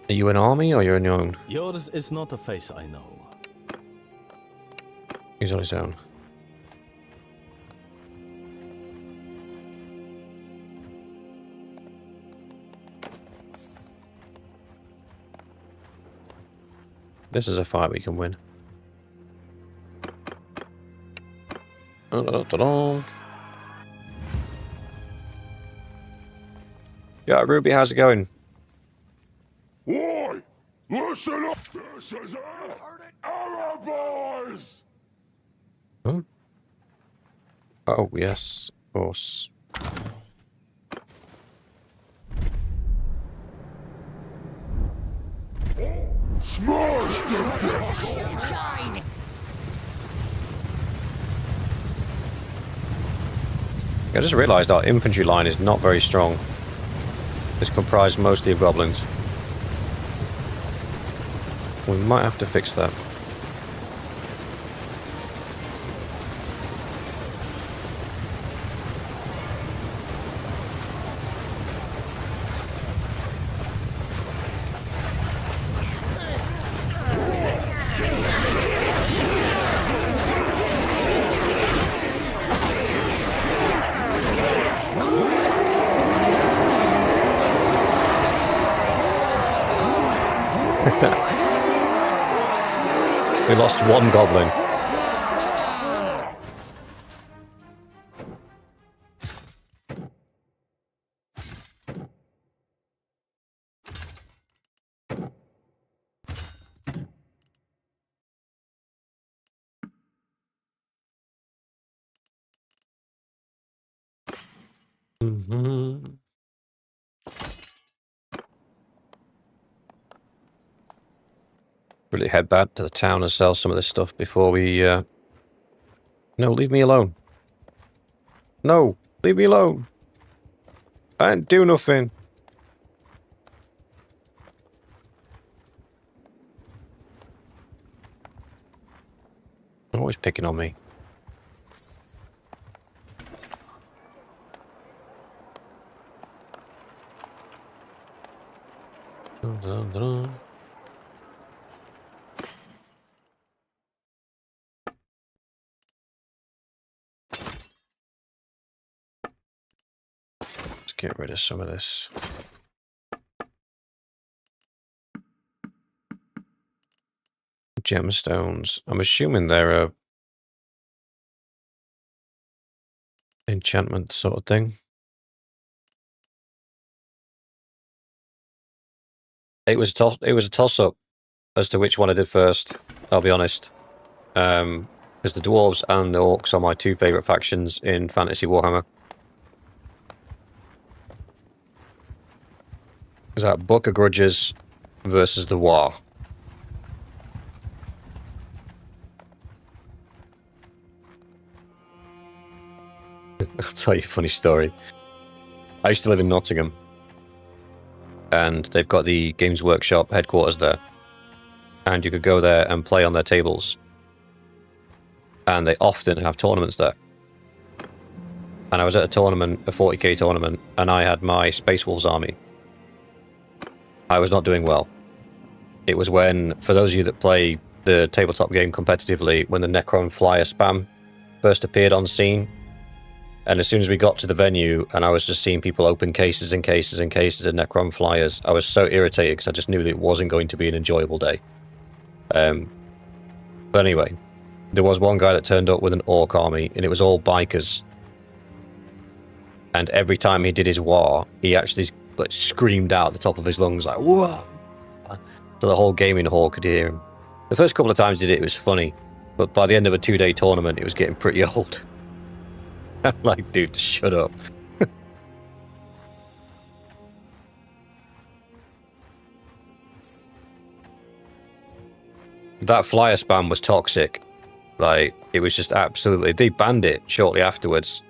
Are you an army or you're on your own? Yours is not a face I know. He's on his own. This is a fight we can win. Yeah, Ruby, how's it going? Oi! Listen up! This is it! Our boys! Huh? Oh, yes, of course. Smash the Shine! I just realised our infantry line is not very strong. It's comprised mostly of goblins. We might have to fix that. We lost one goblin. Really head back to the town and sell some of this stuff before we, No, leave me alone. No, leave me alone. I didn't do nothing. Always picking on me. Dun, dun, dun. Let's get rid of some of this. Gemstones. I'm assuming they're a enchantment sort of thing. It was a toss-up as to which one I did first, I'll be honest. Because the dwarves and the orcs are my two favourite factions in Fantasy Warhammer. Is that Book of Grudges versus the War? I'll tell you a funny story. I used to live in Nottingham. and they've got the Games Workshop headquarters there. And you could go there and play on their tables. And they often have tournaments there. And I was at a tournament, a 40k tournament, and I had my Space Wolves army. I was not doing well. It was when, for those of you that play the tabletop game competitively, when the Necron Flyer spam first appeared on scene. And as soon as we got to the venue, and I was just seeing people open cases and cases and cases of Necron Flyers, I was so irritated because I just knew that it wasn't going to be an enjoyable day. But anyway, there was one guy that turned up with an Orc army, and it was all bikers. And every time he did his war, he actually like screamed out at the top of his lungs, like, "Whoa!" So the whole gaming hall could hear him. The first couple of times he did it was funny, but by the end of a 2-day tournament, it was getting pretty old. I'm like, dude, shut up. That flyer spam was toxic. Like, it was just absolutely... They banned it shortly afterwards.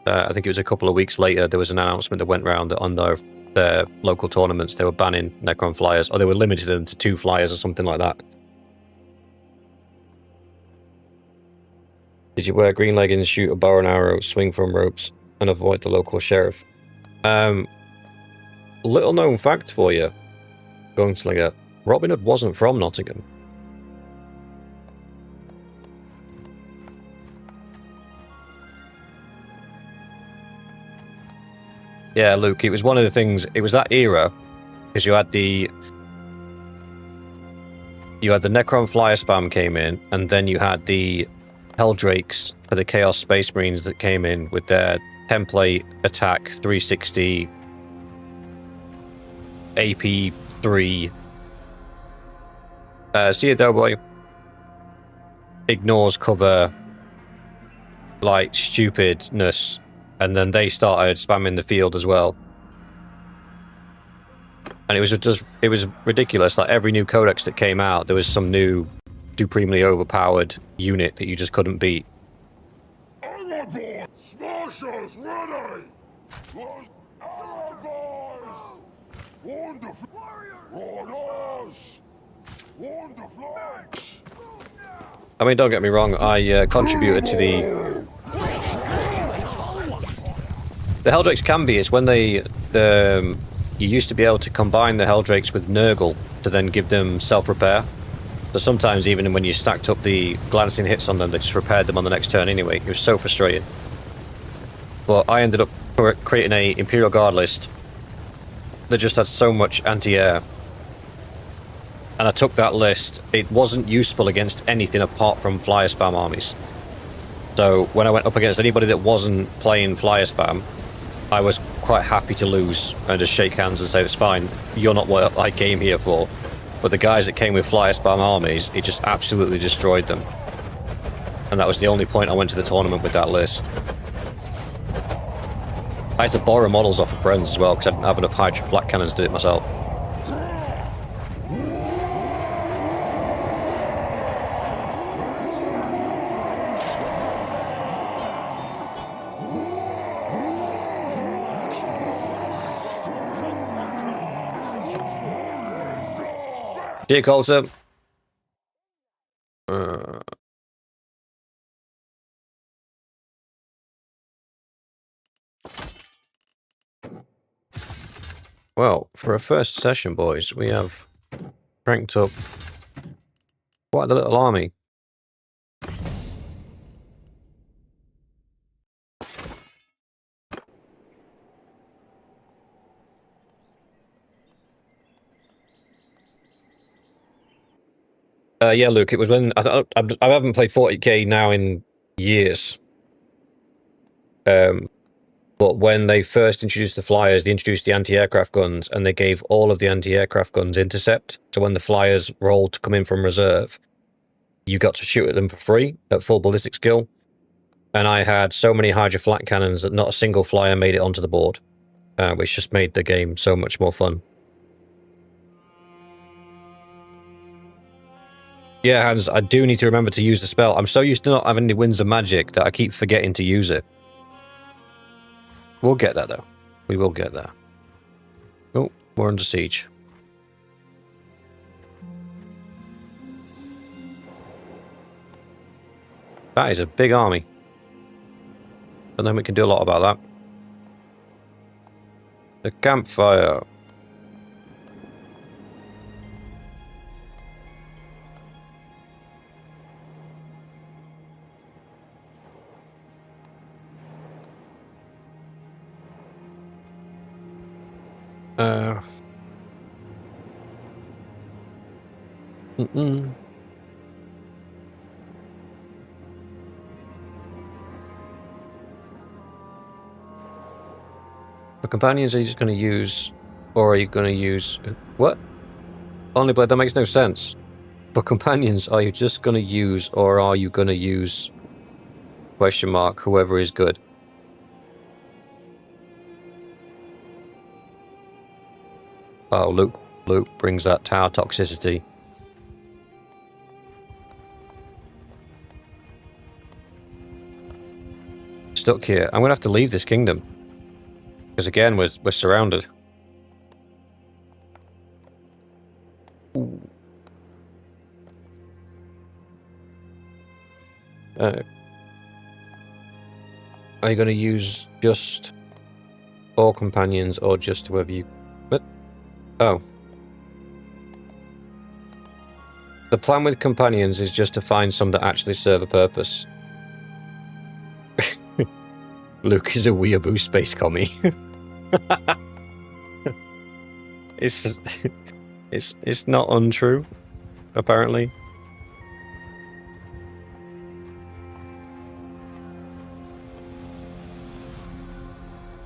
I think it was a couple of weeks later, there was an announcement that went around that on their local tournaments, they were banning Necron Flyers, or they were limiting them to 2 flyers or something like that. Did you wear green leggings, shoot a bow and arrow, swing from ropes, and avoid the local sheriff? Little known fact for you, Gunslinger. Robin Hood wasn't from Nottingham. Yeah, Luke, it was one of the things, it was that era, because you had the Necron Flyer spam came in, and then you had the Helldrakes for the Chaos Space Marines that came in with their template attack 360 AP3. See a Doughboy. Ignores cover, like, stupidness. And then they started spamming the field as well. And it was just, it was ridiculous. Like, every new codex that came out, there was some new supremely overpowered unit that you just couldn't beat. Alright, boys! Smashers ready! Let's go, boys! Wonderful! Riders! Wonderful! I mean, don't get me wrong, I contributed to the Helldrakes can be, it's when they, you used to be able to combine the Helldrakes with Nurgle to then give them self-repair. So sometimes even when you stacked up the glancing hits on them, they just repaired them on the next turn anyway. It was so frustrating. But I ended up creating a Imperial Guard list that just had so much anti-air. And I took that list, it wasn't useful against anything apart from flyer spam armies. So when I went up against anybody that wasn't playing flyer spam, I was quite happy to lose and just shake hands and say, it's fine, you're not what I came here for. But the guys that came with flyer spam armies, it just absolutely destroyed them. And that was the only point I went to the tournament with that list. I had to borrow models off of friends as well, because I didn't have enough Hydra flat cannons to do it myself. Dear Coulter. Well, for a first session, boys, we have cranked up quite the little army. Yeah, Luke, it was when I haven't played 40k now in years. But when they first introduced the flyers, they introduced the anti-aircraft guns, and they gave all of the anti-aircraft guns intercept. So when the flyers rolled to come in from reserve, you got to shoot at them for free at full ballistic skill. And I had so many Hydra flat cannons that not a single flyer made it onto the board, which just made the game so much more fun. Yeah, Hans, I do need to remember to use the spell. I'm so used to not having any Winds of Magic that I keep forgetting to use it. We'll get there, though. We will get there. We're under siege. That is a big army. Don't think we can do a lot about that. The campfire. For companions, are you just going to use, or are you going to use what? Only Blade, that makes no sense. For companions, are you just going to use, or are you going to use? Question mark. Whoever is good. Oh, Luke brings that tower toxicity. Stuck here. I'm gonna have to leave this kingdom. Because again, we're surrounded. Ooh. Are you gonna use just all companions or just whoever you... What? Oh. The plan with companions is just to find some that actually serve a purpose. Luke is a weeaboo space commie. It's not untrue, apparently.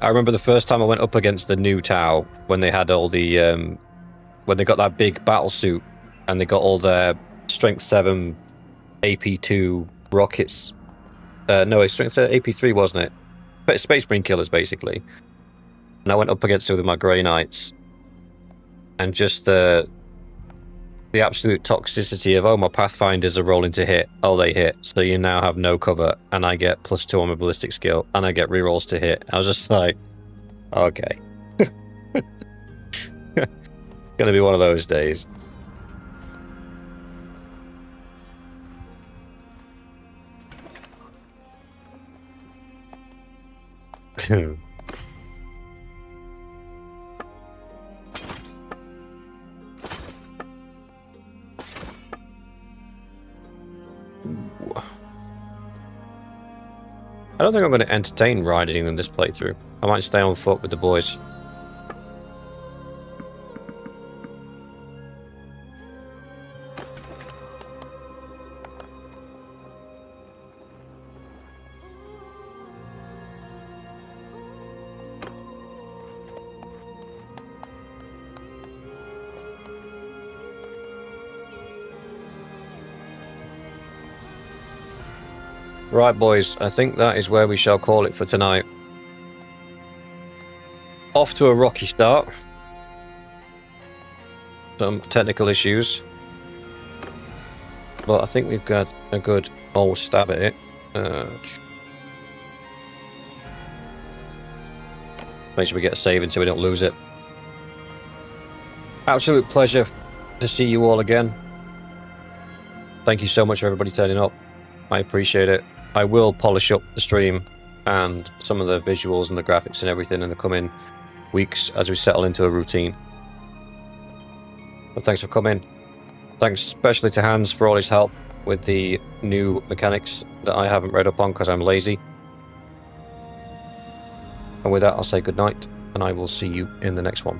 I remember the first time I went up against the new Tau when they had all the when they got that big battle suit and they got all their strength 7 AP2 rockets. No, it's strength AP3, wasn't it? But Space Marine killers, basically. And I went up against it with my Grey Knights. And just the absolute toxicity of, oh, my Pathfinders are rolling to hit. Oh, they hit. So you now have no cover. And I get +2 on my ballistic skill. And I get rerolls to hit. I was just like, okay. Gonna be one of those days. I don't think I'm going to entertain riding in this playthrough. I might stay on foot with the boys. Right, boys, I think that is where we shall call it for tonight. Off to a rocky start. Some technical issues. But I think we've got a good old stab at it. Make sure we get a save until we don't lose it. Absolute pleasure to see you all again. Thank you so much for everybody turning up. I appreciate it. I will polish up the stream and some of the visuals and the graphics and everything in the coming weeks as we settle into a routine. But thanks for coming. Thanks especially to Hans for all his help with the new mechanics that I haven't read up on because I'm lazy. And with that, I'll say goodnight, and I will see you in the next one.